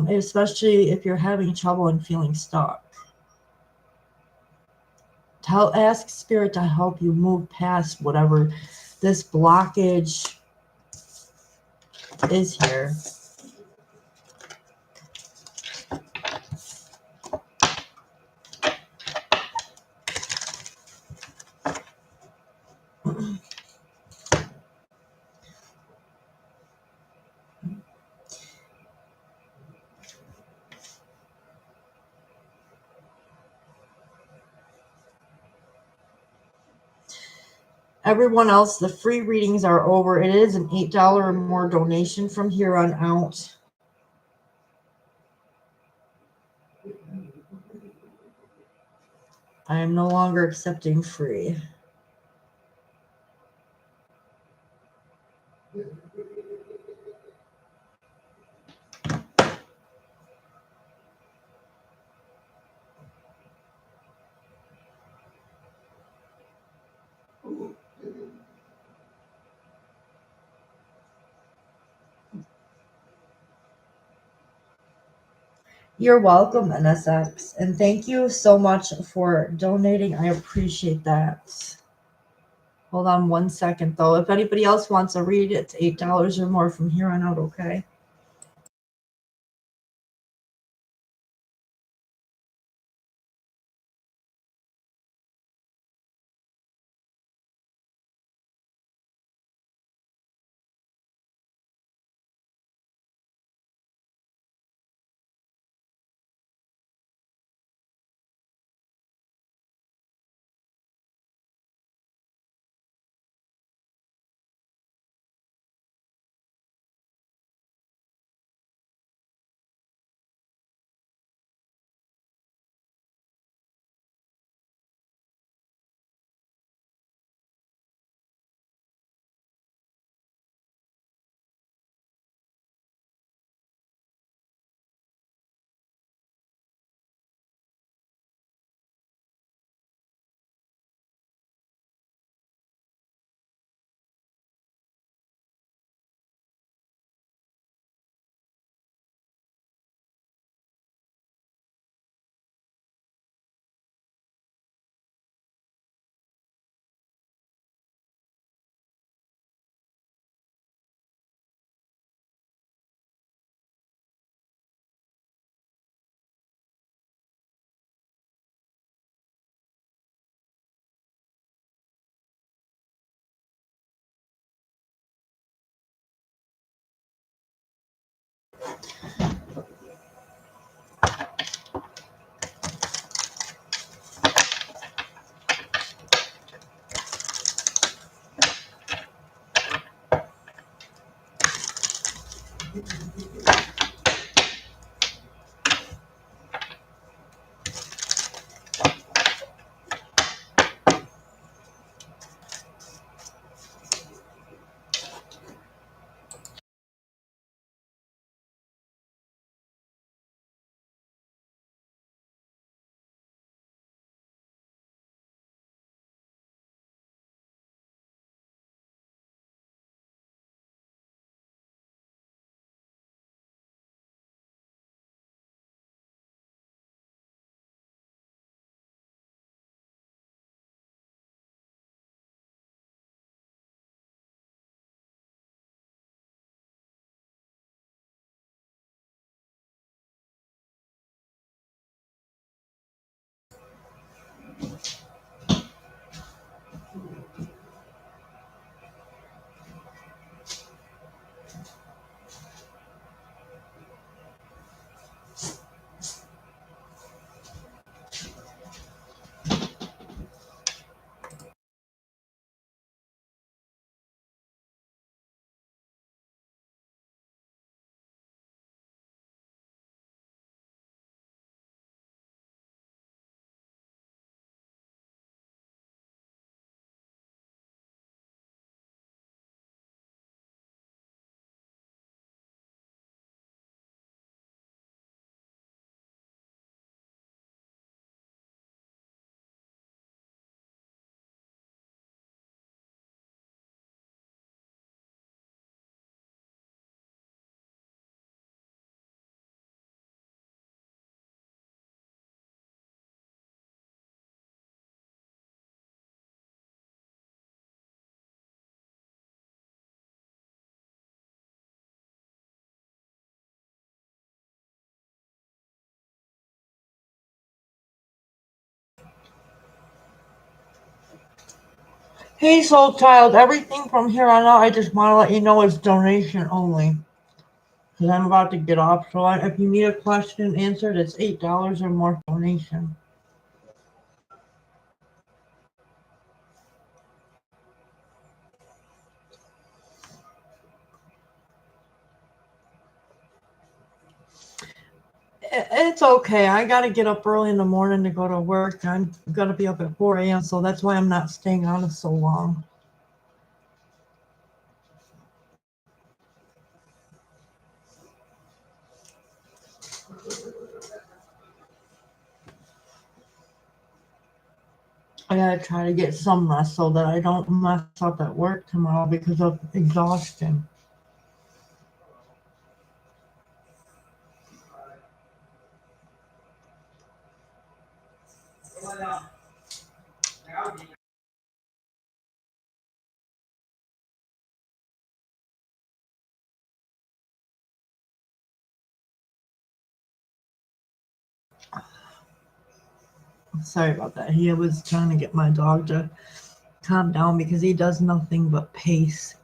especially if you're having trouble and feeling stuck. Ask spirit to help you move past whatever this blockage is here. Everyone else, the free readings are over. It is an $8 or more donation from here on out. I am no longer accepting free. You're welcome, NSX. And thank you so much for donating. I appreciate that. Hold on one second, though. If anybody else wants a read, it's $8 or more from here on out, okay? Hey, Soul Child, everything from here on out, I just want to let you know is donation only. Because I'm about to get off. So if you need a question answered, it's $8 or more donation. It's okay. I got to get up early in the morning to go to work. I'm going to be up at 4 a.m., so that's why I'm not staying on so long. I got to try to get some rest so that I don't mess up at work tomorrow because of exhaustion. Sorry about that. He was trying to get my dog to calm down because he does nothing but pace.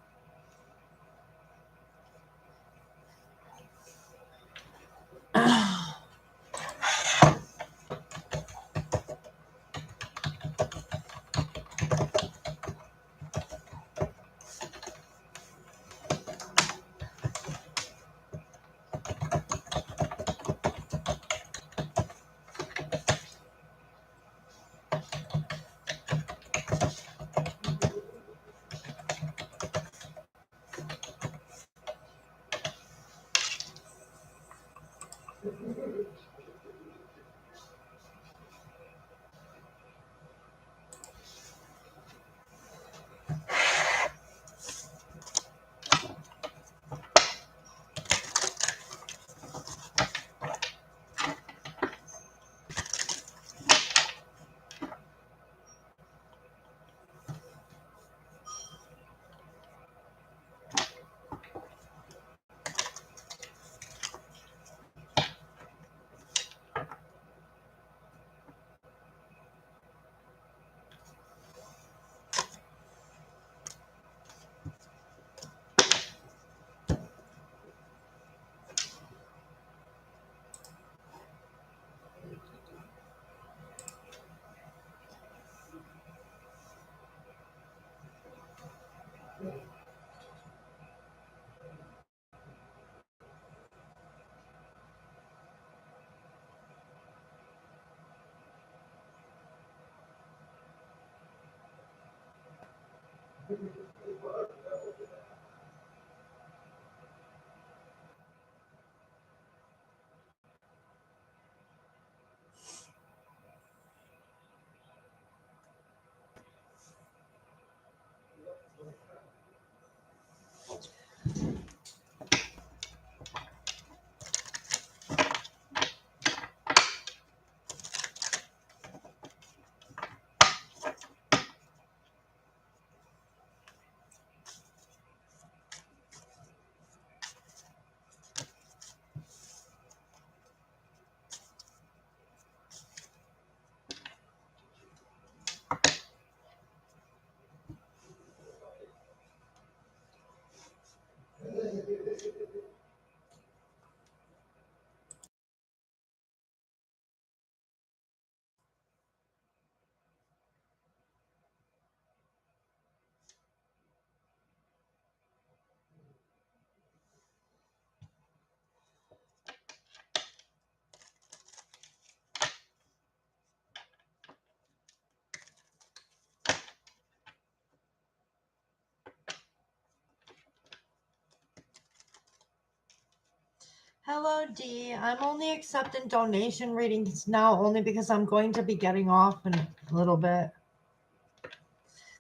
Hello, Dee. I'm only accepting donation readings now only because I'm going to be getting off in a little bit.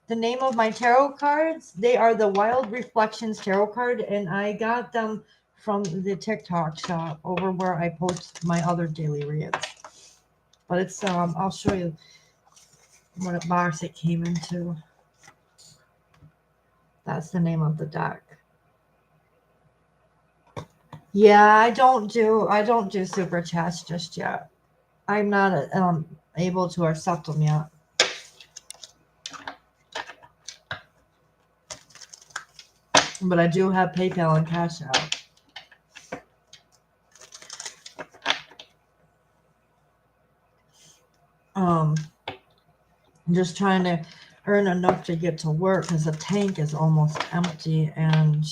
The name of my tarot cards, they are the Wild Reflections Tarot card, and I got them from the TikTok shop over where I post my other daily reads. But it's, I'll show you what box it came into. That's the name of the deck. Yeah, I don't do super chats just yet. I'm not able to accept them yet. But I do have PayPal and Cash App. I'm just trying to earn enough to get to work because the tank is almost empty, and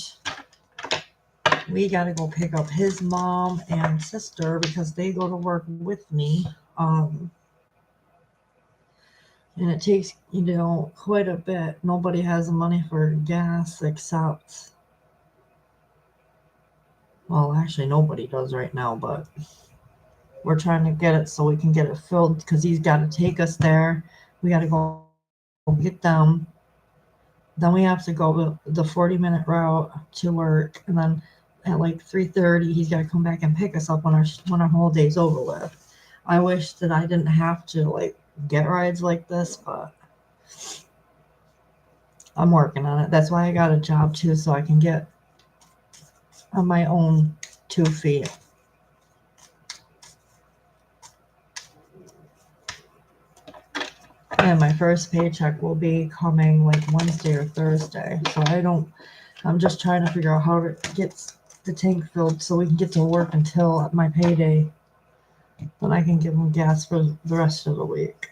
we got to go pick up his mom and sister because they go to work with me. And it takes, quite a bit. Nobody has the money for gas except, well, actually nobody does right now, but we're trying to get it so we can get it filled because he's got to take us there. We got to go get them. Then we have to go the 40-minute route to work, and then at like 3:30, he's got to come back and pick us up when our whole day's over with. I wish that I didn't have to get rides like this, but I'm working on it. That's why I got a job too, so I can get on my own 2 feet. And my first paycheck will be coming Wednesday or Thursday. So I'm just trying to figure out how to get the tank filled so we can get to work until my payday. Then I can give them gas for the rest of the week.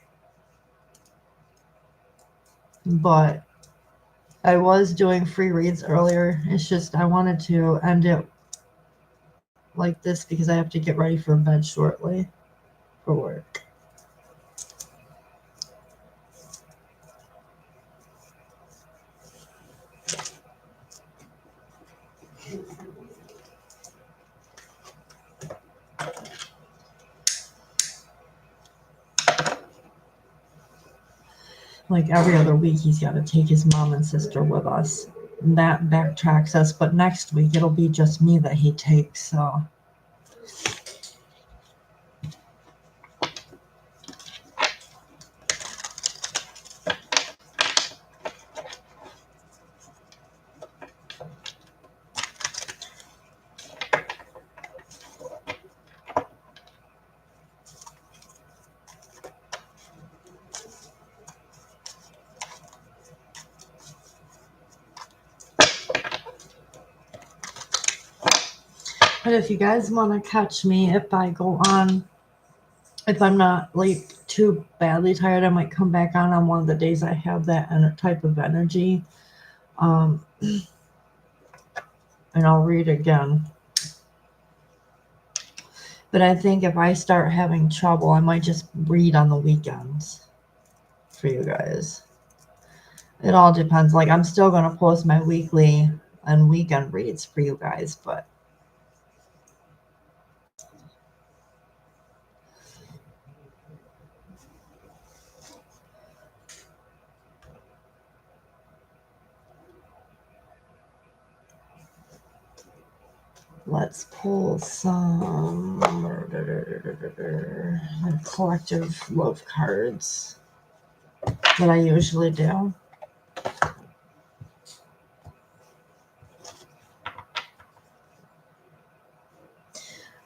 But I was doing free reads earlier. It's just I wanted to end it like this because I have to get ready for bed shortly for work. Every other week, he's got to take his mom and sister with us. And that backtracks us, but next week it'll be just me that he takes, so. But if you guys want to catch me, if I go on, if I'm not too badly tired, I might come back on one of the days I have that type of energy. And I'll read again. But I think if I start having trouble, I might just read on the weekends for you guys. It all depends. I'm still going to post my weekly and weekend reads for you guys, but let's pull some collective love cards that I usually do.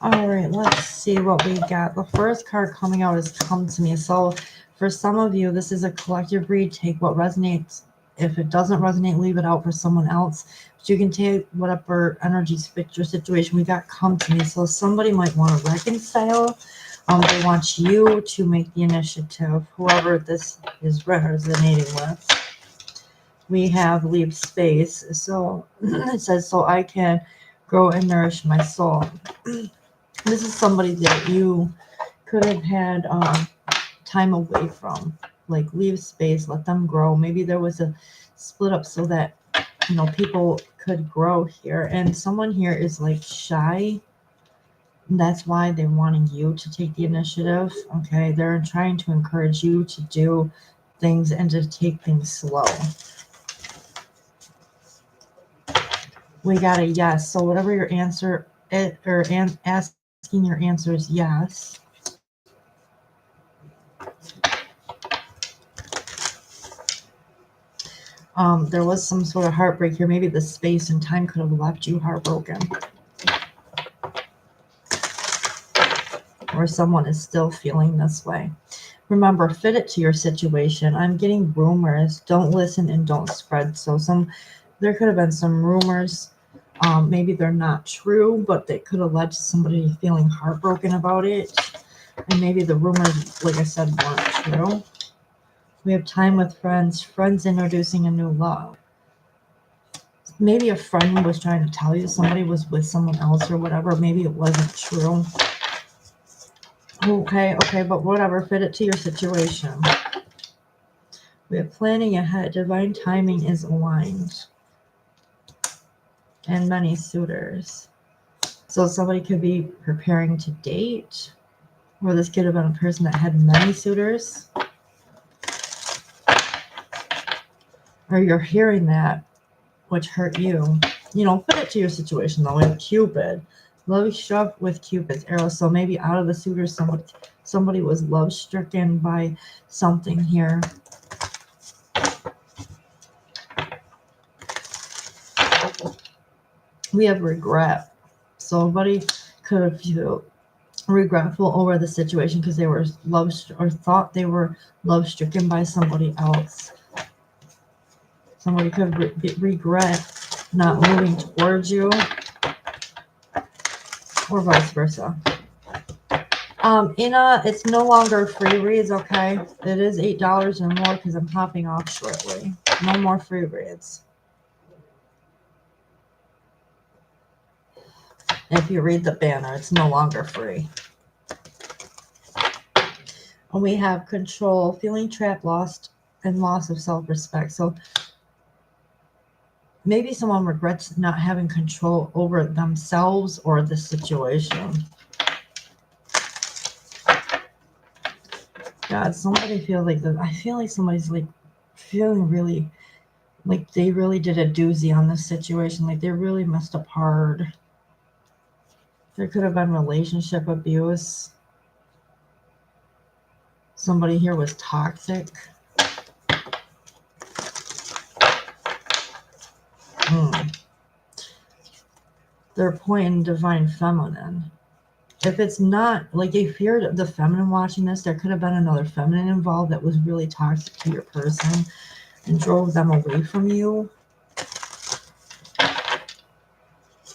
All right, let's see what we got. The first card coming out is Come to Me. So for some of you, this is a collective read. Take what resonates. If it doesn't resonate, leave it out for someone else. But you can take whatever energies fit your situation. We got Come to Me. So somebody might want to reconcile. They want you to make the initiative, whoever this is resonating with. We have Leave Space. So it says, so I can grow and nourish my soul. This is somebody that you could have had time away from. Leave space, let them grow. Maybe there was a split up so that people could grow here. And someone here is shy. And that's why they're wanting you to take the initiative. Okay, they're trying to encourage you to do things and to take things slow. We got a yes. So whatever your answer is, or asking your answer is yes. There was some sort of heartbreak here. Maybe the space and time could have left you heartbroken. Or someone is still feeling this way. Remember, fit it to your situation. I'm getting rumors. Don't listen and don't spread. So There could have been some rumors. Maybe they're not true, but they could have led to somebody feeling heartbroken about it. And maybe the rumors, like I said, weren't true. We have time with friends. Friends introducing a new love. Maybe a friend was trying to tell you somebody was with someone else or whatever. Maybe it wasn't true. Okay, but whatever. Fit it to your situation. We have planning ahead. Divine timing is aligned. And many suitors. So somebody could be preparing to date. Or this could have been a person that had many suitors. Or you're hearing that, which hurt you. You know, fit it to your situation though. We have Cupid. Love struck with Cupid's arrow. So maybe out of the suitors, somebody was love stricken by something here. We have regret. So somebody could have felt regretful over the situation because they were thought they were love stricken by somebody else. Somebody could regret not moving towards you, or vice versa. It's no longer free reads, okay? It is $8 or more because I'm hopping off shortly. No more free reads. If you read the banner, it's no longer free. And we have control, feeling trapped, lost, and loss of self-respect. So maybe someone regrets not having control over themselves or the situation. God, somebody feels like that. I feel like somebody's like feeling really like they really did a doozy on this situation. Like they really messed up hard. There could have been relationship abuse. Somebody here was toxic. They're pointing divine feminine. If it's not, like if you're the feminine watching this, there could have been another feminine involved that was really toxic to your person and drove them away from you.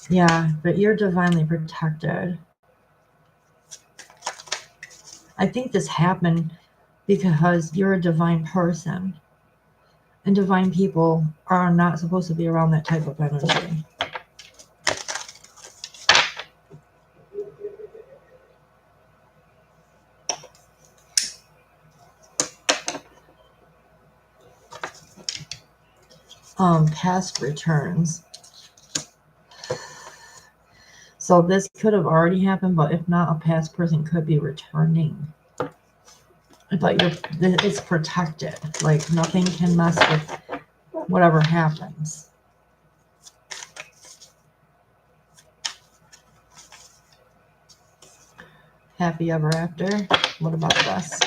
Yeah, but you're divinely protected. I think this happened because you're a divine person. And divine people are not supposed to be around that type of energy. Past returns. So this could have already happened, but if not, a past person could be returning. But it's protected. Like nothing can mess with whatever happens. Happy ever after. What about this?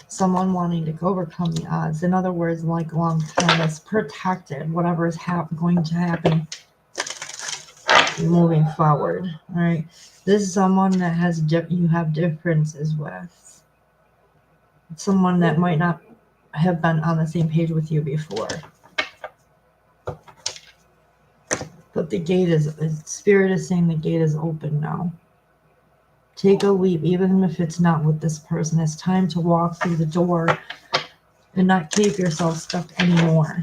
Someone wanting to overcome the odds. In other words, like long term, it's protected. Whatever is going to happen, moving forward. All right. This is someone that has you have differences with. Someone that might not have been on the same page with you before. But the gate Spirit is saying the gate is open now. Take a leap, even if it's not with this person. It's time to walk through the door and not keep yourself stuck anymore.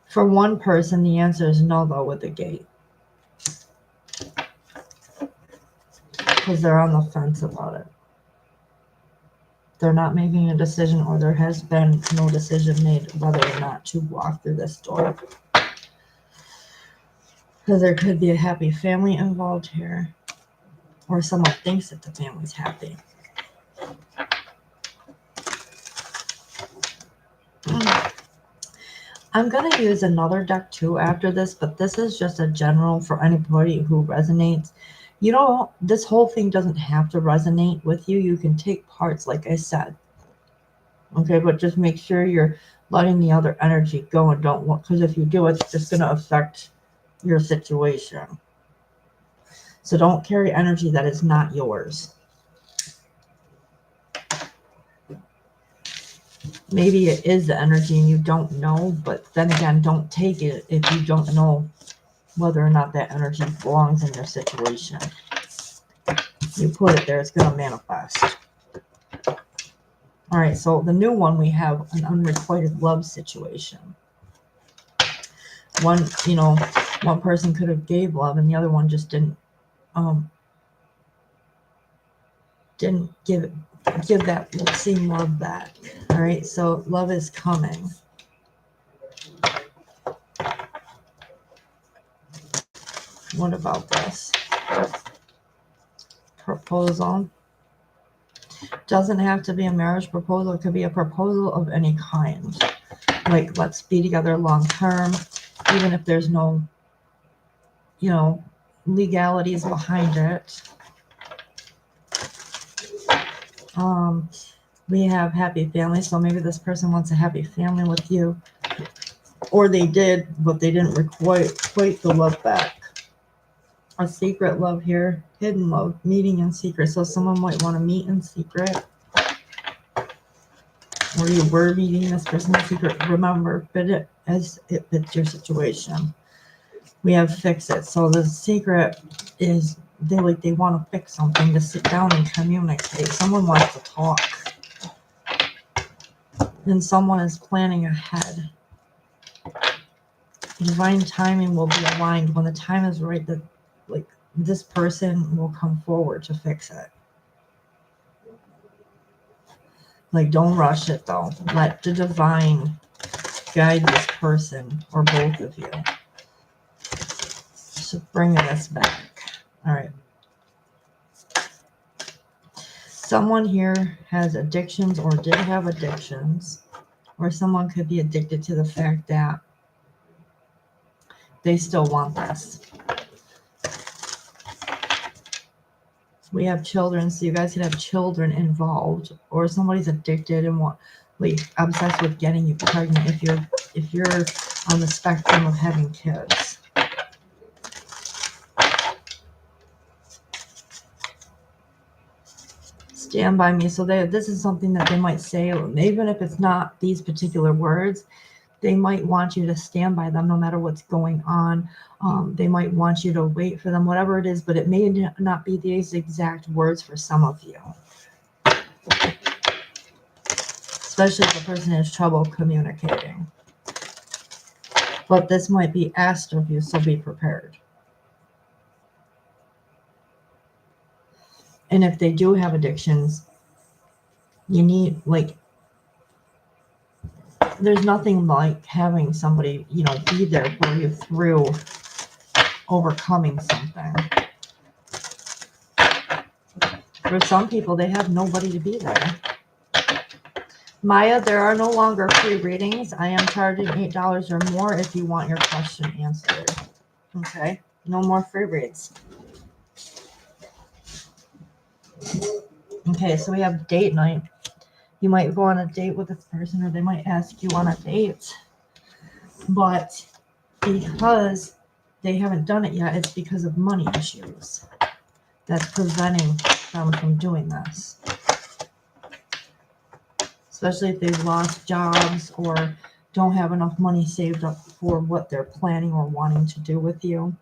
For one person, the answer is no, though, with the gate. Because they're on the fence about it. They're not making a decision, or there has been no decision made whether or not to walk through this door. Because there could be a happy family involved here. Or someone thinks that the family's happy. I'm going to use another deck too after this, but this is just a general for anybody who resonates. You know, this whole thing doesn't have to resonate with you. You can take parts, like I said. Okay, but just make sure you're letting the other energy go and don't want, because if you do, it's just going to affect your situation. So don't carry energy that is not yours. Maybe it is the energy and you don't know, but then again, don't take it if you don't know whether or not that energy belongs in your situation. You put it there, it's going to manifest. All right, so the new one, we have an unrequited love situation. One, you know, one person could have gave love and the other one just didn't give that same love back. All right, so love is coming. What about this? Proposal. Doesn't have to be a marriage proposal. It could be a proposal of any kind. Like, let's be together long term, even if there's no, you know, legalities behind it. We have happy family, so maybe this person wants a happy family with you, or they did, but they didn't requite the love back. A secret love here, hidden love, meeting in secret. So someone might want to meet in secret, or you were meeting this person in secret. Remember, fit it as it fits your situation. We have fix it. So the secret is they want to fix something, to sit down and communicate. Someone wants to talk, and someone is planning ahead. Divine timing will be aligned when the time is right. That this person will come forward to fix it. Like, don't rush it though. Let the divine guide this person or both of you. So bring this back. All right. Someone here has addictions or did have addictions, or someone could be addicted to the fact that they still want this. We have children, so you guys could have children involved, or somebody's addicted and obsessed with getting you pregnant if you're on the spectrum of having kids. Stand by me. So this is something that they might say, even if it's not these particular words, they might want you to stand by them no matter what's going on. They might want you to wait for them, whatever it is, but it may not be these exact words for some of you. Especially if the person has trouble communicating. But this might be asked of you, so be prepared. And if they do have addictions, you need, there's nothing like having somebody, be there for you through overcoming something. For some people, they have nobody to be there. Maya, there are no longer free readings. I am charging $8 or more if you want your question answered. Okay, no more free reads. Okay, so we have date night. You might go on a date with this person, or they might ask you on a date. But because they haven't done it yet, it's because of money issues that's preventing them from doing this. Especially if they've lost jobs or don't have enough money saved up for what they're planning or wanting to do with you.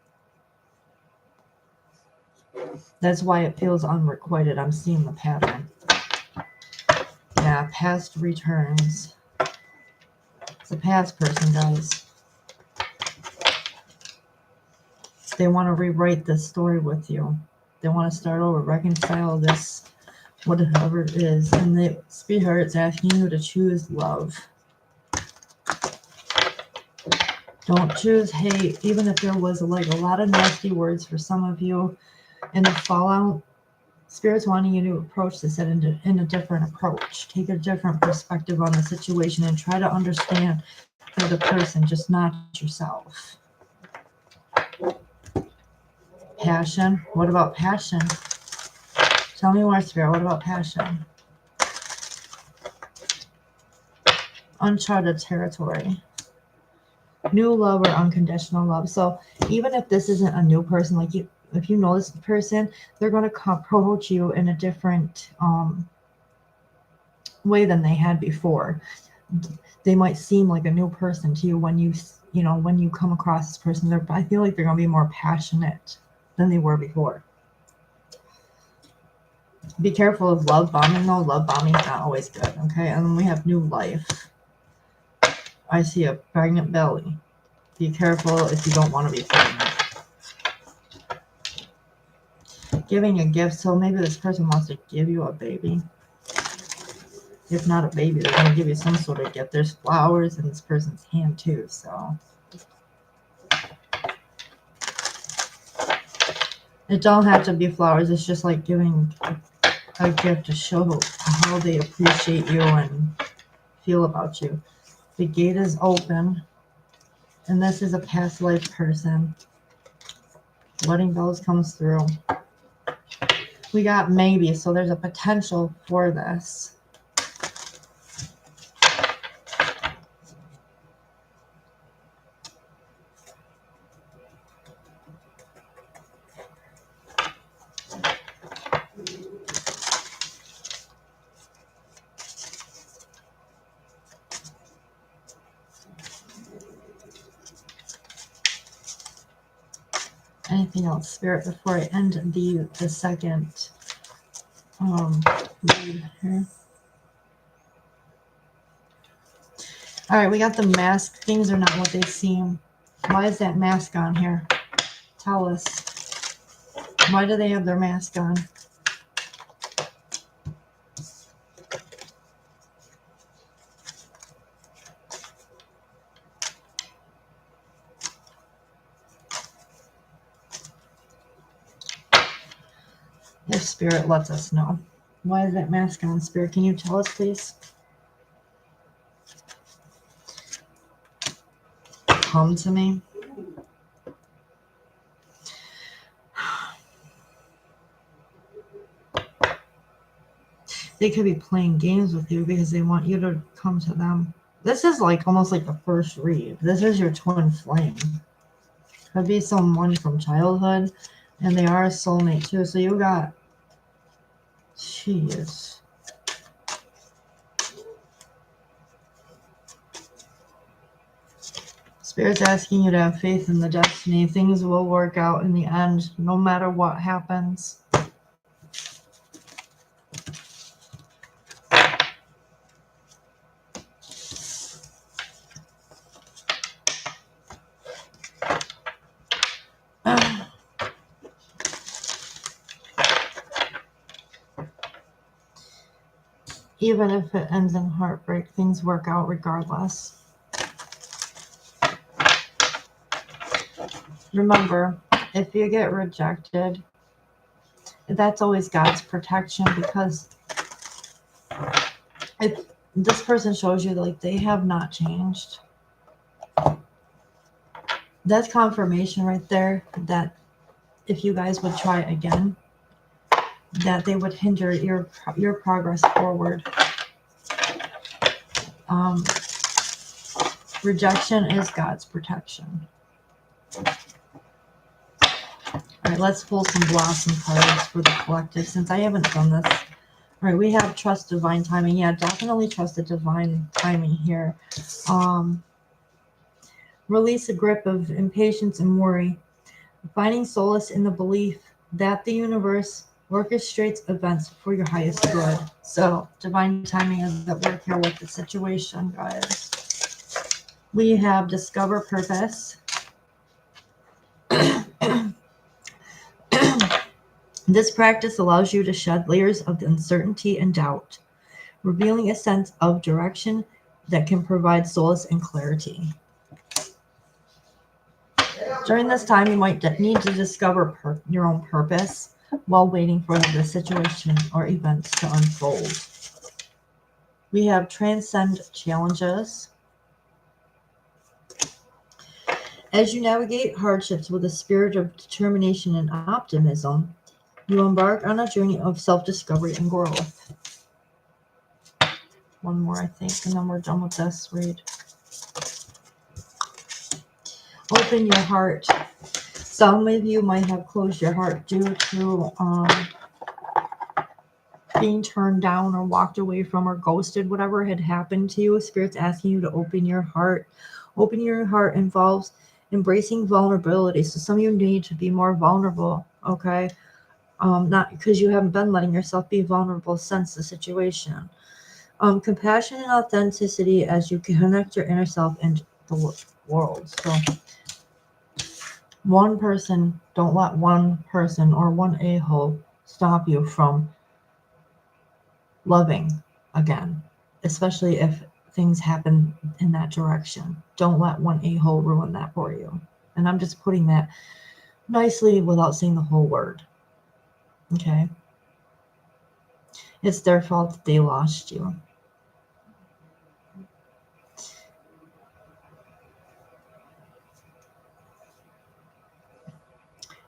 That's why it feels unrequited. I'm seeing the pattern. Yeah, past returns. It's a past person, guys. They want to rewrite this story with you. They want to start over, reconcile this, whatever it is. And the Spirit's asking you to choose love. Don't choose hate, even if there was a lot of nasty words for some of you in the fallout. Spirit's wanting you to approach this in a different approach. Take a different perspective on the situation and try to understand the other person, just not yourself. Passion. What about passion? Tell me more, Spirit. What about passion? Uncharted territory. New love or unconditional love. So even if this isn't a new person, if you know this person, they're going to approach you in a different way than they had before. they might seem like a new person to you when when you come across this person. I feel like they're going to be more passionate than they were before. Be careful of love bombing, though. Love bombing is not always good, okay? And then we have new life. I see a pregnant belly. Be careful if you don't want to be pregnant. Giving a gift, so maybe this person wants to give you a baby. If not a baby, they're going to give you some sort of gift. There's flowers in this person's hand, too, so. It don't have to be flowers. It's just like giving a gift to show how they appreciate you and feel about you. The gate is open, and this is a past life person. Wedding bells comes through. We got maybe, so there's a potential for this. Anything else, Spirit, before I end the second read here? All right, we got the mask. Things are not what they seem. Why is that mask on here? Tell us. Why do they have their mask on? If Spirit lets us know. Why is that mask on, Spirit? Can you tell us, please? Come to me. They could be playing games with you because they want you to come to them. This is like almost like the first read. This is your twin flame. Could be someone from childhood, and they are a soulmate too. So you got, jeez. Spirit's asking you to have faith in the destiny. Things will work out in the end, no matter what happens. Even if it ends in heartbreak, things work out regardless. Remember, if you get rejected, that's always God's protection, because if this person shows you like they have not changed, that's confirmation right there that if you guys would try again, that they would hinder your progress forward. Rejection is God's protection. All right, let's pull some Blossom cards for the collective, since I haven't done this. All right, we have trust divine timing. Yeah, definitely trust the divine timing here. Release a grip of impatience and worry. Finding solace in the belief that the universe orchestrates events for your highest good. So, divine timing is at work here with the situation, guys. We have discover purpose. This practice allows you to shed layers of uncertainty and doubt, revealing a sense of direction that can provide solace and clarity. During this time, you might need to discover your own purpose while waiting for the situation or events to unfold. We have transcend challenges. As you navigate hardships with a spirit of determination and optimism, you embark on a journey of self-discovery and growth. One more, I think, and then we're done with this read. Open your heart. Some of you might have closed your heart due to being turned down or walked away from or ghosted, whatever had happened to you, Spirit's asking you to open your heart. Opening your heart involves embracing vulnerability. So some of you need to be more vulnerable, okay? Not because you haven't been letting yourself be vulnerable since the situation. Compassion and authenticity as you connect your inner self and the world. So one person, don't let one person or one a-hole stop you from loving again, especially if things happen in that direction. Don't let one a-hole ruin that for you. And I'm just putting that nicely without saying the whole word. Okay? It's their fault that they lost you.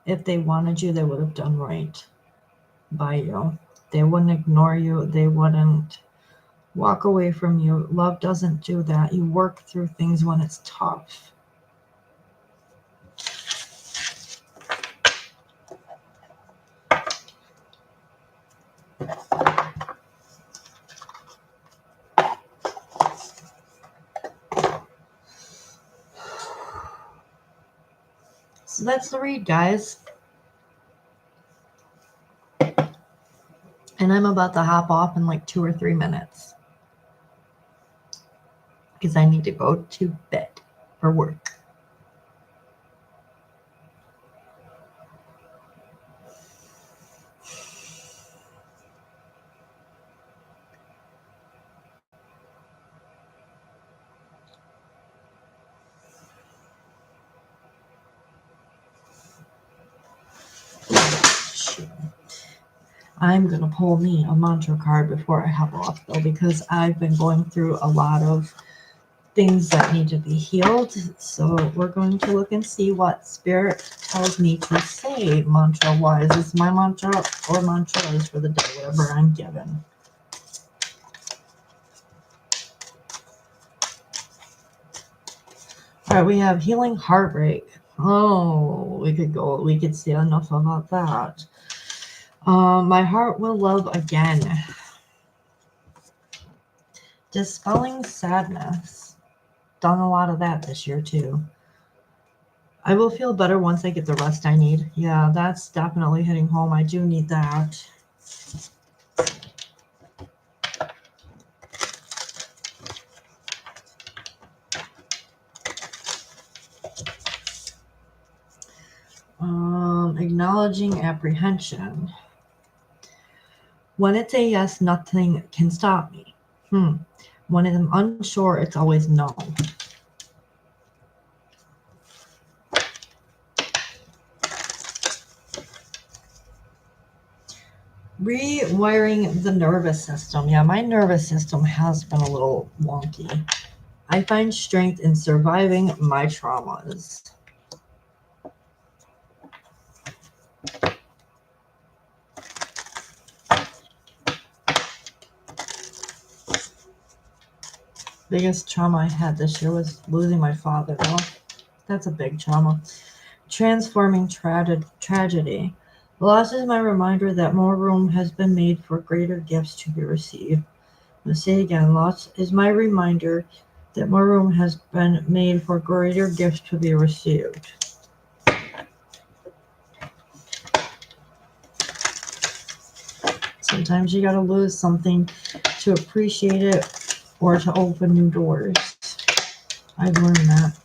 If they wanted you, they would have done right by you. They wouldn't ignore you. They wouldn't walk away from you. Love doesn't do that. You work through things when it's tough. So that's the read, guys. And I'm about to hop off in like 2 or 3 minutes because I need to go to bed for work. I'm going to pull me a mantra card before I hop off, though, because I've been going through a lot of things that need to be healed. So we're going to look and see what Spirit tells me to say mantra-wise. Is my mantra or mantras for the day, whatever I'm given. All right, we have healing heartbreak. Oh, we could say enough about that. My heart will love again. Dispelling sadness. Done a lot of that this year too. I will feel better once I get the rest I need. Yeah, that's definitely hitting home. I do need that. Acknowledging apprehension. When it's a yes, nothing can stop me. When I'm unsure, it's always no. Rewiring the nervous system. Yeah, my nervous system has been a little wonky. I find strength in surviving my traumas. Biggest trauma I had this year was losing my father. Well, that's a big trauma. Transforming tragedy. Loss is my reminder that more room has been made for greater gifts to be received. Let's say it again. Loss is my reminder that more room has been made for greater gifts to be received. Sometimes you gotta lose something to appreciate it or to open new doors. I've learned that.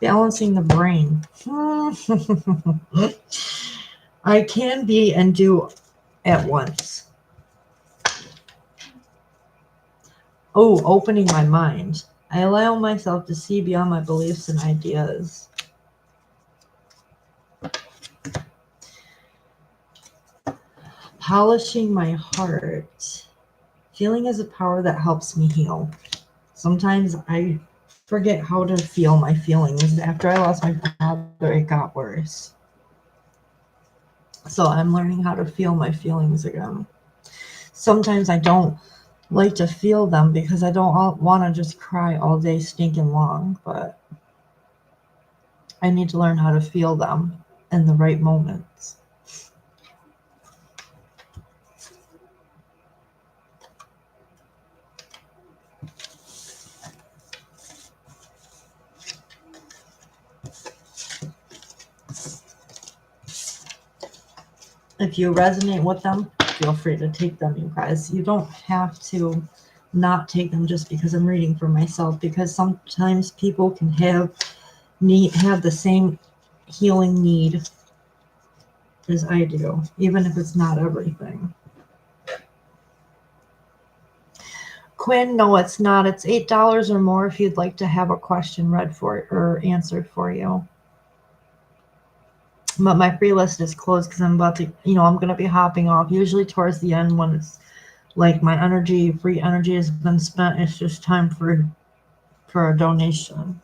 Balancing the brain. I can be and do at once. Oh, opening my mind. I allow myself to see beyond my beliefs and ideas. Polishing my heart. Feeling is a power that helps me heal. Sometimes I forget how to feel my feelings. After I lost my father, it got worse. So I'm learning how to feel my feelings again. Sometimes I don't like to feel them because I don't want to just cry all day stinking long, but I need to learn how to feel them in the right moments. If you resonate with them, feel free to take them, you guys. You don't have to not take them just because I'm reading for myself, because sometimes people can have the same healing need as I do, even if it's not everything. Quinn, no, it's not. It's $8 or more if you'd like to have a question read for or answered for you. But my free list is closed because I'm about to, I'm going to be hopping off. Usually towards the end when it's like my free energy has been spent, it's just time for a donation.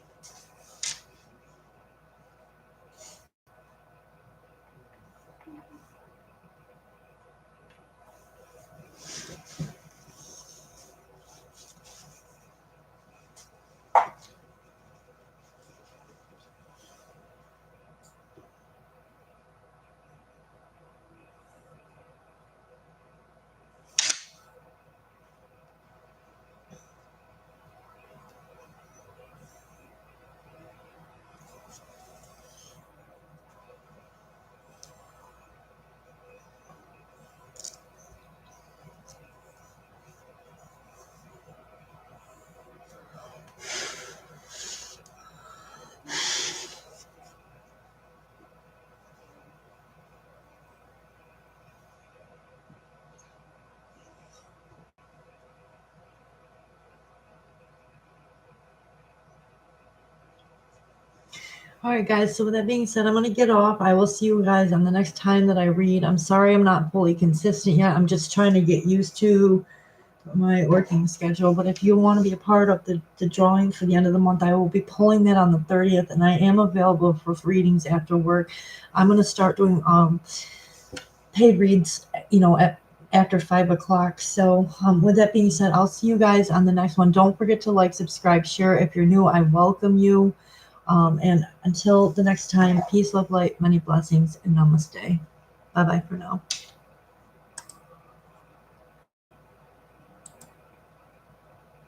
All right, guys. So with that being said, I'm going to get off. I will see you guys on the next time that I read. I'm sorry I'm not fully consistent yet. I'm just trying to get used to my working schedule. But if you want to be a part of the drawing for the end of the month, I will be pulling that on the 30th, and I am available for readings after work. I'm going to start doing paid reads, after 5 o'clock. So with that being said, I'll see you guys on the next one. Don't forget to like, subscribe, share. If you're new, I welcome you. And until the next time, peace, love, light, many blessings, and namaste. Bye-bye for now.